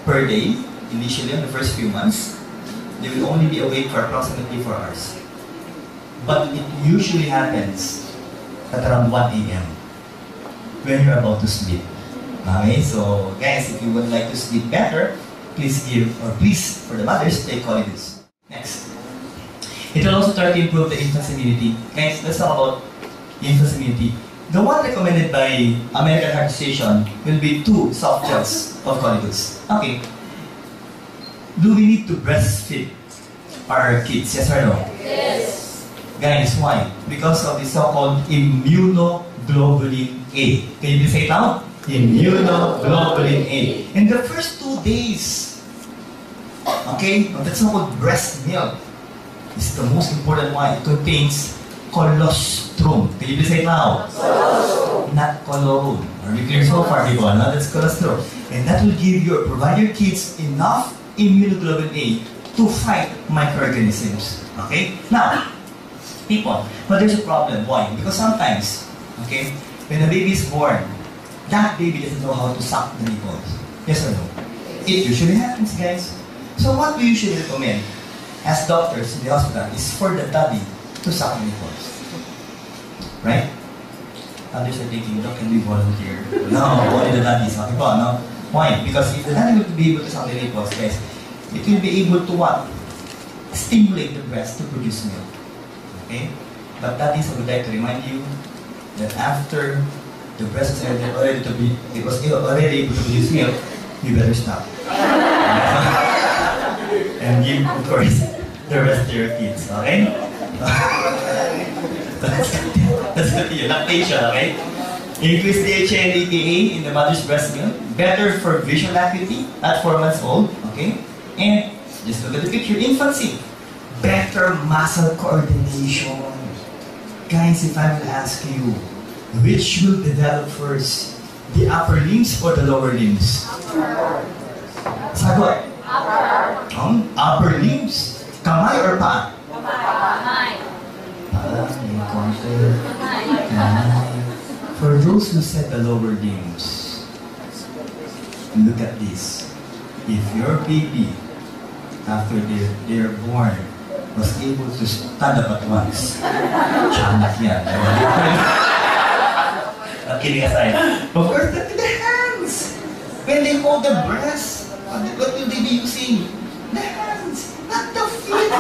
per day, initially in the first few months, they will only be awake for approximately 4 hours. But it usually happens at around 1 a.m. when you're about to sleep. Okay, so guys, if you would like to sleep better, please for the mothers, take Holidus. Next. It will also try to improve the infant's immunity. Guys, let's talk about infant's immunity. The one recommended by American Heart Association will be 2 soft gels of Holidus. Okay. Do we need to breastfeed our kids? Yes or no? Yes. Guys, why? Because of the so-called immunoglobulin A. Can you please say it out? immunoglobulin A. In the first 2 days, okay, of the so-called breast milk is the most important one. It contains colostrum. Can you please say it now? Colostrum. Not colostrum. Are we clear so far, people? No, that's colostrum. And that will give you, provide your kids enough immunoglobulin A to fight microorganisms. Okay? Now, people, but there's a problem. Why? Because sometimes, okay, when a baby is born, that baby doesn't know how to suck the nipples. Yes or no? It usually happens, guys. So what we usually recommend as doctors in the hospital is for the daddy to suck the nipples. Right? Others are thinking, no, can we volunteer? No, only the daddy is okay po, no? Why? Because if the daddy will be able to suck the nipples, guys, it will be able to what? Stimulate the breast to produce milk. Okay? But daddies, I would like to remind you that after the breast is already able to produce milk, you better stop. And give, of course, the rest to your kids, okay? That's the lactation, okay? Increase DHA and EPA in the mother's breast milk. Better for visual acuity at 4 months old, okay? And just look at the picture, infancy. Better muscle coordination. Guys, if I will ask you, which will develop first? The upper limbs or the lower limbs? Sagot? Upper limbs. Kamay or pa? Kamay. For those who said the lower limbs, look at this. If your baby, after they're born, was able to stand up at once, tiyanak yan. Kidding aside. Of course, look at the hands. When they hold the breast, what will they be using? The hands, not the feet.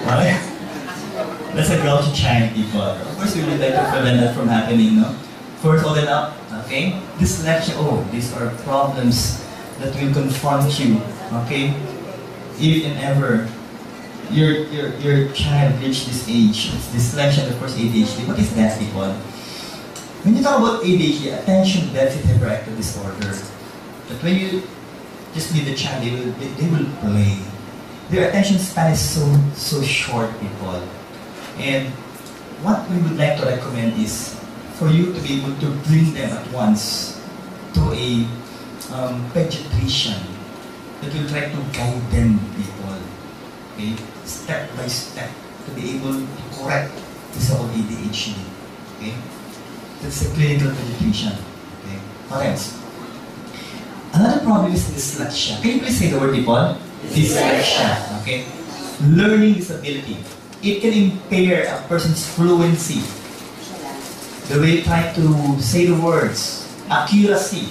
Okay? That's a grouchy child, people. Of course, we would like to prevent that from happening, no? First, hold it up, okay? Dyslexia, these are problems that will confront you, okay? If and ever your child reached this age, it's dyslexia and of course ADHD. What is that, people? When you talk about ADHD, attention deficit hyperactive disorder, that when you just leave the child, they will play. Their attention span is so short, people. And what we would like to recommend is for you to be able to bring them at once to a pediatrician that will try to guide them, people, okay, step by step, to be able to correct this whole ADHD. Okay, that's a clinical pediatrician. Okay, what else? Another problem is dyslexia. Can you please say the word, people? Dyslexia. Okay, learning disability. It can impair a person's fluency, the way you try to say the words, accuracy,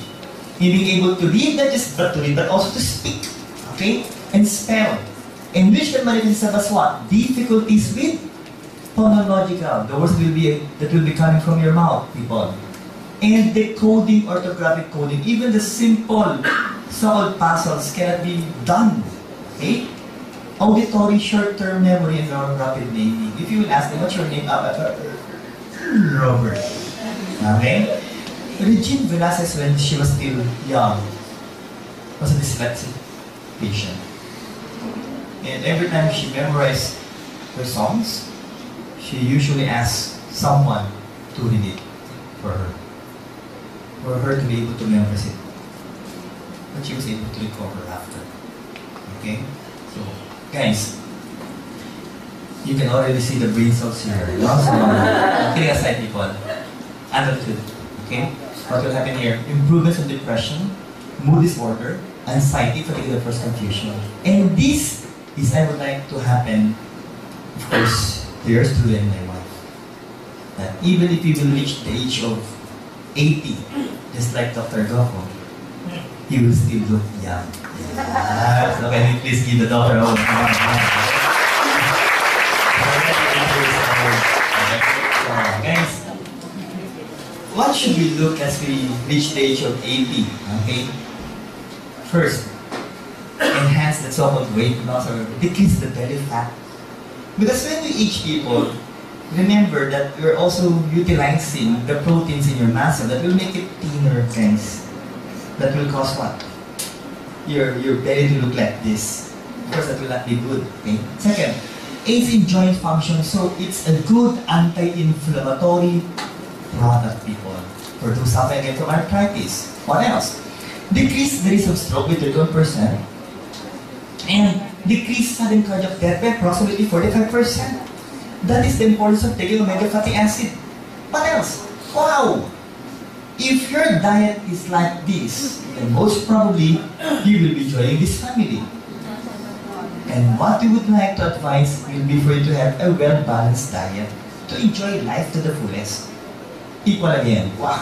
in being able to read, not just but to read, but also to speak, okay, and spell, and which can manifest as what? Difficulties with phonological, the words that will be coming from your mouth, people, and decoding, orthographic coding, even the simple so-called puzzles cannot be done, okay? Auditory short-term memory and rapid naming. If you will ask them, what's your name? Robert. Okay? Regine Velasquez, when she was still young, was a dyslexic patient. And every time she memorized her songs, she usually asked someone to read it for her to be able to memorize it. But she was able to recover after. Okay? So, guys, you can already see the brain cells here. Kidding aside, people. Adulthood. Okay? What will happen here? Improvements in depression, mood disorder, anxiety, fatigue, first confusion. And this is, I would like to happen, of course, to your student and my wife. That even if you will reach the age of 80, just like Dr. Goko, you will still look young. Yes. So can you please give the doctor a hand? Guys, what should we look as we reach the age of 80? Okay? First, enhance the so-called weight loss or decrease the belly fat. Because when we age, people, remember that you're also utilizing the proteins in your muscle that will make it thinner, friends. That will cause what? Your belly to look like this. Of course, that will not be good. Okay? Second, aids in joint function, so it's a good anti-inflammatory product, people. For those suffering again from arthritis. What else? Decrease the risk of stroke with 31%. And decrease sudden cardiac death by approximately 45%. That is the importance of taking omega fatty acid. What else? Wow! If your diet is like this, then most probably you will be joining this family. And what we would like to advise will be for you to have a well-balanced diet to enjoy life to the fullest. Equal again. Wow!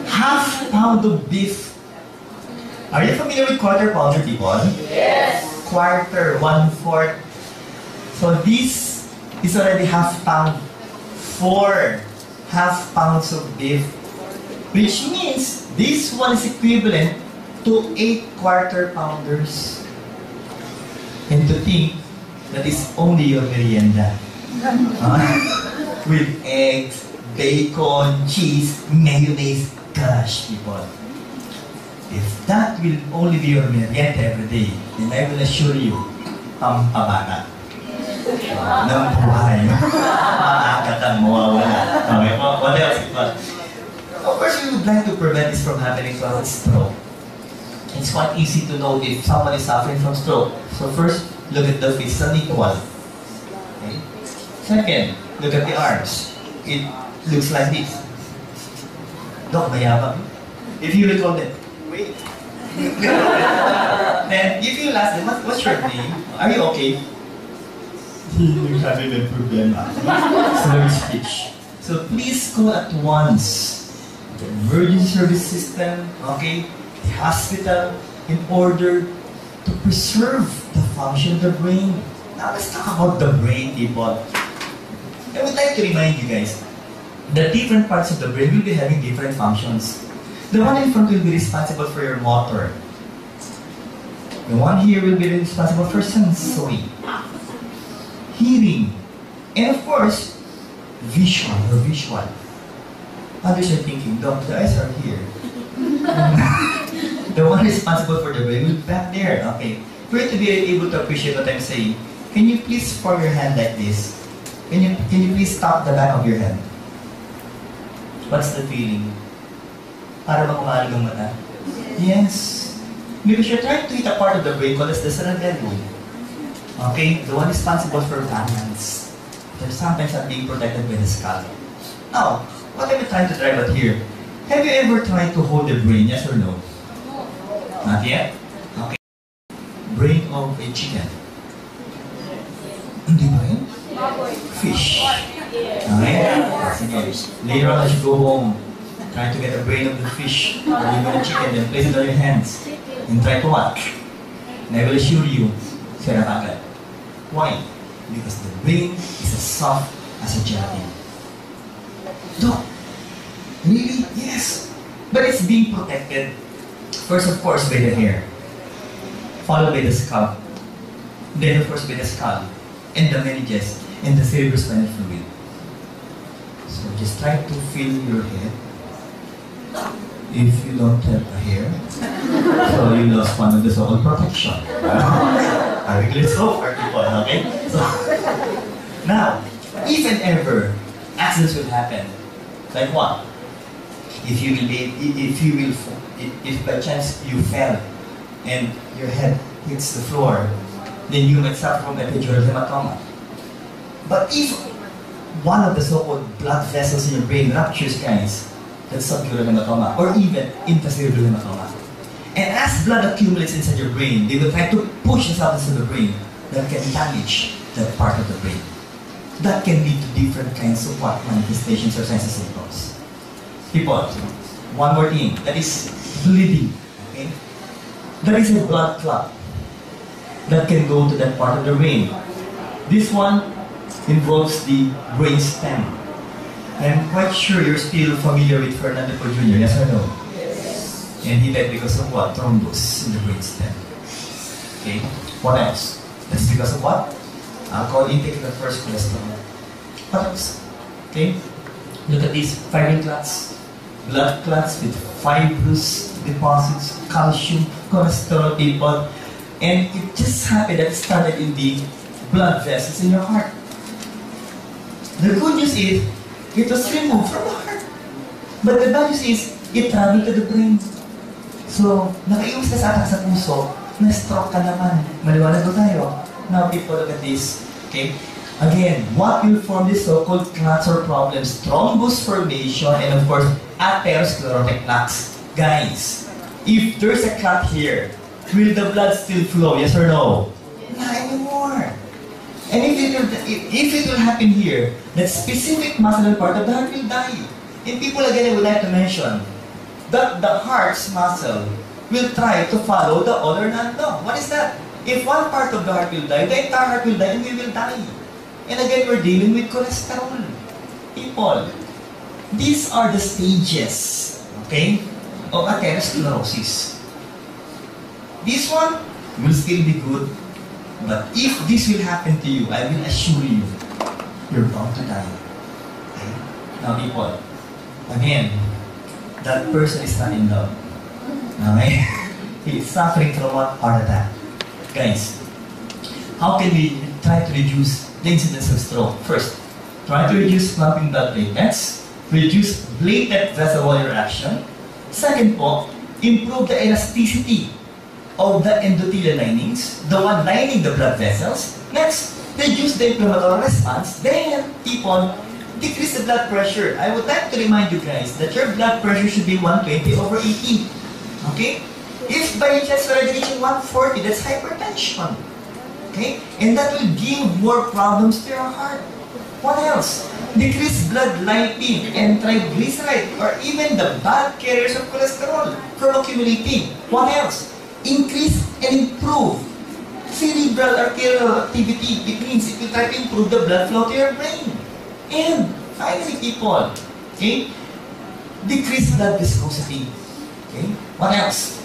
Half pound of beef. Are you familiar with quarter pounder, people? Yes. Quarter, 1/4. So this is already half pound. 4 half pounds of beef. Which means this one is equivalent to 8 quarter pounders. And to think that is only your merienda. With eggs, bacon, cheese, mayonnaise. Gosh, people. If that will only be your merienda every day, then I will assure you, pampabata. Ng buhay. Maagat ang mawawala. Okay, what else? Of course, we would like to prevent this from happening to us stroke. It's quite easy to know if someone is suffering from stroke. So first, look at the face, unequal. Okay? Second, look at the arms. It looks like this. Dok, mayabang. If you recall that, wait. Then, if you ask them, what's your name? Are you okay? Having a problema. Slurred speech. So please call at once the emergency service system, okay, the hospital, in order to preserve the function of the brain. Now let's talk about the brain, people. I would like to remind you guys, the different parts of the brain will be having different functions. The one in front will be responsible for your motor. The one here will be responsible for sensory, hearing, and of course, visual. Others are thinking, Doc, the eyes are here. The one responsible for the brain will be back there. Okay. For you to be able to appreciate what I'm saying, can you please form your hand like this? Can you please tap the back of your head? What's the feeling? Para bang umalag ang mata? Yes. Because you're trying to hit a part of the brain called as the cerebellum. Okay? The one responsible for balance. They're sometimes not being protected by the skull. Now, what are we trying to drive at here? Have you ever tried to hold the brain, yes or no? Not yet? Okay. Brain of a chicken. Hindi ba yun? Fish. Okay? Sige. Later on, as you go home, try to get the brain of the fish, or even the chicken, then place it on your hands. And try to what? And I will assure you, sarap agad. Why? Because the brain is as soft as a gelatin. Doc, really? Yes. But it's being protected, first of course, by the hair, followed by the scalp, then of course by the skull, and the meninges, and the cerebrospinal fluid. So just try to feel your head. If you don't have a hair, so you lost one of the so-called protection. I will glitch so for people, okay? So, now, if and ever accidents will happen, like what? If by chance you fell and your head hits the floor, then you might suffer from epidural hematoma. But if one of the so-called blood vessels in your brain ruptures, guys, that's subdural hematoma, or even intracerebral hematoma. And as blood accumulates inside your brain, they will try to push themselves into the brain that can damage that part of the brain. That can lead to different kinds of what manifestations or signs and symptoms. People, one more thing, that is bleeding. Okay? There is a blood clot that can go to that part of the brain. This one involves the brain stem. I'm quite sure you're still familiar with Fernando Po Jr., yes or no? Yes. And he died because of what? Thrombus in the brain stem. Okay? What else? That's because of what? Alcohol intake the first cholesterol. What else? Okay? Look at these fibrin clots. Blood clots with fibrous deposits, calcium, cholesterol, people. And it just happened that it started in the blood vessels in your heart. The good news is, it was removed from the heart. But the bad news is, it traveled to the brain. So, nakaiwas na sa atak sa puso, na-stroke ka naman. Maliwanag ko tayo. Now, people, look at this. Okay? Again, what will form this so-called clots or problems? Thrombus formation and of course, atherosclerotic plaques. Guys, if there's a clot here, will the blood still flow? Yes or no? Not anymore. And if it will happen here, that specific muscle part of the heart will die. And people again, I would like to mention that the heart's muscle will try to follow the other hand. No, what is that? If one part of the heart will die, the entire heart will die and we will die. And again, we're dealing with cholesterol. People, these are the stages, okay, of atherosclerosis. This one will still be good, but if this will happen to you, I will assure you, you're bound to die. Okay? Now, people, again, that person is not in love. Okay? He is suffering from what? Heart attack. Guys, how can we try to reduce the incidence of stroke? First, try to reduce clumping blood platelets, reduce blatant vessel wall reaction. Second po, improve the elasticity of the endothelial linings, the one lining the blood vessels. Next, reduce the inflammatory response. Then, people, decrease the blood pressure. I would like to remind you guys that your blood pressure should be 120/80. Okay? If by chance you're already reaching 140, that's hypertension. Okay? And that will give more problems to your heart. What else? Decrease blood lipid and triglyceride or even the bad carriers of cholesterol from accumulating. What else? Increase and improve cerebral arterial activity. It means it will try to improve the blood flow to your brain. And finally, people, okay, decrease blood viscosity. Okay? What else?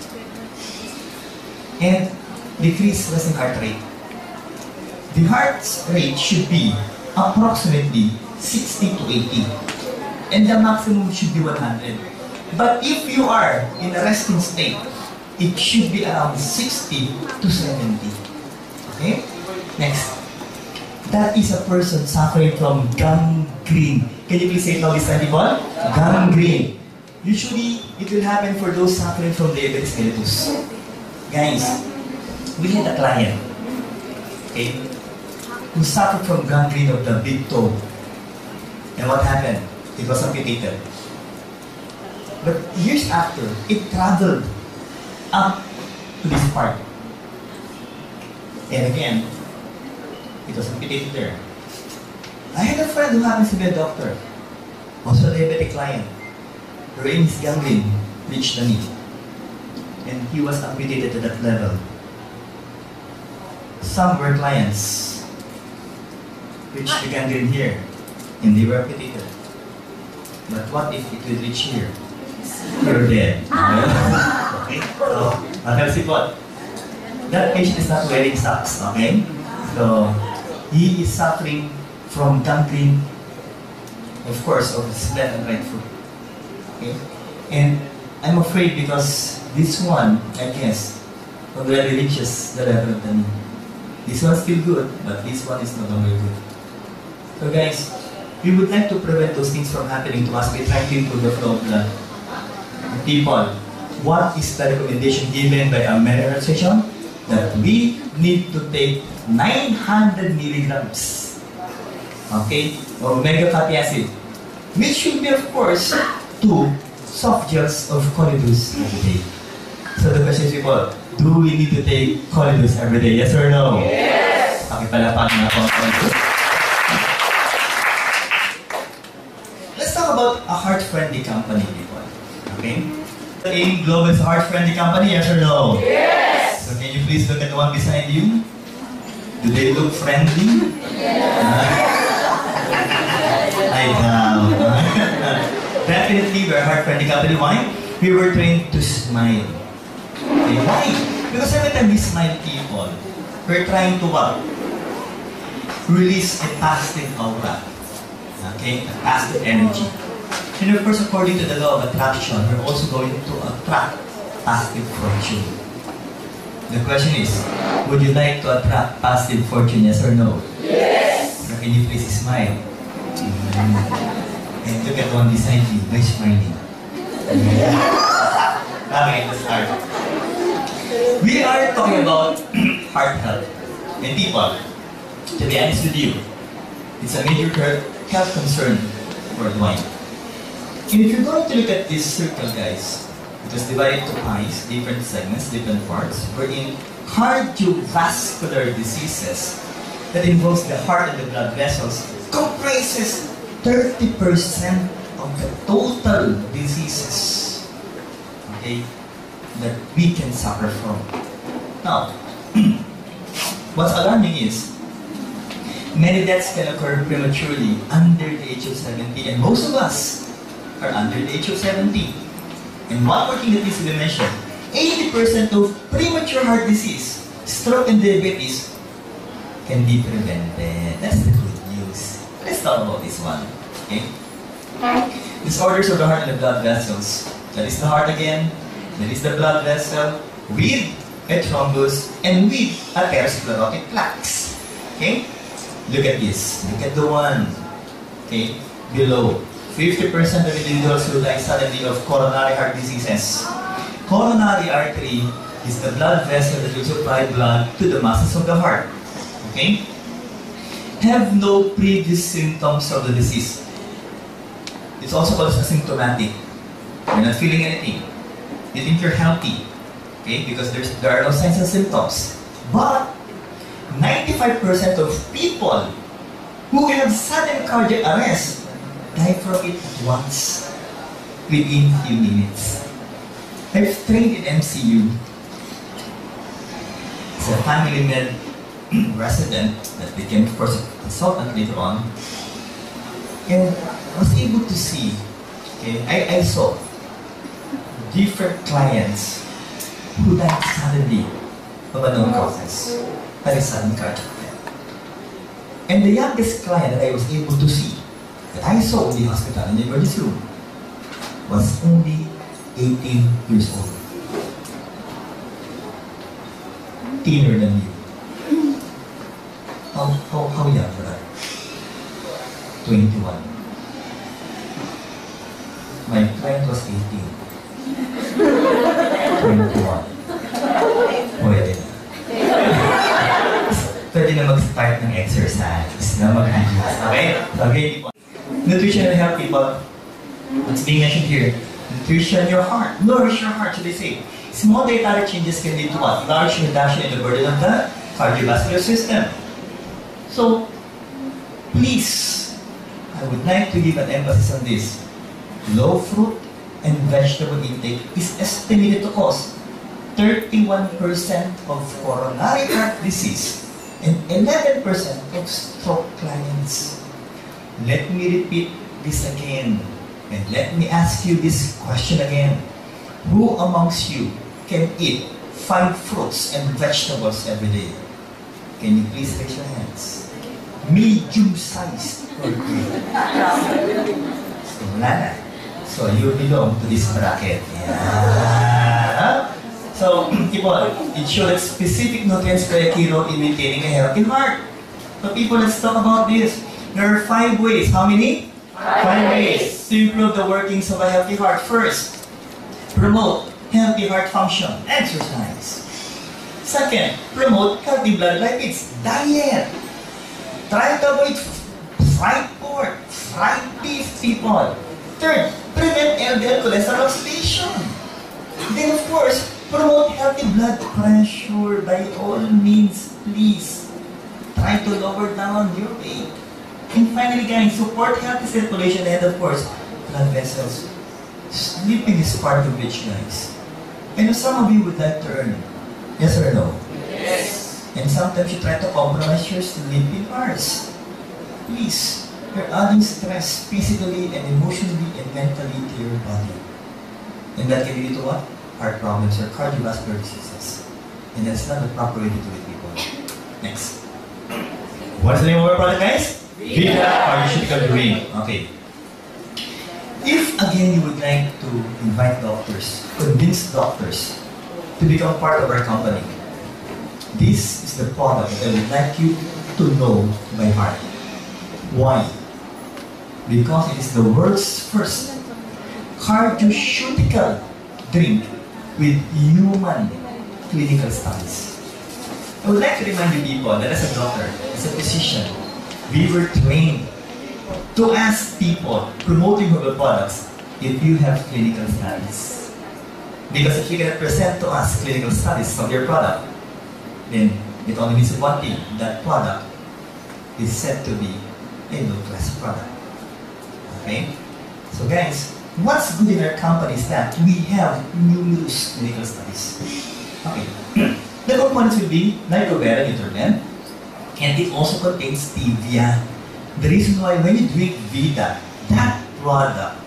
And decrease resting heart rate. The heart's rate should be approximately 60 to 80. And the maximum should be 100. But if you are in a resting state, it should be around 60 to 70. Okay? Next. That is a person suffering from gangrene. Can you please say it loudly, people? Gangrene. Usually, it will happen for those suffering from diabetes mellitus. Guys, we had a client, okay, who suffered from gangrene of the big toe. And what happened? It was amputated. But years after, it traveled up to this part. And again, it was amputated there. I had a friend who happens to be a doctor, also a diabetic client, wherein his gangrene reached the knee. And he was amputated to that level. Some were clients reached the gangrene here, and they were amputated. But what if it will reach here? You're dead. Okay? So, what? That patient is not wearing socks, okay? So, he is suffering from gangrene, of course, of his left and right foot. Okay? And I'm afraid because this one, I guess, already reaches the level of the knee. This one's still good, but this one is no longer good. So guys, we would like to prevent those things from happening to us by trying to improve the flow of blood. People, what is the recommendation given by a medical session? That we need to take 900 milligrams, okay, of omega fatty acid, which should be, of course, 2 soft gels of Colidus every day. So the question is, people, do we need to take Colidus every day? Yes or no? Yes! Pakipalapakan na po ang Colidus. Let's talk about a heart-friendly company, people. Okay? AIM Global is a heart-friendly company, yes or no? Yes! So can you please look at the one beside you? Do they look friendly? Yes! I know. Definitely, we're a heart-friendly company. Why? We were trained to smile. Okay, why? Because every time we smile, people, we're trying to what? release a positive aura, okay, a positive energy. And of course, according to the law of attraction, we're also going to attract positive fortune. The question is, would you like to attract positive fortune, yes or no? Yes. So can you please smile? And look at one beside you, by smiling. Okay, let's start. We are talking about heart health. And people, to be honest with you, it's a major health concern worldwide. And if you're going to look at this circle, guys, it was divided into pies, different segments, different parts, wherein cardiovascular diseases that involves the heart and the blood vessels comprises 30% of the total diseases, okay, that we can suffer from. Now, what's alarming is many deaths can occur prematurely under the age of 70, and most of us are under the age of 70. And one more thing that needs to be mentioned, 80% of premature heart disease, stroke and diabetes can be prevented. That's the good news. Let's talk about this one. Okay? Disorders of the heart and the blood vessels. That is the heart again. That is the blood vessel with a thrombus and with atherosclerotic plaques. Okay? Look at this. Look at the one. Okay? Below. 50% of individuals who die suddenly of coronary heart diseases. Coronary artery is the blood vessel that will supply blood to the muscles of the heart. Okay? Have no previous symptoms of the disease. It's also called asymptomatic. You're not feeling anything. You think you're healthy. Okay? Because there are no signs and symptoms. But 95% of people who have sudden cardiac arrest die from it at once, within few minutes. I've trained in MCU as a family med resident that became, of course, a consultant later on, and I was able to see, okay, I saw different clients who died suddenly of unknown causes. That is sudden cardiac death. And the youngest client that I was able to see, that I saw in the hospital, in the emergency room, was only 18 years old. Thinner than you. How young for that? 21. My client was 18. 21. Pwede na. Pwede na mag-start ng exercise, na mag-reduce. Okay? Okay, nutrition and health, people. What's being mentioned here? Nutrition your heart. Nourish your heart, so they say. Small dietary changes can lead to what? Large reduction in the burden of the cardiovascular system. So, please, I would like to give an emphasis on this. Low fruit and vegetable intake is estimated to cause 31% of coronary heart disease and 11% of stroke clients. Let me repeat this again, and let me ask you this question again. Who amongst you can eat 5 fruits and vegetables every day? Can you please raise your hands? Medium-sized or big? So, wala na. So, you belong to this bracket. Yeah. So, people, it shows that specific nutrients play a key role in maintaining a healthy heart. So, people, let's talk about this. There are 5 ways. How many? 5 ways to improve the workings of a healthy heart. First, promote healthy heart function. Exercise. Second, promote healthy blood lipids. Diet. Try to avoid fried pork, fried beef, people. Third, prevent LDL cholesterol oxidation. Then, of course, promote healthy blood pressure. By all means, please try to lower down your weight. And finally, guys, support healthy circulation and, of course, blood vessels. Sleeping is part of which, guys. I know some of you would like to earn. Yes or no? Yes. And sometimes you try to compromise your sleeping hours. Please, you're adding stress physically and emotionally and mentally to your body. And that can lead to what? Heart problems or cardiovascular diseases. And that's not the proper way to do it, people. Next. What's the name of our product, guys? Villena Pharmaceutical Drink. Okay. If again you would like to invite doctors, convince doctors to become part of our company, this is the product that I would like you to know by heart. Why? Because it is the world's first cardioceutical drink with human clinical studies. I would like to remind you people that as a doctor, as a physician, we were trained to ask people promoting herbal products if you have clinical studies. Because if you cannot present to us clinical studies of your product, then it only means one thing: that product is said to be a low-class product. Okay? So guys, what's good in our company is that we have numerous clinical studies. Okay. The components will be nitrobera, nutriment, and it also contains stevia. The reason why when you drink Vita, that product,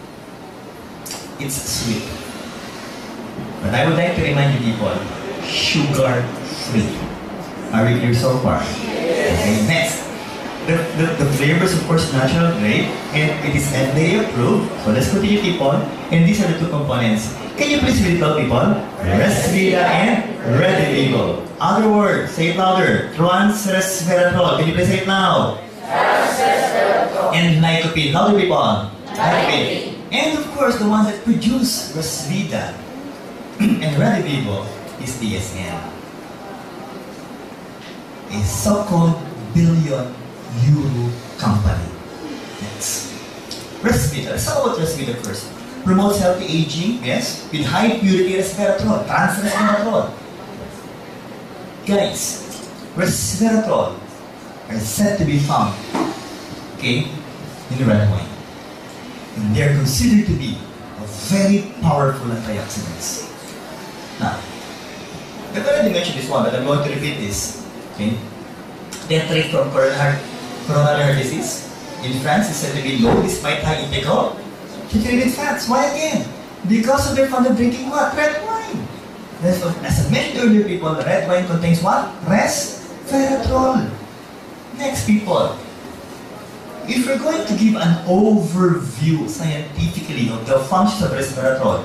it's sweet. But I would like to remind you people, sugar-free. Are we clear so far? Okay, next. The flavors, of course, natural grape, and it is FDA approved. So let's continue, people. And these are the two components. Can you please read it out, people? Resvita and Redivivo. Other word, say it louder. Trans-resveratrol. Can you please say it now? And lycopene. Louder, people. Lycopene. And of course, the ones that produce Resvita and Redivivo is DSM. A so-called billion-euro company. Next. Resvita. Let's talk about Resvita first. Promotes healthy aging, yes, with high purity resveratrol, trans-resveratrol. Guys, resveratrol are said to be found, okay, in red wine. And they're considered to be a very powerful antioxidants. Now, I've already mentioned this one, but I'm going to repeat this. Okay? They treat from coronary heart disease. In France, it's said to be low despite high intake of saturated fats. Why again? Because of their fond of drinking what? Red wine. As I mentioned earlier, people, red wine contains what? Resveratrol. Next, people, if we're going to give an overview scientifically of the functions of resveratrol,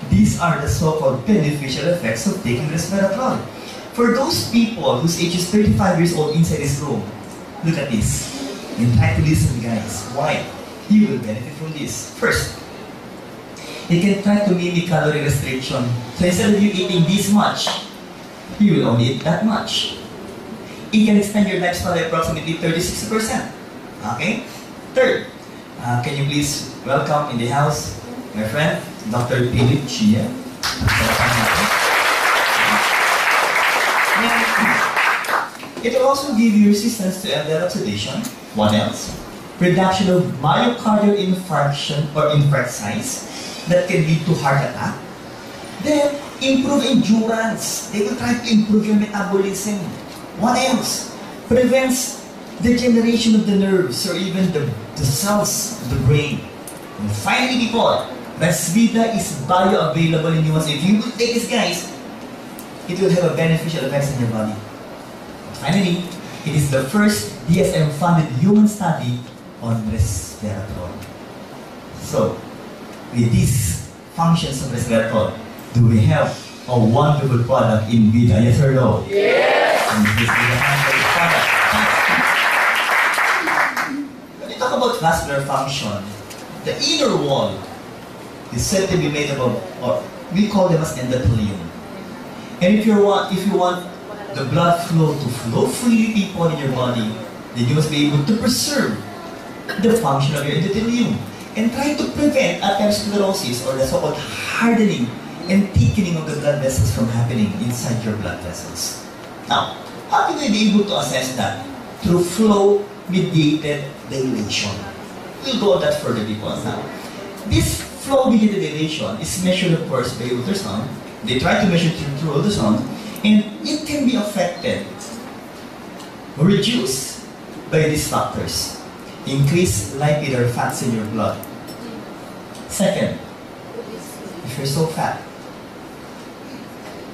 these are the so-called beneficial effects of taking resveratrol. For those people whose age is 35 years old inside this room, look at this. And try to listen, guys. Why? You will benefit from this. First, you can try to mimic calorie restriction. So instead of you eating this much, you will only eat that much. It can extend your lifespan by approximately 36%. Okay? Third, can you please welcome in the house my friend, Dr. Philip Chia. It will also give you resistance to LDL oxidation. What else? Reduction of myocardial infarction or infarct size that can lead to heart attack. Then, improve endurance. They will try to improve your metabolism. What else? Prevents degeneration of the nerves or even the cells of the brain. And finally, people, Resvita is bioavailable in humans. If you will take this, guys, it will have a beneficial effects in your body. Finally, it is the first DSM-funded human study on resveratrol. So, with these functions of resveratrol, do we have a wonderful product in Vita? Yes or no? Yes! And this is the wonderful product. When you talk about vascular function, the inner wall is said to be made up of, or we call them as endothelium. And if you want the blood flow to flow freely, people, in your body, then you must be able to preserve the function of your endothelium and try to prevent atherosclerosis, or the so-called hardening and thickening of the blood vessels from happening inside your blood vessels. Now, how can we be able to assess that? Through flow-mediated dilation. We'll go on that further, people. Now, this flow-mediated dilation is measured, of course, by ultrasound. They try to measure through ultrasound, and it can be affected or reduced by these factors. Increase lipid or fats in your blood. Second, if you're so fat,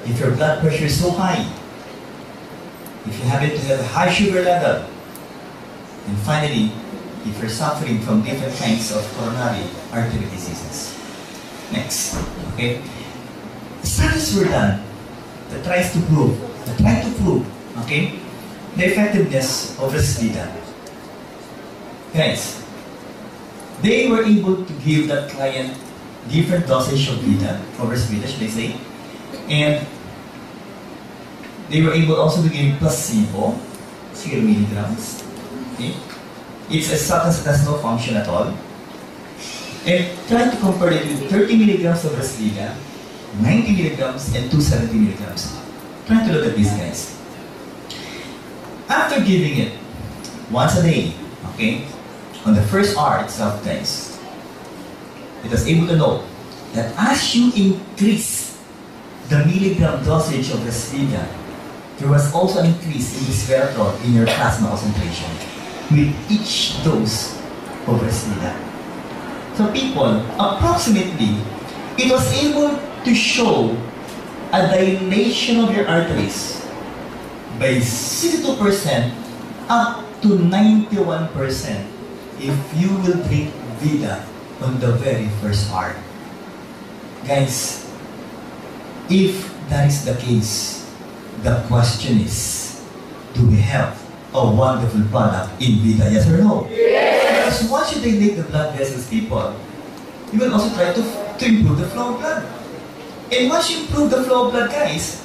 if your blood pressure is so high, if you happen to have a high sugar level, And finally, if you're suffering from different kinds of coronary artery diseases. Next, okay? Studies were done that try to prove, okay, the effectiveness of Villena. Guys, they were able to give that client different dosage of Villena, should I say, and they were able also to give placebo, 0 milligrams. Okay? It's a substance that has no function at all. And try to compare it with 30 milligrams of Villena, 90 milligrams, and 270 milligrams. Try to look at these guys. After giving it once a day, okay, on the first hour itself, guys, it was able to know that as you increase the milligram dosage of Villena, there was also an increase in resveratrol in your plasma concentration with each dose of Villena. So people, approximately, it was able to show a dilation of your arteries by 62% up to 91% if you will drink Villena on the very first hour. Guys, if that is the case, the question is, do we have a wonderful product in Villena, yes or no? Yes. Because once you dilate the blood vessels, people, you will also try to improve the flow of blood. And once you improve the flow of blood, guys,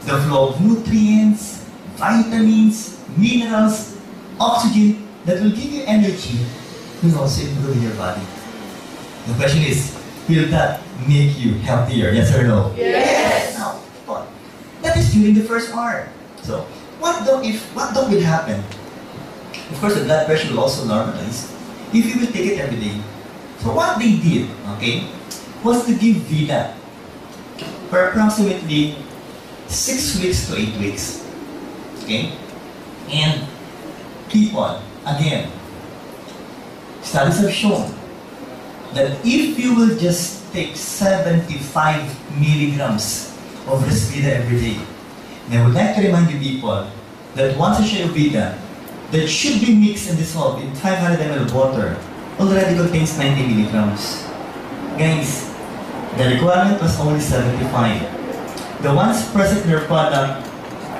the flow of nutrients, vitamins, minerals, oxygen that will give you energy will also improve your body. The question is, will that make you healthier, yes or no? Yes. Now, that is during the first hour. So, what will happen? Of course, the blood pressure will also normalize if you will take it every day. So what they did, okay, was to give Villena for approximately 6 weeks to 8 weeks. Okay? And people, again, studies have shown that if you will just take 75 milligrams of Villena every day, and I would like to remind you people that once a share of Villena that should be mixed and dissolved in 500 ml of water already contains 90 milligrams. Guys, the requirement was only 75. The ones present in your product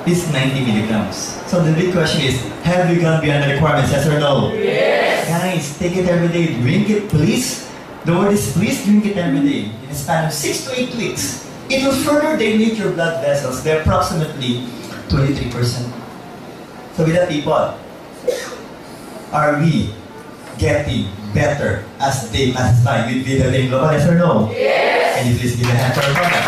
is 90 milligrams. So the big question is, have you gone beyond the requirements, yes or no? Yes. Guys, take it every day. Drink it, please. The word is please drink it every day. In a span of 6 to 8 weeks, it will further dilate your blood vessels by approximately 23%. So with that, people, are we getting better as the day passes by with Villena Global, yes or no? Yes. Can you please give a hand for our product?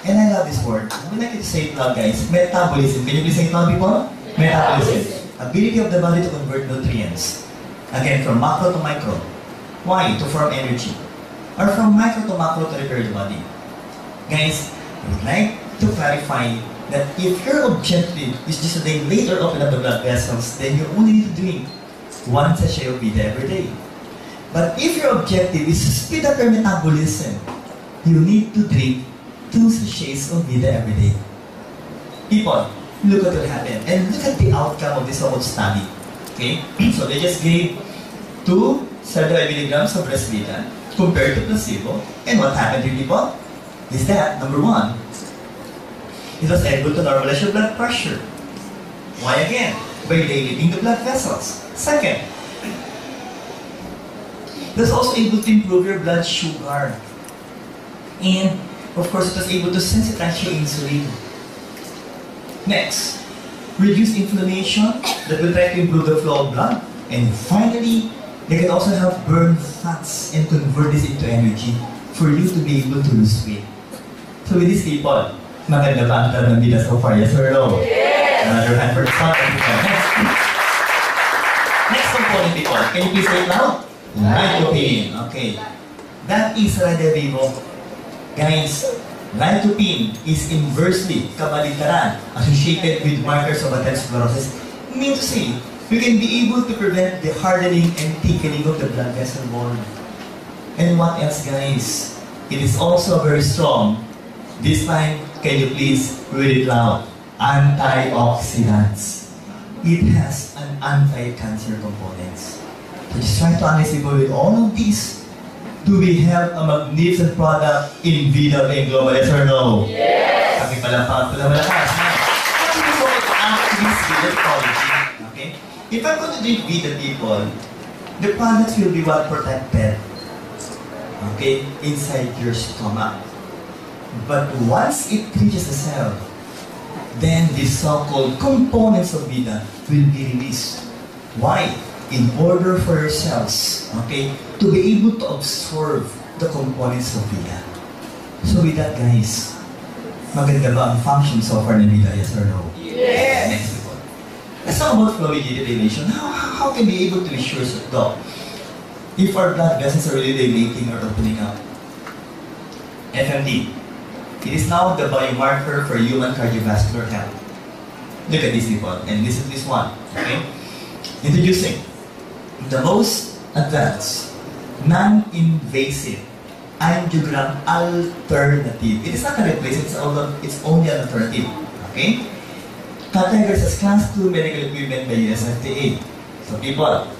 And I love this word. I would like you to say it loud, guys. Metabolism. Can you please say it loud, people? Metabolism. Ability of the body to convert nutrients. Again, from macro to micro. Why? To form energy. Or from micro to macro to repair the body. Guys, I would like to clarify that if your objective is just to then later open up the blood vessels, then you only need to drink 1 sachet of Villena every day. But if your objective is to speed up your metabolism, you need to drink 2 sachets of Villena every day. People, look at what happened and look at the outcome of this whole study. Okay? So they just gave 275 milligrams of Villena compared to placebo. And what happened to people? Is that, number 1, it was able to normalize your blood pressure. Why again? By dilating the blood vessels. Second, it was also able to improve your blood sugar. And, of course, it was able to sensitize your insulin. Next, reduce inflammation that will try to improve the flow of blood. And finally, they can also help burn fats and convert this into energy for you to be able to lose weight. So with these people, maganda ba ang ng Villena so far? Yes or no? Yes. Another hand for the spot. Next component, people. Can you please say it loud? Lycopene. Okay. That is Vivo. Guys, lycopene is inversely, kabaligtaran, associated with markers of atherosclerosis. Mean to say, we can be able to prevent the hardening and thickening of the blood vessel wall. And what else, guys? It is also very strong. This time, can you please read it loud? antioxidants. It has an anti-cancer components. So just try to analyze people with all of these. Do we have a magnificent product in Vida and Global? Yes or no? Yes! Kami pala pa malakas. What do we call it actually Vida quality? Okay? If I'm going to drink Vida, people, the products will be what protected, okay, inside your stomach. But once it reaches the cell, then the so-called components of Vida will be released. Why? In order for your cells, okay, to be able to absorb the components of Vida. So with that, guys, maganda ba ang function so far ng Vida? Yes or no? Yes! Next one. Let's talk about flow dilation. How can we be able to be sure though if our blood vessels are really dilating or opening up? FMD. It is now the biomarker for human cardiovascular health. Look at this, people, and listen to this one. Okay? Introducing the most advanced, non-invasive angiogram alternative. It is not a replacement, it's only an alternative. Okay? Categorized as Class 2 medical equipment by USFDA. So people,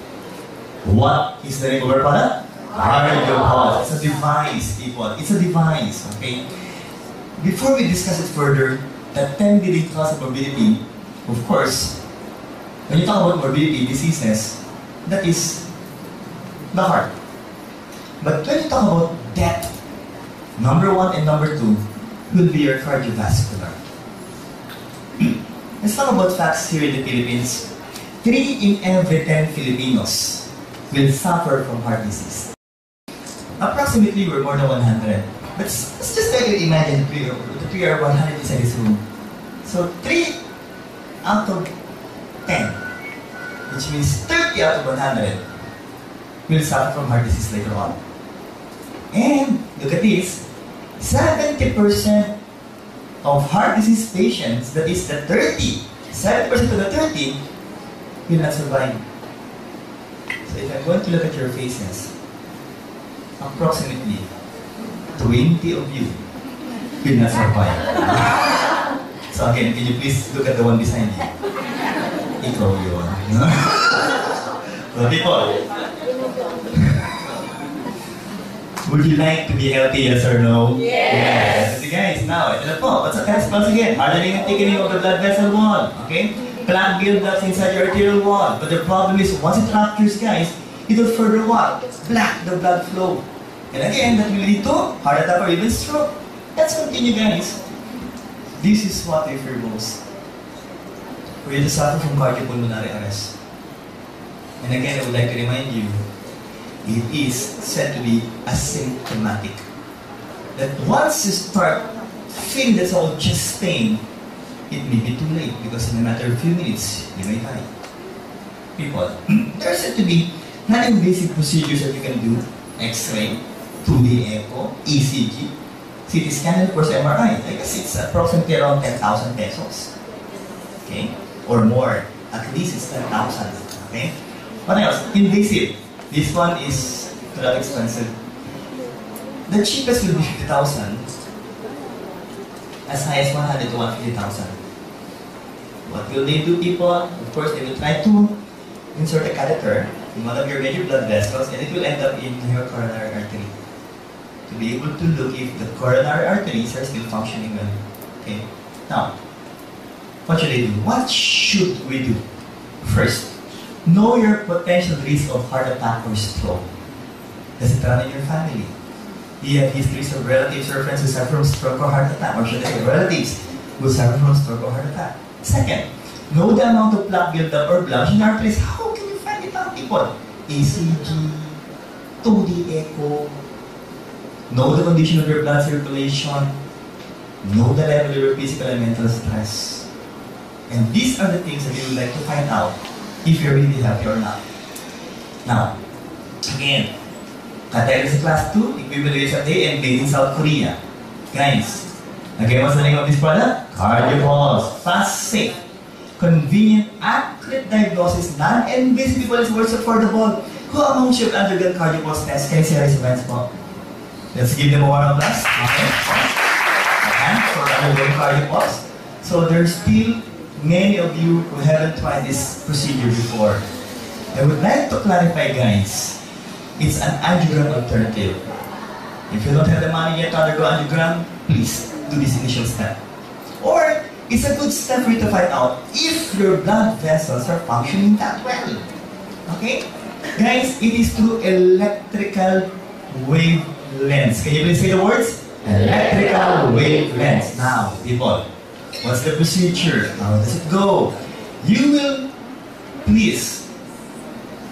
what is the name of our product? CardioPulse. It's a device, people. It's a device, okay? Before we discuss it further, the 10 leading cause of morbidity, of course, when you talk about morbidity diseases, that is the heart. But when you talk about death, number 1 and number 2 will be your cardiovascular. Let's talk about facts here in the Philippines. 3 in every 10 Filipinos will suffer from heart disease. Approximately, we're more than 100. But let's just try to imagine that we are 100 inside this room. So 3 out of 10, which means 30 out of 100, will suffer from heart disease later on. And look at this, 70% of heart disease patients, that is the 70% of the 30, will not survive. So if I'm going to look at your faces, approximately 20 of you will not survive. So again, can you please look at the one beside you? Ikaw yun. So people, would you like to be healthy, yes or no? Yes! So guys, now, ito na po. What's the response again? Hardening and thickening of the blood vessel wall. Okay? Plaque buildups inside your arterial wall. But the problem is, once it ruptures, guys, it will further what? Block the blood flow. And again, that will lead to heart attack or even stroke. Let's continue, guys. This is what I fear most. For you to suffer from cardiopulmonary arrest. And again, I would like to remind you, it is said to be asymptomatic. That once you start feeling that old chest pain, it may be too late because in a matter of few minutes, you may die. People, there are said to be non-invasive procedures that you can do. X-ray, 2D echo, ECG, CT scan, and of course MRI. I guess it's approximately around 10,000 pesos. Okay? Or more. At least it's 10,000. Okay? What else? Invasive. This one is not expensive. The cheapest will be 50,000. As high as 100 to 150,000. What will they do, people? Of course, they will try to insert a catheter in one of your major blood vessels, and it will end up in your coronary artery. To be able to look if the coronary arteries are still functioning well. Okay? Now, what should they do? What should we do? First, know your potential risk of heart attack or stroke. Does it run in your family? Do you have histories of relatives or friends who suffer from stroke or heart attack? Or should I say relatives who suffer from stroke or heart attack? Second, know the amount of plaque buildup or blood in our place. How can you find it out, people? ECG, 2D echo, know the condition of your blood circulation, know the level of your physical and mental stress. And these are the things that you would like to find out if you're really healthy or not. Now, again, category class 2, equivalent USFDA, and made in South Korea. Guys, again, what's the name of this product? CardioPulse. Fast, safe, convenient, accurate diagnosis, non-invasive, people is worth affordable. Who among you have undergone CardioPulse test? Can you see raise your hands po? Let's give them a round of applause. Okay. And for undergoing CardioPulse. So So there's still many of you who haven't tried this procedure before. I would like to clarify, guys, it's an angiogram alternative. If you don't have the money yet to undergo angiogram, please do this initial step. Or, it's a good step for you to find out if your blood vessels are functioning that well. Okay? Guys, it is through electrical wavelengths. Can you please say the words? Electrical wavelengths. Now, people, what's the procedure? How does it go? You will please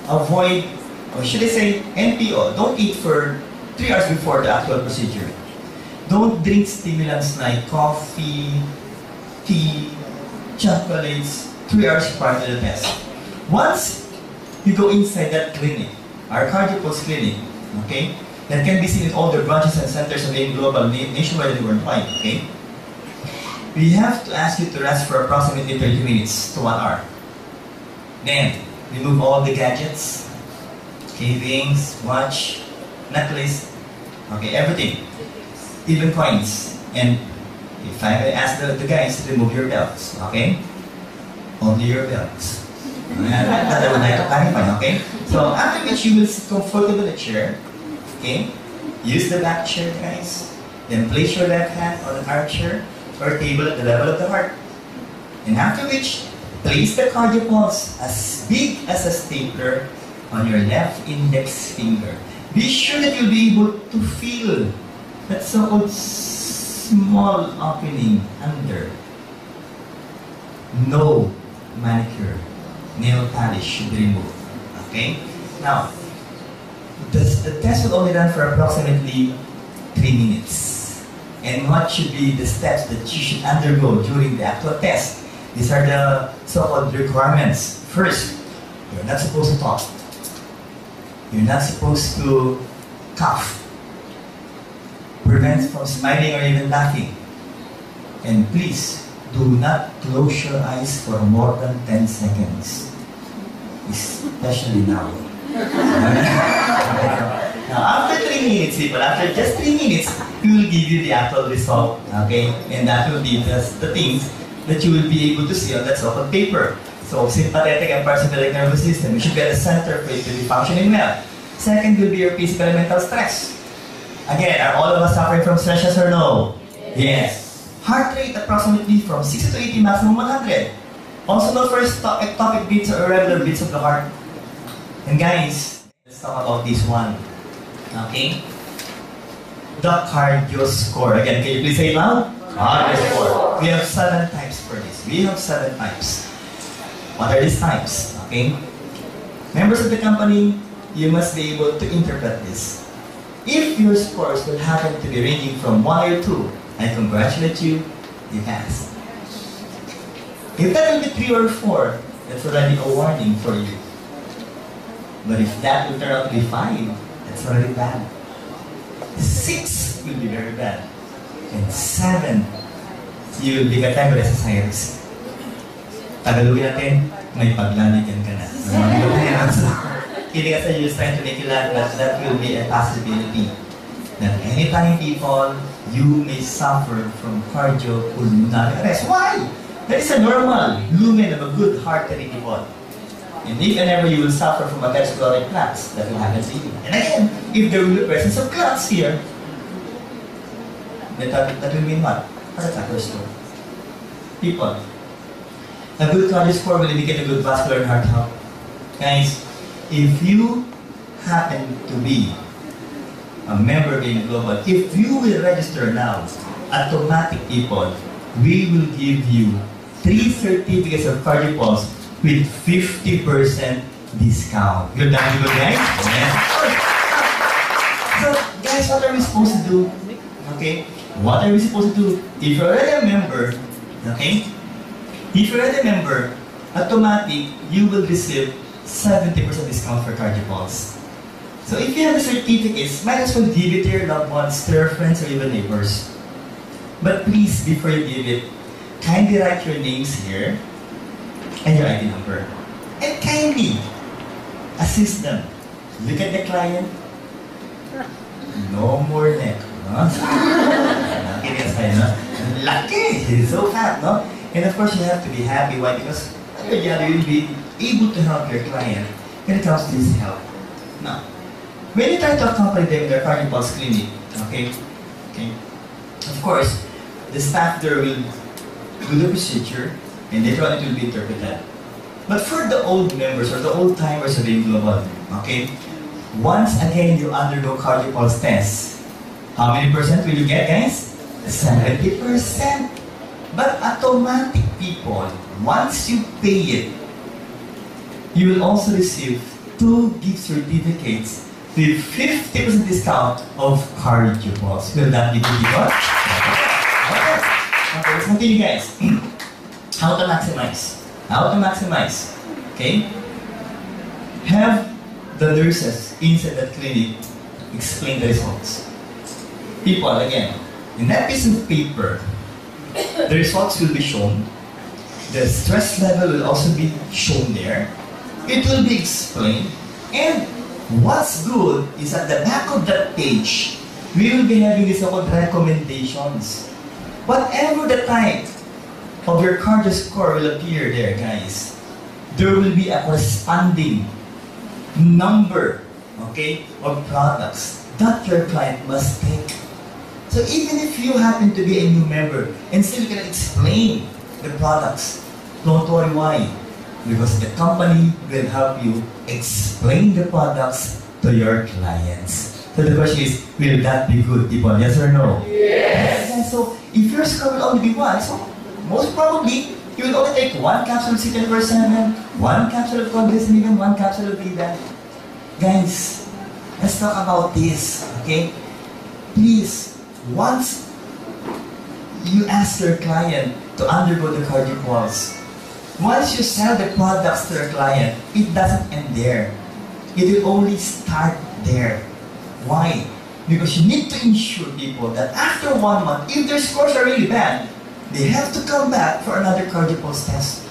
avoid, or should I say, NPO. Don't eat for 3 hours before the actual procedure. Don't drink stimulants like coffee, tea, chocolates 3 hours prior to the test. Once you go inside that clinic, our cardiopulse clinic, okay, that can be seen in all the branches and centers of the global, nationwide and worldwide, okay, we have to ask you to rest for approximately 30 minutes to 1 hour. Then, remove all the gadgets, okay, rings, watch, necklace, okay, everything, even coins. And if I may ask the guys to remove your belts, okay? Only your belts. That I would like to clarify, okay? So after which you will sit comfortable in the chair, okay? Use the back chair, guys. Then place your left hand on the armchair or table at the level of the heart. And after which, place the cardiopulse as big as a stapler on your left index finger. Be sure that you'll be able to feel that so-called small opening under. No manicure, nail polish should be removed. Okay? Now, the test will only run for approximately 3 minutes. And what should be the steps that you should undergo during the actual test? These are the so-called requirements. First, you're not supposed to talk. You're not supposed to cough. Prevent from smiling or even laughing. And please, do not close your eyes for more than 10 seconds. Especially now. Now, after 3 minutes, people, after just 3 minutes, we will give you the actual result. Okay? And that will be the things that you will be able to see on that so-called paper. So, sympathetic and parasympathetic nervous system, you should be at the center for it to be functioning well. Second will be your physical and mental stress. Again, are all of us suffering from stress, yes or no? Yes. Heart rate approximately from 60 to 80, maximum 100. Also known for ectopic beats or irregular beats of the heart. And guys, let's talk about this one. Okay? The cardio score. Again, can you please say it loud? Cardio score. We have 7 types for this. We have 7 types. What are these types? Okay? Members of the company, you must be able to interpret this. If your scores will happen to be ranging from 1 or 2, I congratulate you, you passed. If that will be 3 or 4, that's already a warning for you. But if that will turn out to be 5, that's already bad. 6 will be very bad. And 7, you will be categorized as high risk. Tagalogin natin, may paglalagyan ka na. Kidding aside, you're trying to make you laugh, but that will be a possibility. That anytime, people, you may suffer from cardiopulmonary arrest. Why? That is a normal lumen of a good heart rate, people. And if and ever you will suffer from atherosclerotic plaques, that will happen to you. And again, if there will be presence of clots here, that will mean what? Heart attack or stroke. People, a good cardio score will indicate a good vascular and heart health. Guys, if you happen to be a member of the Global, if you will register now, automatic, people, we will give you 3 certificates of cardiopulse with 50% discount. You're done with it, guys? Yeah. So, guys, what are we supposed to do? Okay? What are we supposed to do? If you're already a member, okay? If you're already a member, automatic, you will receive 70% discount for cardiopulse. So if you have the certificates, might as well give it to your loved ones, to your friends, or even neighbors. But please, before you give it, kindly write your names here and your ID number. And kindly assist them. Look at the client. No more neck. No? Kidding aside, no? Lucky! He's so fat, no? And of course, you have to be happy. Why? Because yeah, you will be able to help your client when it comes to this help. Now, when you try to accompany them in their cardio pulse clinic, okay, of course, the staff there will do the procedure and later on it will be interpreted. But for the old members or the old timers of the Global, okay, once again you undergo cardio pulse test, how many percent will you get, guys? 70%. But automatic people, once you pay it, you will also receive 2 gift certificates with 50% discount of cardio pulse. Will that be good, people? Okay, let's continue, guys. How to maximize? How to maximize? Okay? Have the nurses inside that clinic explain the results. People, again, in that piece of paper, the results will be shown. The stress level will also be shown there. It will be explained. And what's good is at the back of that page, we will be having these so-called recommendations. Whatever the type of your cardio score will appear there, guys, there will be a corresponding number, okay, of products that your client must take. So even if you happen to be a new member and still can explain the products, don't worry why. Because the company will help you explain the products to your clients. So the question is, will that be good, people? Yes or no? Yes. And so if your score will only be 1, so most probably you will only take 1 capsule of C10%, 1 capsule of cognition, 1 capsule of Villena. Guys, let's talk about this, okay? Please, once you ask your client to undergo the cardio pulse, once you sell the products to your client, it doesn't end there. It will only start there. Why? Because you need to ensure people that after 1 month, if their scores are really bad, they have to come back for another cardio pulse test.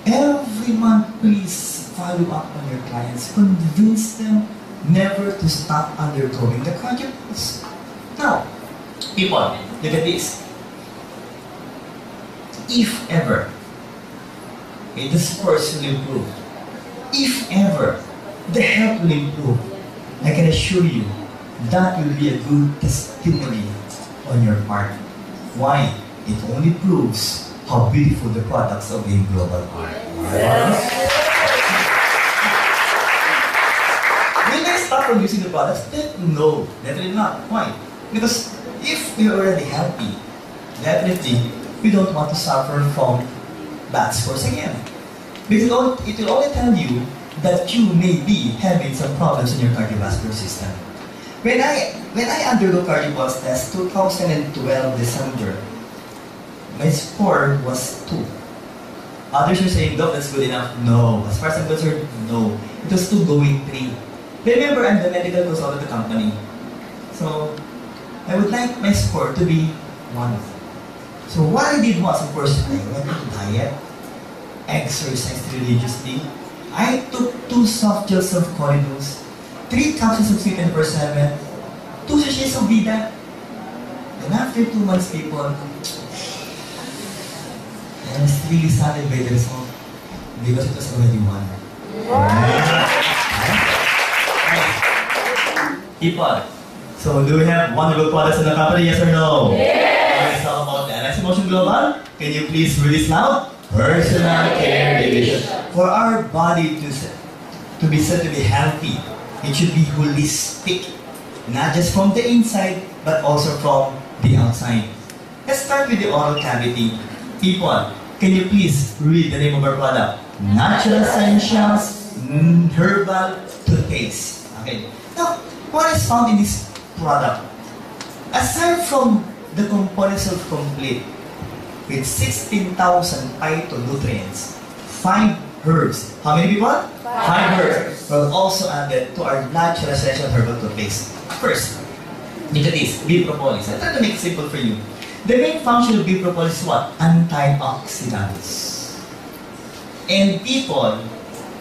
Every month, please follow up on your clients. Convince them never to stop undergoing the cardio pulse. Now, people, look at this. If ever, okay, the scores will improve. If ever, the health will improve. I can assure you, that will be a good testimony on your part. Why? It only proves how beautiful the products of Being Global are. Will I stop from using the products? No, definitely not. Why? Because if we're already happy, definitely we don't want to suffer from bad scores again. Because it will only tell you that you may be having some problems in your cardiovascular system. When I undergo cardio pulse test 2012 December, my score was 2. Others are saying, Doc, that's good enough. No. As far as I'm concerned, no. It was 2 going 3. Remember, I'm the medical consultant of the company. So, I would like my score to be 1. So what I did was, of course, I went to diet, exercised religiously. I took 2 soft gels of corridors, 3 capsules of C10%, 2 sachets of Villena. And after 2 months, people, I was really saddened by the result because it was already 1. People, so do we have wonderful products in the company, yes or no? Yes. Let's talk about the LX Emotion Global. Can you please read this loud? Personal Care Division. For our body to be said to be healthy, it should be holistic. Not just from the inside, but also from the outside. Let's start with the oral cavity. People, can you please read the name of our product? Natural Essentials Herbal Toothpaste. Okay. Now, what is found in this product? Aside from the components of complete, with 16,000 phytonutrients, 5 herbs. How many people? 5 herbs were also added to our natural essential herbal toothpaste. First, look at this, bee propolis. I try to make it simple for you. The main function of bee propolis is what? Antioxidants. And people,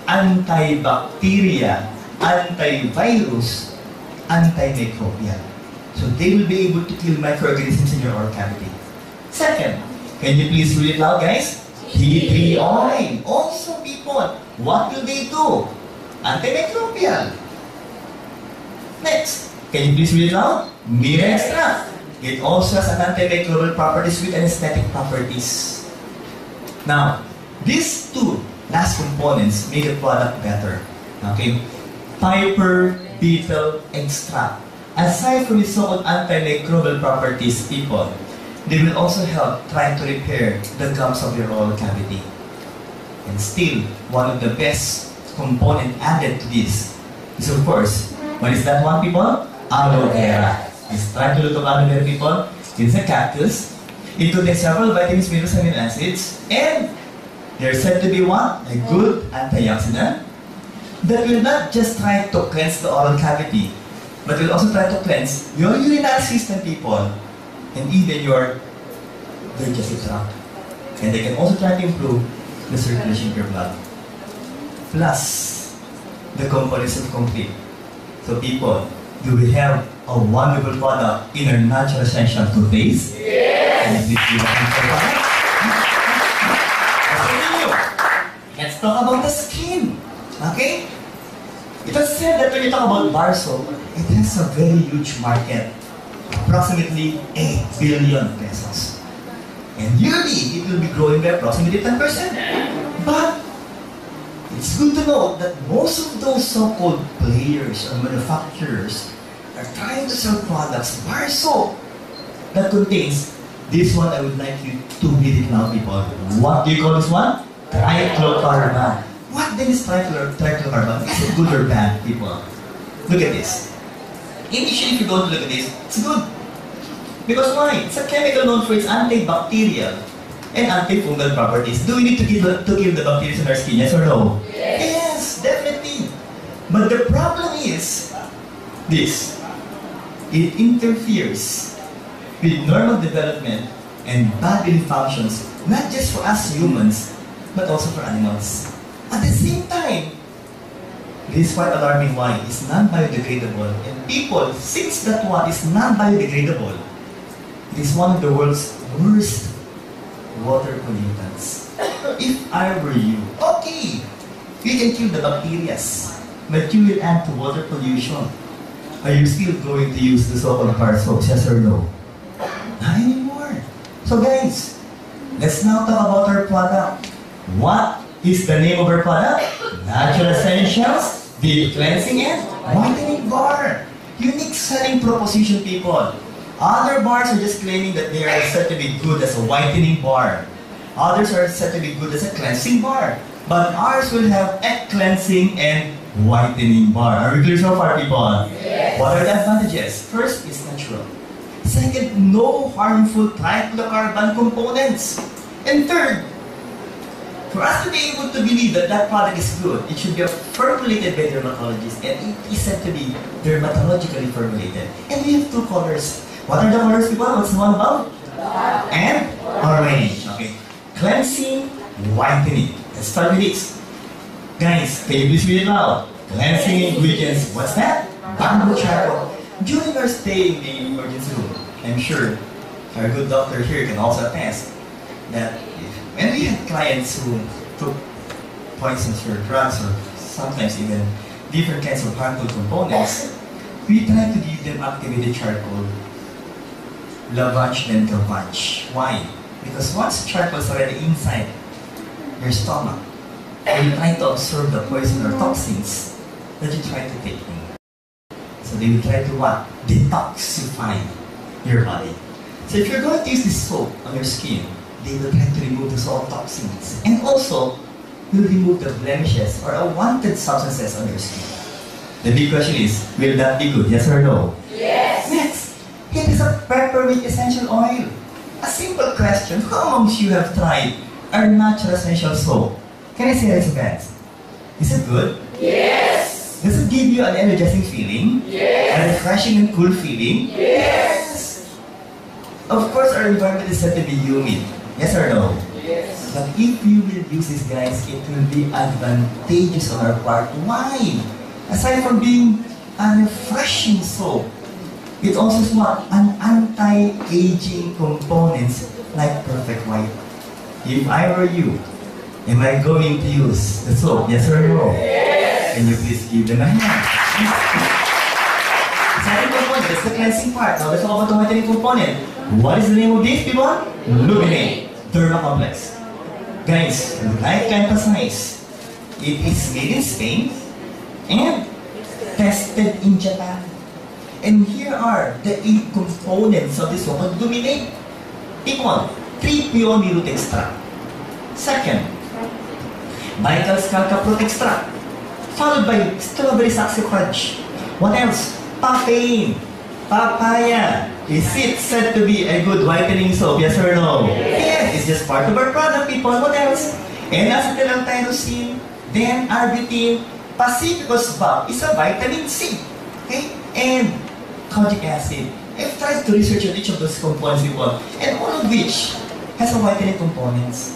antibacteria, antivirus, antimicrobial. So they will be able to kill microorganisms in your oral cavity. Second, Can you please read it loud, guys? Tea tree oil. Also, people, what will they do? Antimicrobial. Next, can you please read it loud? Mirror extract. It also has an antimicrobial properties with anesthetic properties. Now, these two last components make the product better. Okay? Piper beetle extract. Aside from its so-called antimicrobial properties, people, they will also help trying to repair the gums of your oral cavity. And still, one of the best component added to this is, of course, what is that one, people? Aloe vera. Let's try to look at aloe vera, people. It's a cactus. It contains several vitamins, minerals, and amino acids, and they're said to be what? A good antioxidant that will not just try to cleanse the oral cavity, but will also try to cleanse your urinary system, people, and even your digestive tract. And they can also try to improve the circulation of your blood. Plus, the components of complete. So people, do we have a wonderful product in our natural essential toothpaste? Yes! And please give a hand for that. Let's talk about the skin. Okay? It was said that when you talk about bar soap, it has a very huge market. Approximately 8 billion pesos. And yearly, it will be growing by approximately 10%. But it's good to know that most of those so-called players or manufacturers are trying to sell products, bar soap, that contains this one. I would like you to read it now, people. What do you call this one? Trichlocarbon. What then is trichlocarbon? Is it good or bad, people? Look at this. Initially, if you go to look at this, it's good. Because why? It's a chemical known for its antibacterial and antifungal properties. Do we need to kill the bacteria in our skin? Yes or no? Yes, definitely. But the problem is this. It interferes with normal development and bodily functions, not just for us humans, but also for animals. At the same time, this is quite alarming. Why? It's non-biodegradable. And people, since that one is non-biodegradable, it is one of the world's worst water pollutants. If I were you, okay, you can kill the bacteria, but you will add to water pollution. Are you still going to use the so-called bar soaps, yes or no? Not anymore. So guys, let's now talk about our product. What is the name of our product? Natural Essentials Deep Cleansing and Whitening Bar. Unique selling proposition, people. Other bars are just claiming that they are said to be good as a whitening bar. Others are said to be good as a cleansing bar. But ours will have a cleansing and whitening bar. Are we clear so far, people? Yes. What are the advantages? First, it's natural. Second, no harmful trichlocarbon components. And third, for us to be able to believe that that product is good, it should be formulated by dermatologists, and it is said to be dermatologically formulated. And we have two colors. What are the colors, people? What's the one about? And orange. Okay. Cleansing, whitening. Let's start with this. Guys, can you please read it loud? Cleansing ingredients. What's that? Bamboo charcoal. During our stay in the emergency room, I'm sure our good doctor here can also attest that when we had clients who took poisons or drugs or sometimes even different kinds of harmful components, we try to give them activated charcoal, lavage and gavage. Why? Because once charcoal is already inside your stomach, you try to absorb the poison or toxins that you try to take in. So they will try to what? Detoxify your body. So if you're going to use this soap on your skin, they will try to remove the salt toxins. And also, will remove the blemishes or unwanted substances on your skin. The big question is, will that be good? Yes or no? Yes. Next, it is a peppermint essential oil. A simple question, who amongst you have tried our natural essential soap? Can I say raise your hands? Is it good? Yes. Does it give you an energizing feeling? Yes. A refreshing and cool feeling? Yes. Of course, our environment is said to be humid. Yes or no? Yes. But if you will use this, guys, it will be advantageous on our part. Why? Aside from being a refreshing soap, It also is what? An anti-aging components like Perfect White. If I were you, am I going to use the soap? Yes or no? Yes. Can you please give them a hand? Second component, that's the cleansing part. Now let's talk about the whitening component. What is the name of this, people? Luminate. Derma Complex. Guys, like I emphasize, it is made in Spain and tested in Japan. And here are the 8 components of this one. Luminate. People, 3 peony root extract. Second, vital scalca fruit extract. Followed by strawberry saxy crunch. What else? Papain. Papaya. Is it said to be a good whitening soap? Yes or no? Yes. It's just part of our product, people. What else? N-acetyl-tyrosine, then arbutin, Pacificus valve is a vitamin C. Okay? And kojic acid. I've tried to research on each of those components, people, and all of which has a whitening components.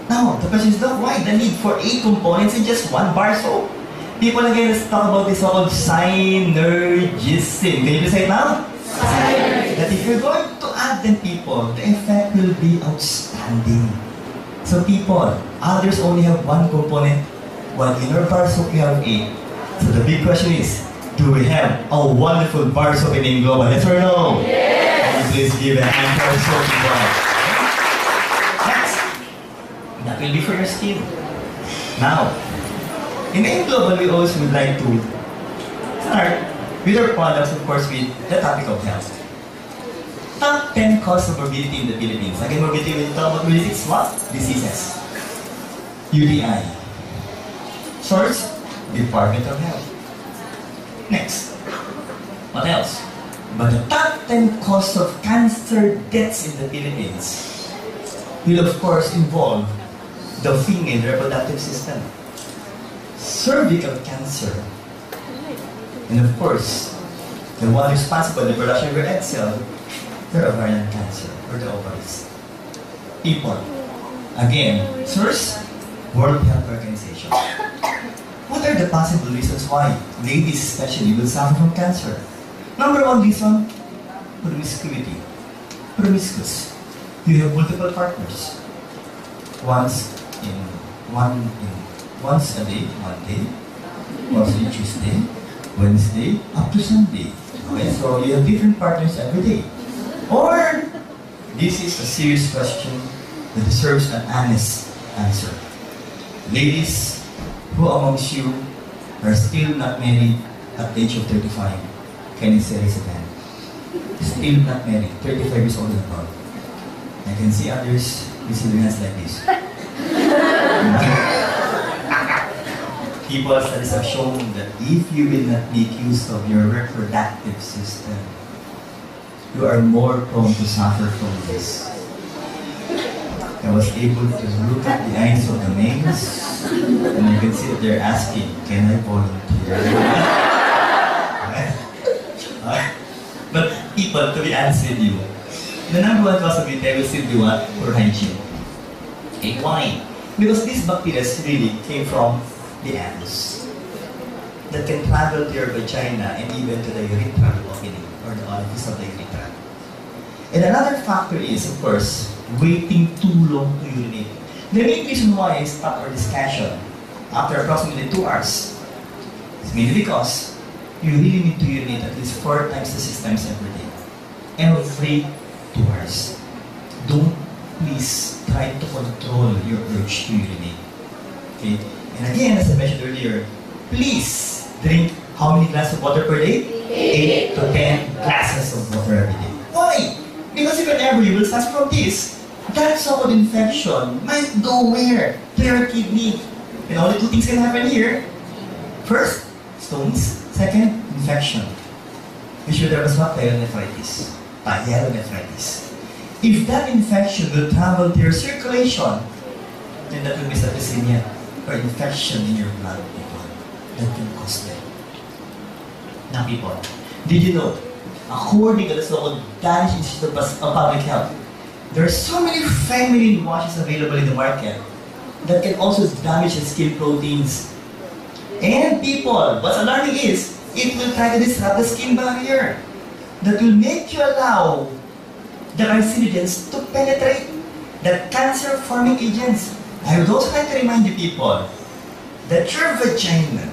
Now, the question is, why the need for 8 components in just one bar soap? People, again, let's talk about this so-called synergism. Can you please say it now? Synergism. That if you're going to add them, people, the effect will be outstanding. So, people, others only have 1 component, while in our bar soap we have 8. So the big question is, do we have a wonderful bar soap in Global? Yes or no? Yes. Can you please give a hand for our soap, people? Next, that will be for your skin. Now, in Global, we also would like to start with our products, of course, with the topic of health. Top 10 causes of morbidity in the Philippines. Again, morbidity, when you talk about morbidity, it's what? Diseases. UTI. Source, Department of Health. Next. What else? But the top 10 causes of cancer deaths in the Philippines will, of course, involve the female reproductive system, cervical cancer, and of course, the one responsible for the production of your egg cell, the ovarian cancer, or the ovaries. People, again, source, World Health Organization. What are the possible reasons why ladies especially will suffer from cancer? Number 1 reason, promiscuity. Promiscuous. You have multiple partners. Once a day, Monday, also Tuesday, Wednesday, up to Sunday. Okay, so you have different partners every day. Or, this is a serious question that deserves an honest answer. Ladies, who amongst you are still not married at the age of 35? Can you say raise a hand? Still not married, 35 years old and above. I can see others with their hands like this. People studies have shown that if you will not make use of your reproductive system, you are more prone to suffer from this. I was able to look at the eyes of the males, and I can see that they're asking, can I volunteer? But people, to be honest with you, the number 1 cause of UTI will still be what? Poor hygiene. Okay, why? Because these bacteria really came from the anus that can travel to your vagina and even to the urethral opening or the orifice of the urethra. And another factor is, of course, waiting too long to urinate. The main reason why I stopped our discussion after approximately 2 hours is mainly because you really need to urinate at least 4 times to 6 times every day. Every 2 hours. Don't please try to control your urge to urinate. Okay? And again, as I mentioned earlier, please drink how many glasses of water per day? 8 to 10 glasses of water every day. Why? Because if whenever you will suffer from this, that sort of infection might go where? To your kidney. And only 2 things can happen here. First, stones. Second, infection. You should have a pyelonephritis. Pyelonephritis. If that infection will travel to your circulation, then that will be septicemia or infection in your blood, people. That can cause death. Now, people, did you know, according to the so-called Danish Institute of Public Health, there are so many feminine washes available in the market that can also damage the skin proteins. And people, what's alarming is, it will try to disrupt the skin barrier. that will make you allow the carcinogens to penetrate the cancer-forming agents. I would also like to remind you people that your vagina,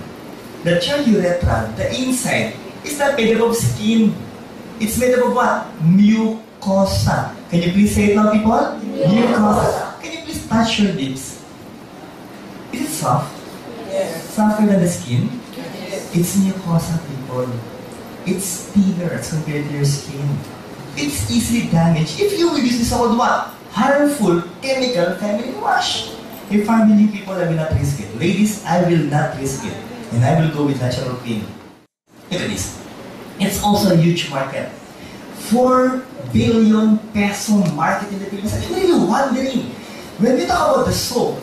that your urethra, the inside, is not made up of skin. It's made up of what? Mucosa. Can you please say it now, people? Mucosa. Can you please touch your lips? Is it soft? Yes. Softer than the skin? Yes. It's mucosa, people. It's thinner as compared to your skin. It's easily damaged if you will use this called what? Harmful chemical family wash. If family people, I will not risk it. Ladies, I will not risk it. And I will go with natural clean. Look at this. It's also a huge market. 4 billion peso market in the Philippines. I'm really wondering, when we talk about the soap,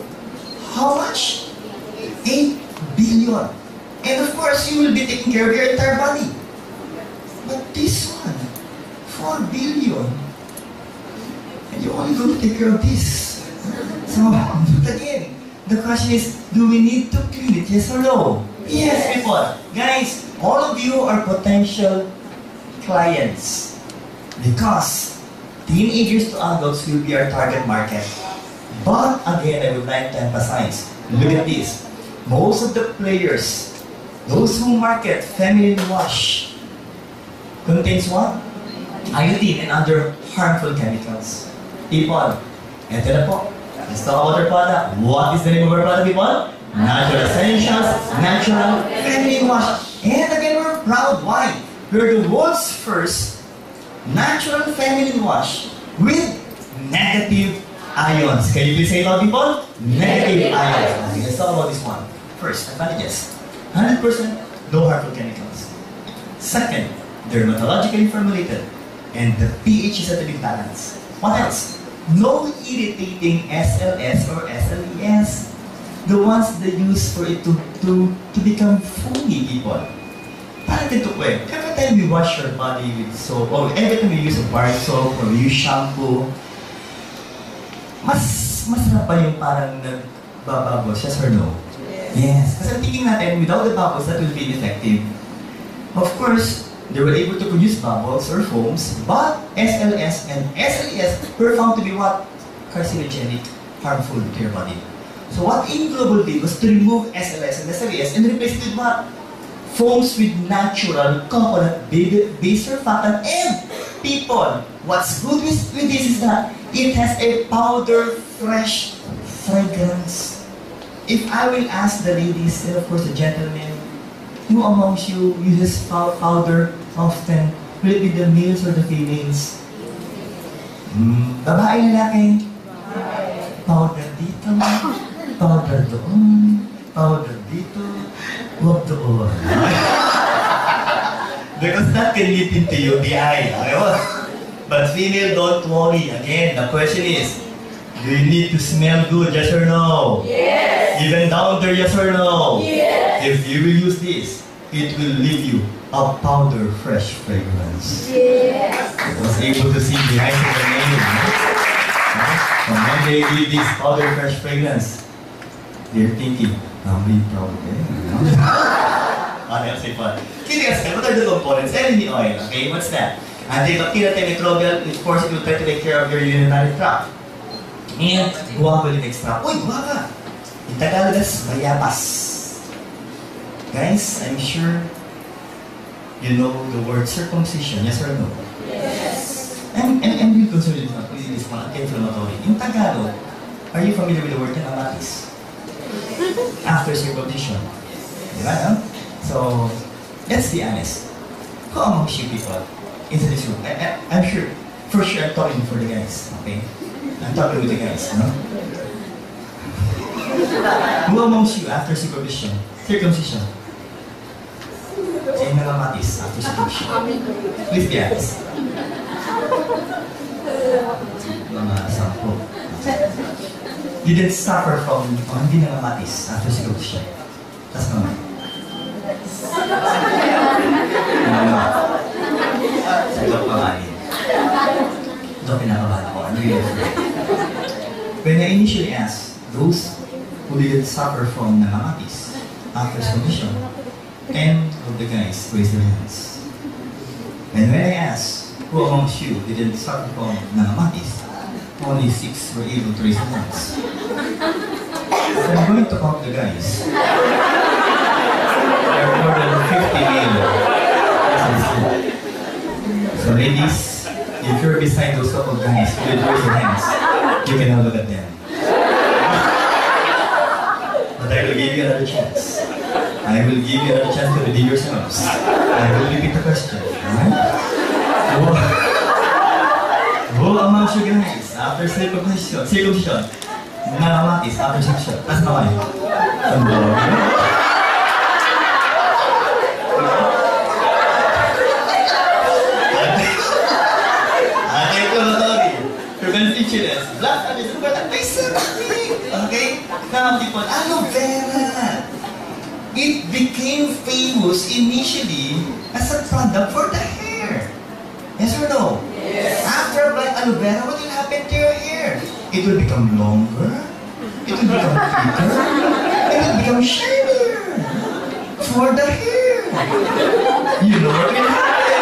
how much? 8 billion. And of course, you will be taking care of your entire body. But this one, 4 billion. And you're only going to take care of this. So, again, the question is, do we need to clean it? Yes or no? Yes, people. Guys, all of you are potential clients. Because teenagers to adults will be our target market. But again, I would like to emphasize, look at this. Most of the players, those who market feminine wash, contains what? Iodine and other harmful chemicals. People, ito na po. Let's talk about our product. What is the name of our product, people? Natural Essentials, Natural Feminine Wash. And again, we're proud. Why? We're the world's first natural feminine wash with negative ions. Can you please say it out, people? Negative ions. Okay, let's talk about this one. First, advantages. 100% no harmful chemicals. Second, dermatologically formulated. And the pH is at a good balance. What else? No irritating SLS or SLES. The ones they use for it to become foamy, people. Parang ito po eh. Every time we wash your body with soap, or every time we use a bar soap, or we use shampoo, masarap pa yung parang nagbabubbles, yes or no? Yes. Kasi thinking natin, without the bubbles, that will be ineffective. Of course, they were able to produce bubbles or foams, but SLS and SLES were found to be what? Carcinogenic, harmful to your body. So what Global did was to remove SLS and SLES and replace it with what? Foams with natural coconut-based surfactant. And people, what's good with this is that it has a powder fresh fragrance. If I will ask the ladies and of course the gentlemen, who amongst you uses powder often? Will it be the males or the females? Babae, lalaki? Powder dito, powder doon, powder dito, huwag doon. Because that can lead into UTI. But female, don't worry. Again, the question is, do you need to smell good, yes or no? Yes. Even down there, yes or no? Yes. If you will use this, it will leave you a powder fresh fragrance. Yes. I was able to see behind the name. And when they give this powder fresh fragrance, they're thinking, I'm really proud of them. Okay, I'll say fun. What are the components? LED oil. Okay, what's that? Antibacterial, antimicrobial, of course, it will try to take care of your urinary tract. And guavalin extract. Uy, guava! In Tagalog, that's bayabas. Guys, I'm sure you know the word circumcision, yes or no? Yes. And we'll consider this one anti-inflammatory. In Tagalog, are you familiar with the word kanamatis? After circumcision. Diba, no? So, let's be honest. Who amongst you people into this room? I'm sure, for sure I'm talking for the guys, okay? I'm talking with the guys, no? Who amongst you after circumcision? Ay nangamatis after circumcision. Please be honest. Mga 10. You didn't suffer from hindi nangamatis after circumcision. Tapos naman. Sagot pa nga rin. Ito pinakabahan ako. I'm really afraid. When I initially asked those who didn't suffer from nangamatis after circumcision, 10 of the guys raised their hands. And when I asked, who amongst you didn't suffer from nanamatis, only 6 were able to raise their hands. So I'm going to count the guys. There are more than 50 male. So ladies, if you're beside those couple guys who did raise their hands, you can now look at them. But I will give you another chance. I will give you another chance to redeem yourselves. I will repeat the question. Alright? Who amongst you guys, after circumcision, nanamatis after circumcision? Taas na kayo. Okay, Tori. Prevents itchiness. Black and it's but may something. Okay? Now, people, aloe vera. It became famous initially as a product for the hair. Yes or no? Yes. After applying aloe vera, what will happen to your hair? It will become longer. It will become thicker. It will become shinier. For the hair. You know what will happen?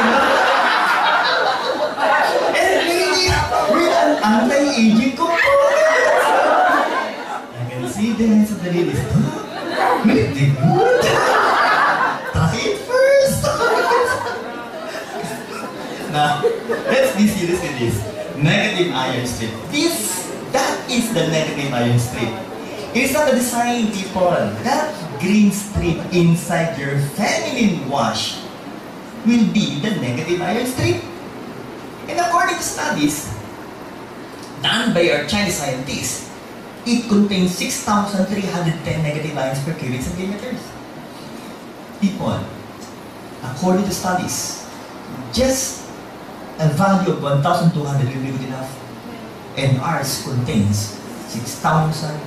And really, with an anti-aging component. I can see the hands of the ladies. Will it be good? Try it first. Now, let's be serious with this. Negative iron strip. That is the negative iron strip. It is not a design, people. That green strip inside your feminine wash will be the negative iron strip. And according to studies done by our Chinese scientists, it contains 6,310 negative ions per cubic centimeters. People, according to studies, just a value of 1,200 will be good enough. And ours contains 6,310.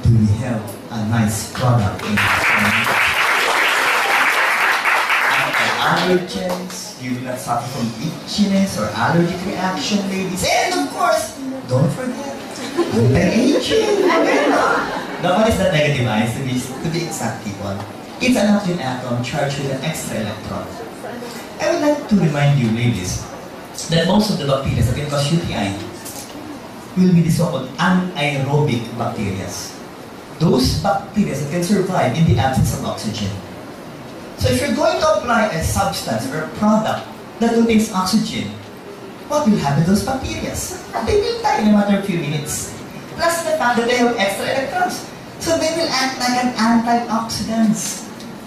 Do we have a nice product in allergens? You do not suffer from itchiness or allergic reaction, ladies. And of course, don't forget, anti-aging. Now, what is the negative ions? To be exact, people, it's an oxygen atom charged with an extra electron. I would like to remind you, ladies, that most of the bacteria that can cause UTI will be the so-called anaerobic bacteria. Those bacteria that can survive in the absence of oxygen. So if you're going to apply a substance or a product that contains oxygen, what will happen to those bacteria? They will die in a matter of few minutes. Plus the fact that they have extra electrons. So they will act like an antioxidant.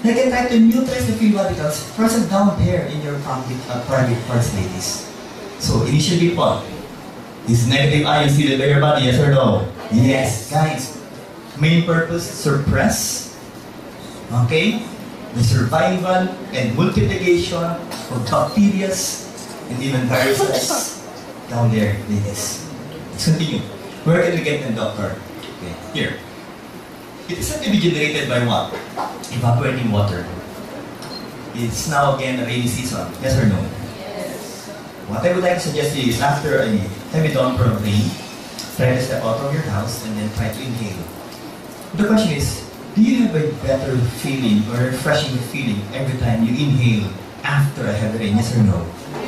They can try to neutralize the free radicals present down there in your private parts, ladies. So initially, people, is negative ion seated by your body, yes or no? Yes, guys. Main purpose, suppress, okay, the survival and multiplication of bacteria and even viruses down there, ladies. Let's continue. Where can we get them, doctor? Okay, here. It is said to be generated by what? Evaporating water. It's now again a rainy season, yes or no? Yes. What I would like to suggest to you is after a heavy downpour of rain, try to step out of your house and then try to inhale. The question is, do you have a better feeling or refreshing feeling every time you inhale after a heavy rain, yes or no?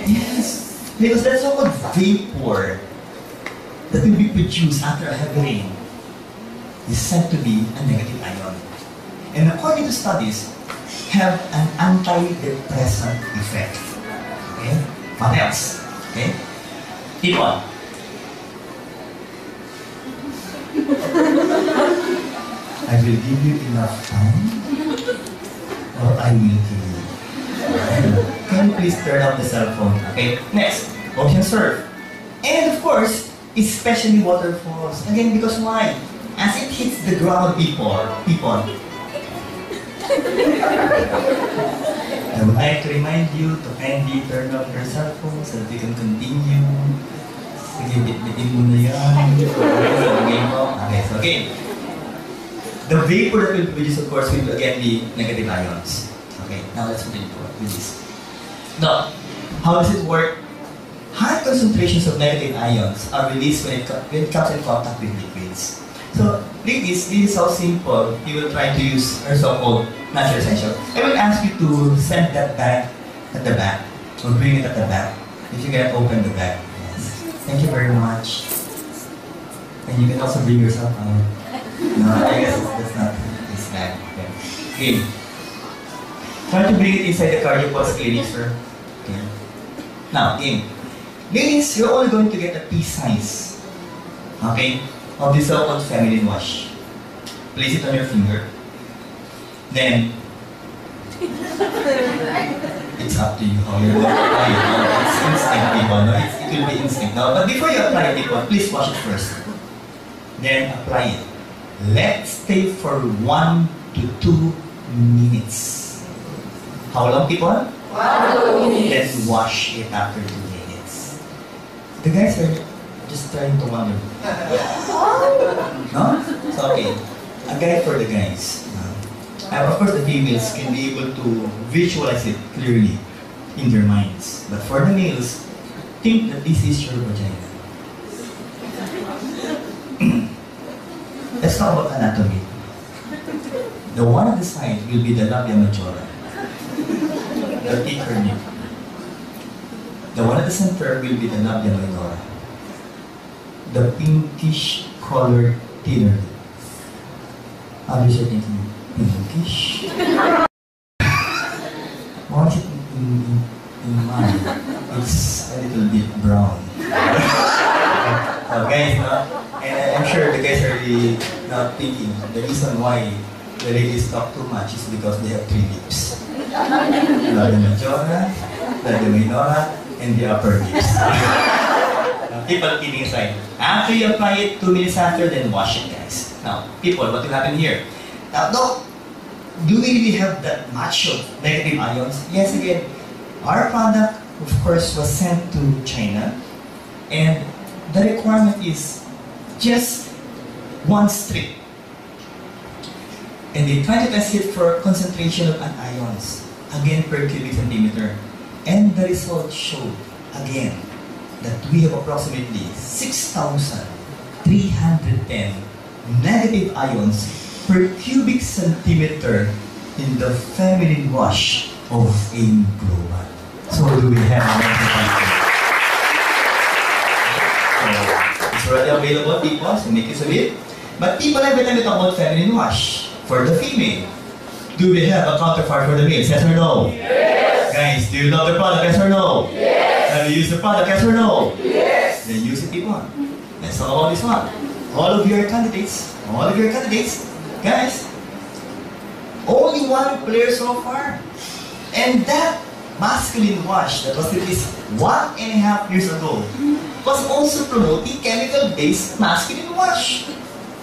Yes. Because that so-called vapor that will be produced after a heavy rain is said to be a negative ion. And according to studies, have an antidepressant effect. Okay? What else? Okay? People. I will give you enough time or I will kill you. Can you please turn off the cell phone? Okay? Next, ocean surf. And of course, especially waterfalls. Again, because why? As it hits the ground, people. I would like to remind you to kindly turn off your cell phone so that we can continue. Sige, bit-bitin mo na yan. Okay, so again. The vapor that will be produced, of course, will again be negative ions. Okay, now let's continue with this. Now, how does it work? High concentrations of negative ions are released when it comes in contact with liquids. So, ladies, this is how simple you will try to use our so-called natural essential. I will ask you to send that back at the back. We'll bring it at the back. If you can open the back. Yes. Thank you very much. And you can also bring yourself out. No, I guess that's not this bag. Okay. Try to bring it inside the car. You pause cleaning, sir. Okay. Now, game. Ladies, you're only going to get a pea size. Okay? Of the so-called feminine wash. Place it on your finger. Then, it's up to you how you're going to apply it. No, it's instinct, people. No? It will be instinct. No? But before you apply it, people, please wash it first. Then apply it. Let stay for 1 to 2 minutes. How long, people? 1 to 2 minutes. Then wash it after 2 minutes. The guys are just trying to wonder. No? So, okay. A guide for the guys. And of course, the females can be able to visualize it clearly in their minds. But for the males, think that this is your vagina. Let's talk about anatomy. The one at the side will be the labia majora, the thicker nip. The one at the center will be the labia minora, the pinkish colored thinner lip. Obviously thinking, pinkish? Why is it in mine? It's a little bit brown. Guys, no? And I'm sure the guys are really not thinking the reason why the ladies talk too much is because they have 3 lips. The majora, the minora, and the upper lips. People kidding aside. After you apply it, 2 minutes after, then wash it, guys. Now, people, what will happen here? Now, do we really have that much of negative ions? Yes, again, our product, of course, was sent to China, and the requirement is just 1 strip. And they try to test it for concentration of anions, again per cubic centimeter. And the results showed, again, that we have approximately 6,310 negative ions per cubic centimeter in the feminine wash of AIM Global. So do we have a it's already available, people, so make use of it. But people, every time we talk about feminine wash, for the female, do we have a counterpart for the male? Yes or no? Yes. Guys, do you love the product? Yes or no? Yes. Have you used the product? Yes or no? Yes. Then use it, people. Let's talk about this one. All of your candidates, guys, only 1 player so far. And that masculine wash that was released 1.5 years ago was also promoting chemical-based masculine wash.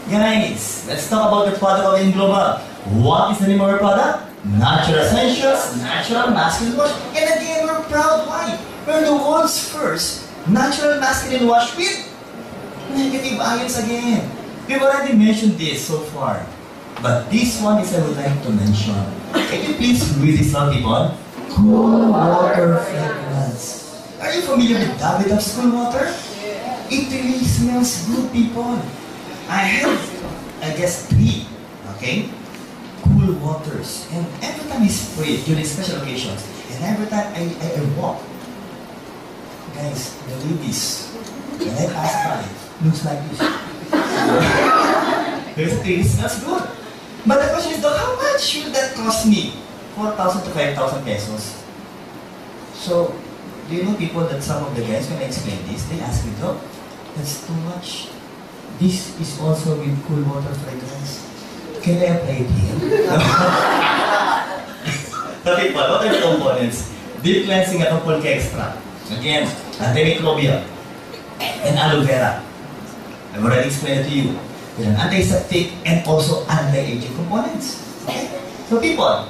Guys, let's talk about the product of AIM Global. What is the name of our product? Natural Essentials, Natural Masculine Wash. And again, we're proud. Why? We're the world's first natural masculine wash with negative ions again. We've already mentioned this so far. But this one is I would like to mention. Can you please read this out, people? Cool water fragrance. Are you familiar with Davidoff's cool water? It really smells good, people. I have, I guess, 3, okay, cool waters. And every time I spray it during special occasions, and every time I walk, guys, the ladies, when I pass by, looks like this. It smells good. But the question is, though, how much should that cost me? 4,000 to 5,000 pesos. So, do you know, people, that some of the guys, when I explain this, they ask me, "Doc, that's too much. This is also with cool water fragrance. Can I apply it here?" So, people, what are the components? Deep cleansing at pulque extract. Again, antimicrobial and aloe vera. I've already explained it to you. There are antiseptic and also anti-aging components. Okay? So, people,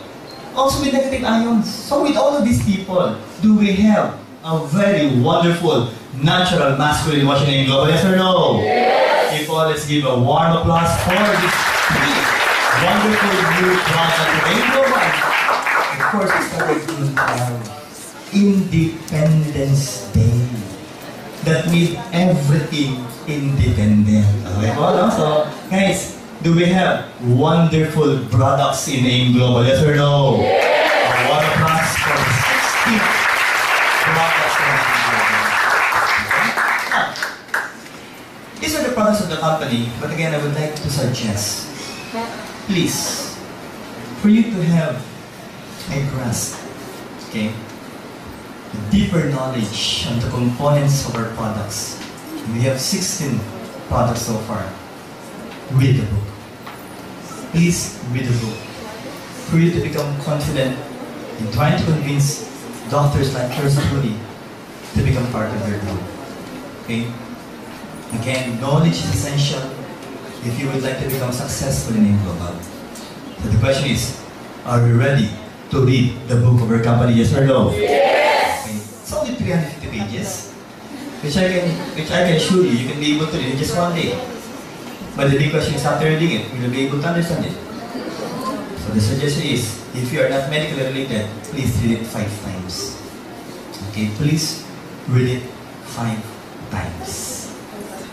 also with negative ions. So with all of these people, do we have a very wonderful natural masculine washing AIM Global? Yes or no? Yes. People, let's give a warm applause for this wonderful new product of AIM Global. Of course, we started in Independence Day. That means everything independent. Okay, well, so guys, do we have wonderful products in AIM Global? Yes or no? Yes. A warm applause for performance of the company, but again, I would like to suggest, please, for you to have a grasp, okay, a deeper knowledge on the components of our products. We have 16 products so far. Read the book. Please read the book. For you to become confident in trying to convince doctors like yours truly to become part of their group. Okay? Again, knowledge is essential if you would like to become successful in global. So the question is, are we ready to read the book of our company, yes or no? Yes! Okay. It's only 350 pages, which I can assure you, you can be able to read in just one day. But the big question is, after reading it, will you be able to understand it? So the suggestion is, if you are not medically related, please read it 5 times. Okay, please read it 5 times.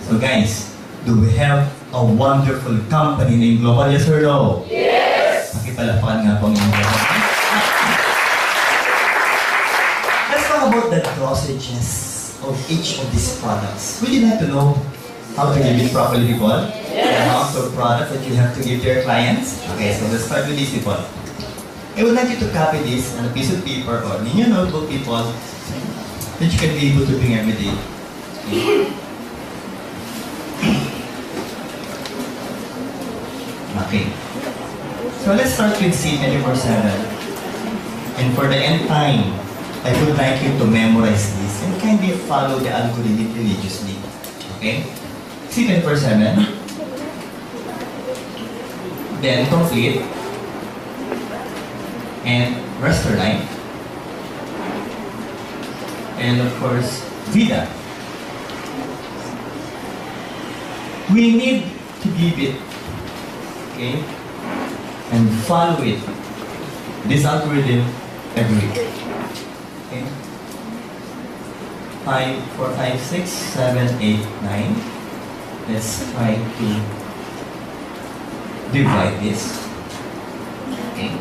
So guys, do we have a wonderful company named Global, yes or no? Yes! Pakipalapakan nga po ang inyong company. Let's talk about the dosages of each of these products. Would you like to know how to give it properly, people? Yes. The amount of products that you have to give to your clients? Okay, so let's start with these, people. I would like you to copy this on a piece of paper or in your notebook, people, that you can be able to bring every day. Okay. So let's start with C24/7. And for the end time, I would like you to memorize this and kindly follow the algorithm religiously. Okay? C24/7. Then complete. And Restore Life. And of course, Vida. We need to give it, okay, and follow it, this algorithm every week. Okay? 5, 4, 5, 6, 7, 8, 9. Let's try to divide this. Okay?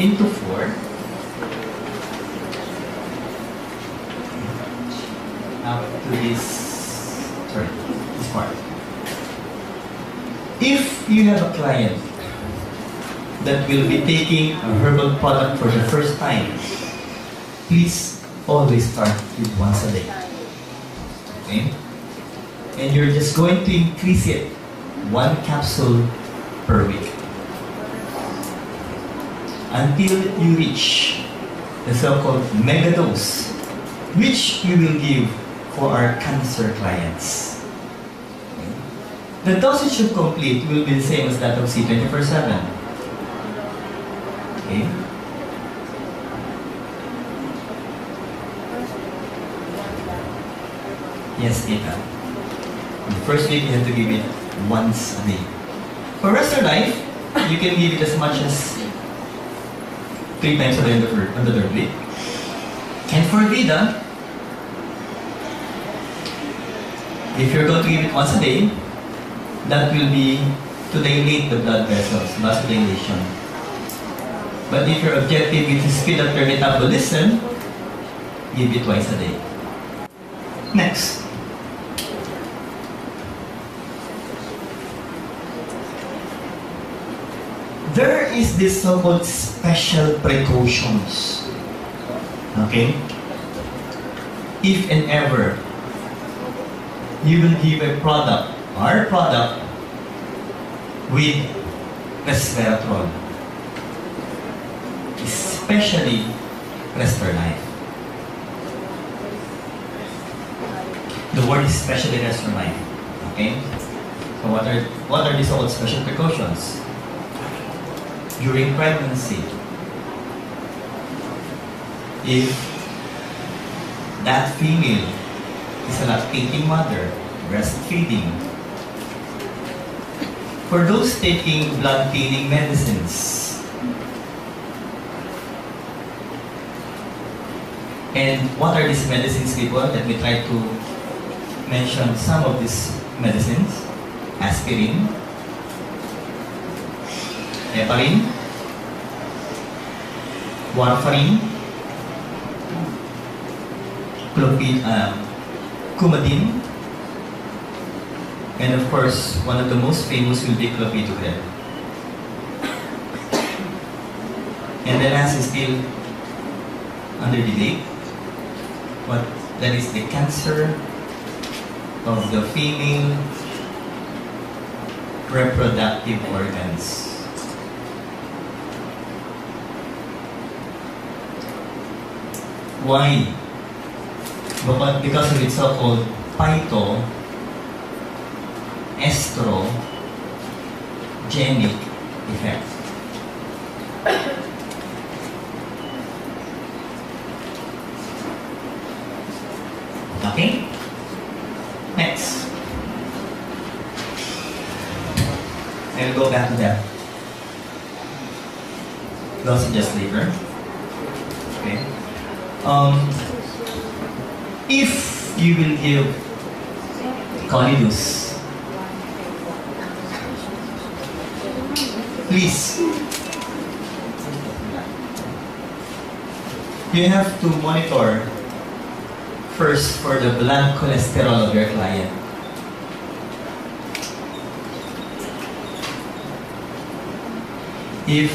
Into 4. Up to this part. If you have a client that will be taking a herbal product for the first time, please always start with once a day. Okay? And you're just going to increase it 1 capsule per week until you reach the so-called mega dose, which we will give for our cancer clients. The dosage of complete will be the same as that of C24/7. Okay? Yes, Tita. The first week you have to give it once a day. For Restore Life, you can give it as much as 3 times a day on the third week. And for Vida, if you're going to give it once a day, that will be to dilate the blood vessels, vasodilation. But if your objective is to speed up your metabolism, give it twice a day. Next. There is this so-called special precautions. Okay? If and ever you will give a product, our product, with resveratrol, especially Restore Life. The word is especially Restore Life. Okay? So what are these all special precautions? During pregnancy, if that female is a lactating mother, breastfeeding, for those taking blood thinning medicines, and what are these medicines, people? Let me try to mention some of these medicines. Aspirin, heparin, warfarin, coumadin, And of course, one of the most famous will be clopidogrel. And the last is still under debate. What that is the cancer of the female reproductive organs. Why? Because of its so-called phytoestrogenic effect. Okay? Next. I'll go back to that. Dosages later. Okay. If you will give Colidus, please, you have to monitor first for the blood cholesterol of your client. If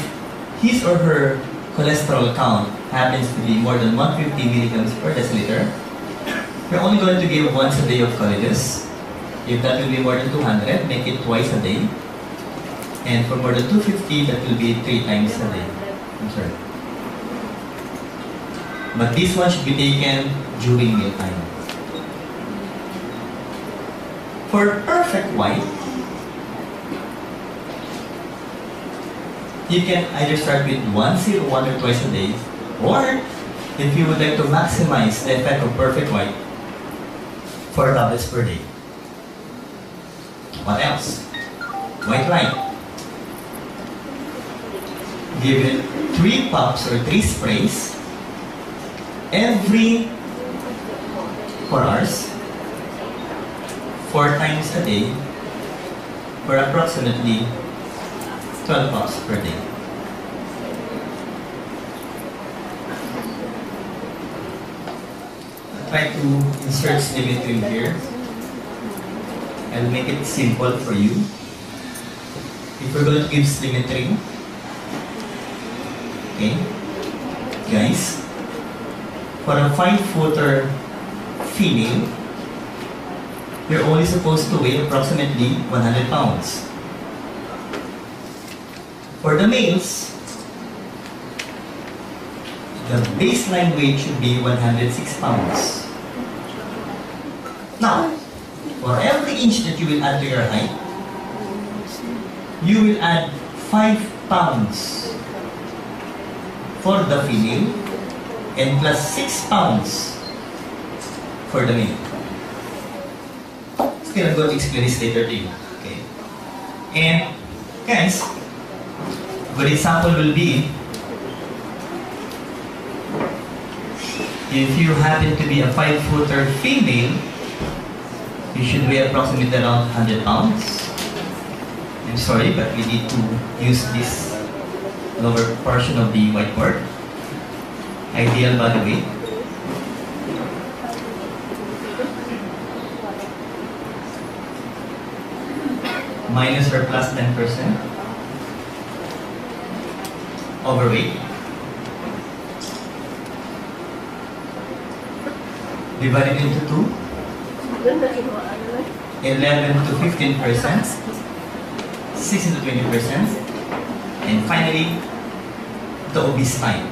his or her cholesterol count happens to be more than 150 milligrams per deciliter, you're only going to give once a day of Colidus. If that will be more than 200, make it twice a day. And for more than 250, that will be 3 times a day. I'm sorry. But this one should be taken during mealtime. For perfect white, you can either start with once or twice a day, or if you would like to maximize the effect of perfect white, 4 tablets per day. What else? White light. Give it 3 puffs or 3 sprays every 4 hours, 4 times a day, for approximately 12 puffs per day. I'll try to insert symmetry here. I'll make it simple for you. If we're going to give symmetry, okay, guys, for a 5-footer female, you're only supposed to weigh approximately 100 pounds. For the males, the baseline weight should be 106 pounds. Now, for every inch that you will add to your height, you will add 5 pounds for the female and plus 6 pounds for the male. Still, I'm going to explain this later to you. Okay. And guys, good example will be if you happen to be a 5-footer female, you should weigh approximately around 100 pounds. I'm sorry, but we need to use this lower portion of the whiteboard. Ideal body weight. Minus or plus 10%. Overweight. Divided into 2. 11 to 15%. 16 to 20%. And finally, the obese type.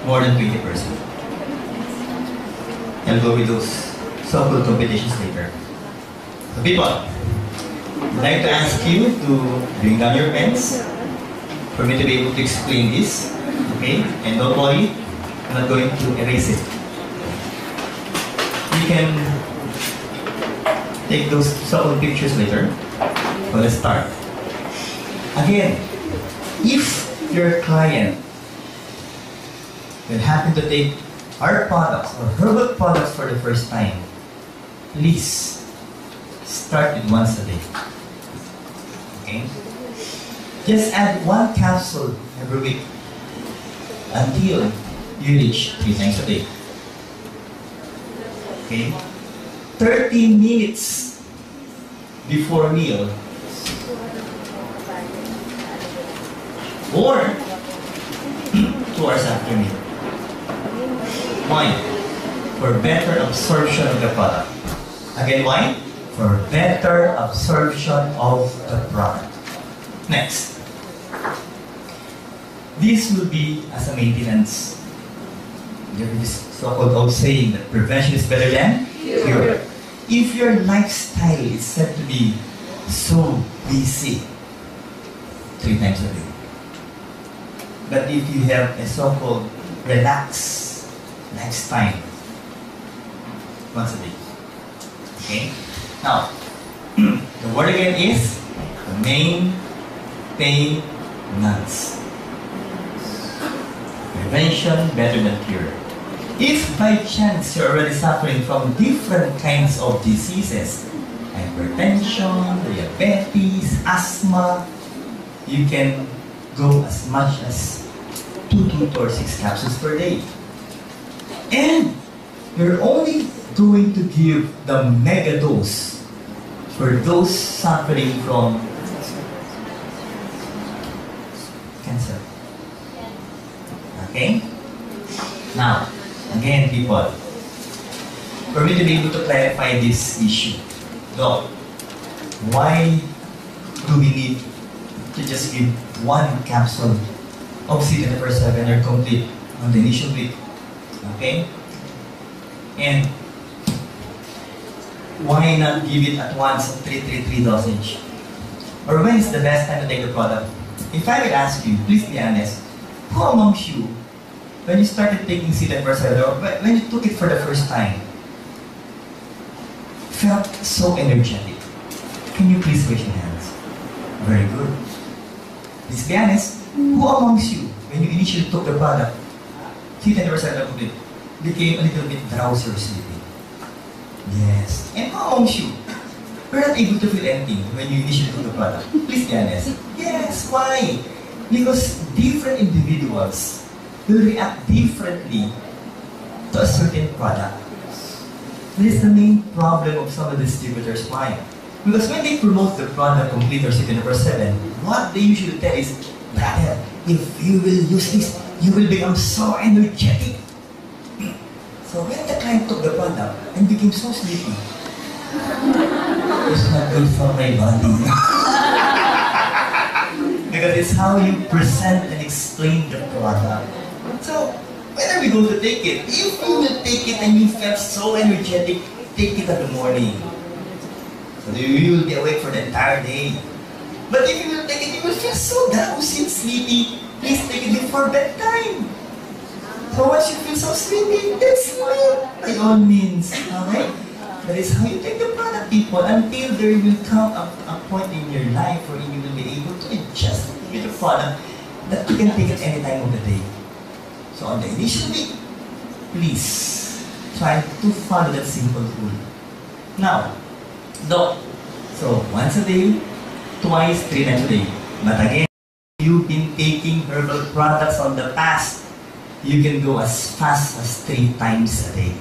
More than 20%. I'll go with those so-called competitions later. So people, I'd like to ask you to bring down your pens for me to be able to explain this. Okay? And don't worry, I'm not going to erase it. You can take those so-called pictures later. So let's start. Again, if your client will happen to take our products or herbal products for the first time, please start with once a day. Okay? Just add 1 capsule every week until you reach 3 times a day. Okay? 30 minutes before meal, or 2 hours after meal. Why? For better absorption of the product. Again, why? For better absorption of the product. Next. This will be as a maintenance. There is this so-called old saying that prevention is better than cure. If your lifestyle is said to be so busy 3 times a day, but if you have a so-called relaxed lifestyle once a day, okay? Now, the word again is maintenance. Prevention better than cure. If by chance you're already suffering from different kinds of diseases, hypertension, diabetes, asthma, you can go as much as 2 or 6 capsules per day. And you're only going to give the mega dose for those suffering from cancer. Okay? Now, again, people, for me to be able to clarify this issue, Doc, why do we need to just give 1 capsule of C24/7 or complete on the initial week? Okay? And why not give it at once at 333 dosage? Or when is the best time to take the product? If I will ask you, please be honest, who amongst you, when you started taking C24/7 or when you took it for the first time, felt so energetic? Can you please raise your hands? Very good. Please be honest, who amongst you, when you initially took the product, C24/7 complete, became a little bit drowsy or sleepy? Yes. And who amongst you were not able to feel anything when you initially took the product? Please be honest. Yes. Why? Because different individuals will react differently to a certain product. This is the main problem of some of the distributors. Why? Because when they promote the product complete or C24/7, what they usually tell is, brother, if you will use this, you will become so energetic. So when the client took the product and became so sleepy, it's not good for my body. Because it's how you present and explain the product. So, when are we going to take it? If you will take it and you felt so energetic, take it in the morning. So you will be awake for the entire day. But if you will take it, you will feel so drowsy and sleepy. Please take it before bedtime. So once you feel so sleepy, then sleep by all means. Okay? That is how you take the product, people, until there will come a point in your life where you will be able to adjust with the product that you can take it any time of the day. So on the initial week, please try to follow that simple rule. Now, Doc, so once a day, twice, 3 times a day. But again, if you've been taking herbal products on the past, you can go as fast as 3 times a day.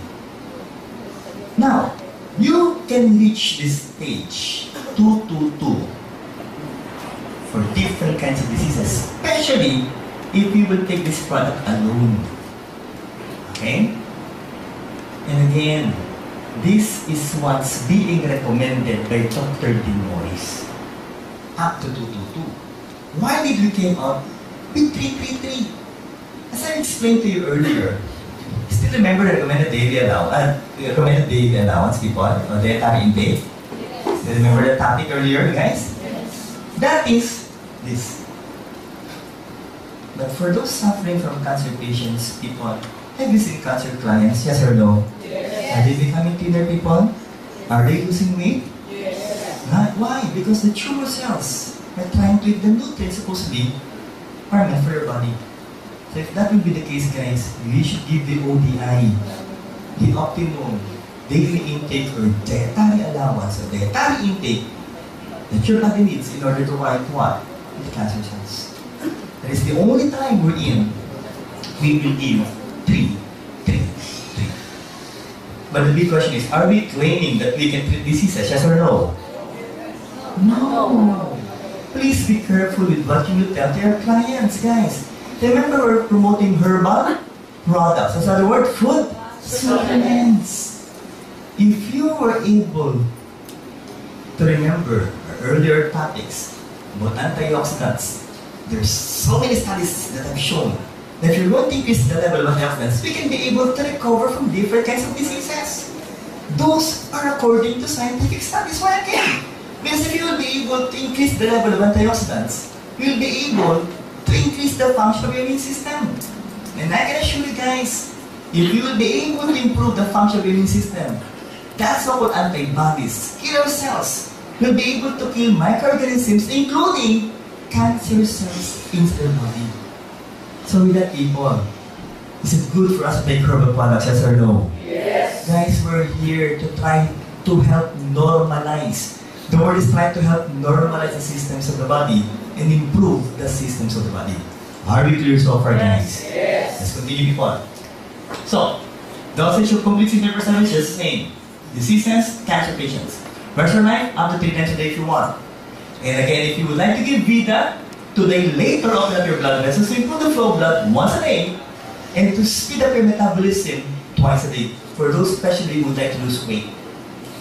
Now, you can reach this stage 222 for different kinds of diseases, especially if you will take this product alone. Okay? And again, this is what's being recommended by Dr. Dimois. Up to 222. Why did we came up with 333? As I explained to you earlier, still remember the recommended daily allowance, people, or dietary intake? Still remember the topic earlier, guys? Yes. That is this. But for those suffering from cancer patients, people, have you seen cancer clients? Yes or no? Yes. Are they becoming thinner, people? Are they losing weight? Yes. Why? Because the tumor cells are trying to eat the nutrients supposedly are meant for your body. So if that will be the case, guys, we should give the ODI, the optimum daily intake or dietary allowance or dietary intake that your body needs in order to fight what? The cancer cells. That is the only time we're in, we will give 3. But the big question is, are we claiming that we can treat diseases, yes or no? No. Please be careful with what you will tell to your clients, guys. Remember, we're promoting herbal products. What's the word? Food supplements. If you were able to remember our earlier topics about antioxidants, there's so many studies that have shown that if you're going to increase the level of antioxidants, we can be able to recover from different kinds of diseases. Those are according to scientific studies. Why again? Because if you will be able to increase the level of antioxidants, you will be able to increase the function of your immune system. And I can assure you guys, if you will be able to improve the function of your immune system, that's so-called antibodies, killer cells, will be able to kill microorganisms, including cancer cells in the body. So with that, people, is it good for us to take herbal products, yes or no? Yes. Guys, we're here to try to help normalize. The word is trying to help normalize the systems of the body and improve the systems of the body. Are we clear so far, guys? Yes. Let's continue, people. So, dosage of complete symptom percentage is just the same. Diseases, cancer patients. Rest your life up to 3 times a day if you want. And again, if you would like to give Vita to the later open up your blood vessels to improve the flow of blood once a day and to speed up your metabolism twice a day. For those especially who would like to lose weight.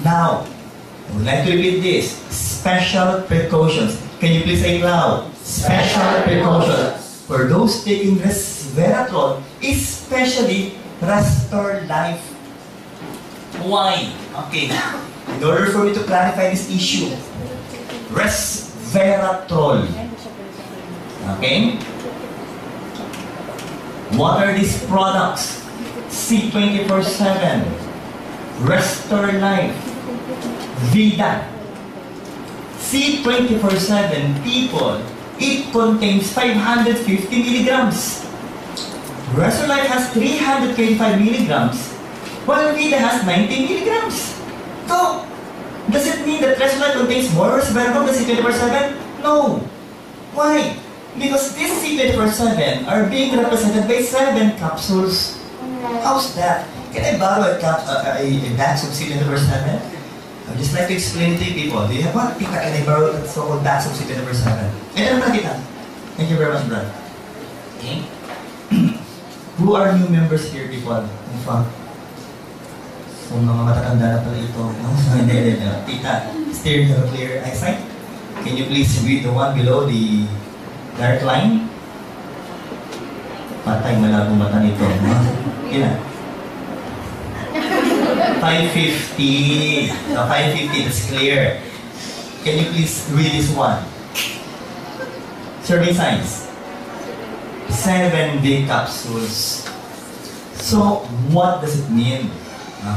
Now, I would like to repeat this. Special precautions. Can you please say it loud? Special precautions. For those taking resveratrol, especially Restore Life. Why? Okay. In order for me to clarify this issue, resveratrol. Okay? What are these products? C24/7, Restore Life, Vida. C24/7, people, it contains 550 milligrams. Restore Life has 325 milligrams, while Vida has 90 milligrams. So, does it mean that Restore Life contains more resveratrol than C24/7? No. Why? Because these C24/7 are being represented by 7 capsules. How's that? Can I borrow a box of C24/7? I'd just like to explain it to you people. Do you have one? Tita, can I borrow a so-called box of C24/7? Ito naman tita. Thank you very much, Brad. Okay. Who are new members here, people? In front. So, mga matatanda na pala ito. Hindi. Tita, steer to clear eyesight. Can you please read the one below the dark line? Patay, malabo mata nito. Ilan? 550. 550, that's clear. Can you please read this one? Serving size. 7 big capsules. So, what does it mean?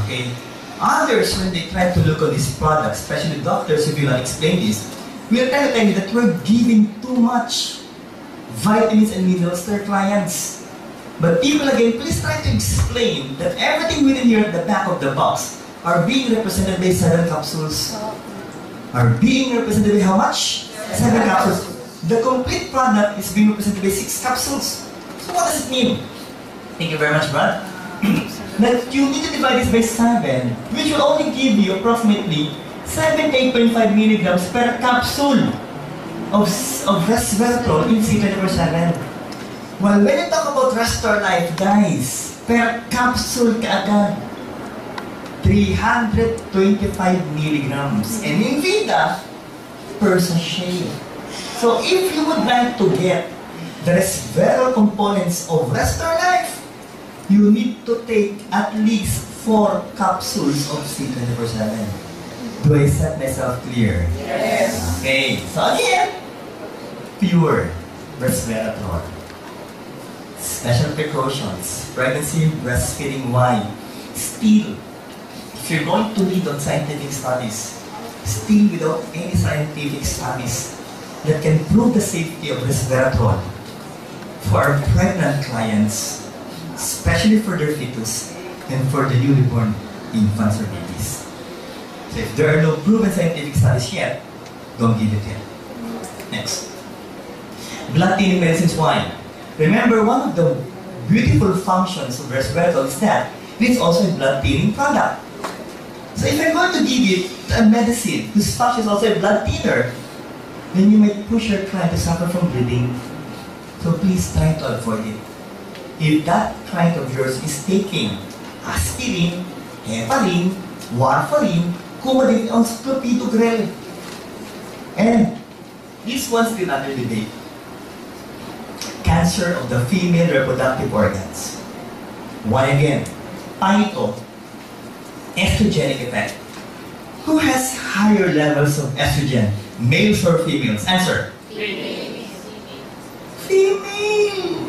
Okay. Others, when they try to look at these products, especially doctors, if you not explain this, we'll try to tell you that we're giving too much vitamins and minerals to our clients. But people, again, please try to explain that everything within here at the back of the box are being represented by 7 capsules. Are being represented by how much? 7 capsules. The complete product is being represented by 6 capsules. So what does it mean? Thank you very much, Brad. That you need to divide this by 7, which will only give you approximately 78.5 milligrams per capsule of resveratrol in C24/7. Well, when you talk about Restore Life, guys, per capsule kaagad, 325 milligrams. And in Vida, per sachet. So if you would like to get the resveratrol components of Restore Life, you need to take at least 4 capsules of C24/7. Do I set myself clear? Yes. Okay, so again, pure resveratrol. Special precautions, pregnancy, breastfeeding, why? Still, if you're going to read on scientific studies, still without any scientific studies that can prove the safety of resveratrol for our pregnant clients, especially for their fetus and for the newly born infants or babies. So if there are no proven scientific studies yet, don't give it yet. Next. Blood thinning medicines, why? Remember, one of the beautiful functions of resveratrol is that it's also a blood thinning product. So if I'm going to give it a medicine whose function is also a blood thinner, then you might push your client to suffer from bleeding. So please try to avoid it. If that client of yours is taking aspirin, heparin, warfarin, Coumadin, on clopidogrel, and this one's still under debate. Cancer of the female reproductive organs. Why again? Paito, estrogenic effect. Who has higher levels of estrogen, males or females? Answer. Female.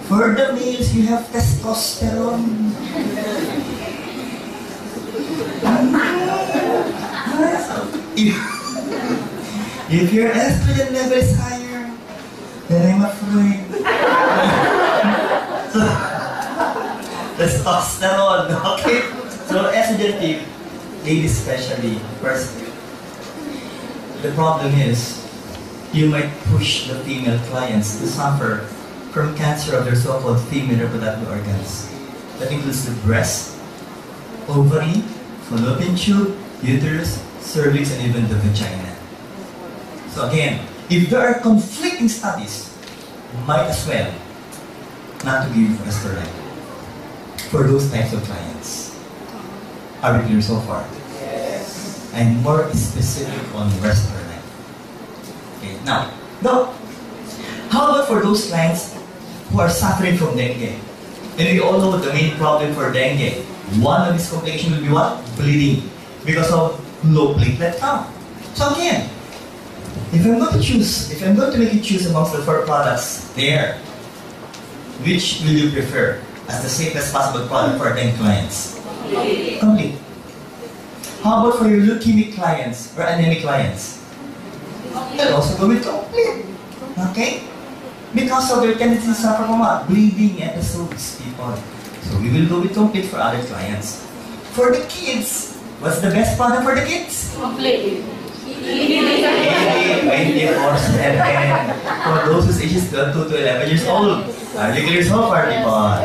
For the males, you have testosterone. If your estrogen level is higher, then I'm afraid. So, testosterone, okay? So estrogen, ladies especially, first, the problem is, you might push the female clients to suffer from cancer of their so-called female reproductive organs. That includes the breast, ovary, fallopian tube, uterus, cervix, and even the vagina. So again, if there are conflicting studies, might as well not to give you estrogen for those types of clients. Are we clear so far? Yes. I'm more specific on Westerline. Okay, now, how about for those clients who are suffering from dengue? And we all know the main problem for dengue. One of these complications will be what? Bleeding. Because of low platelet count. So again, if I'm going to make you choose amongst the 4 products there, which will you prefer as the safest possible product for dengue clients? Complete. How about for your leukemic clients or anemic clients? You'll also go with complete. Okay? Because of their tendency to suffer from what? Bleeding episodes, people. So we will go with complete for other clients. For the kids, what's the best product for the kids? Complete. 24/7. For those whose ages 2 to 11 years old. Are you clear so far, people?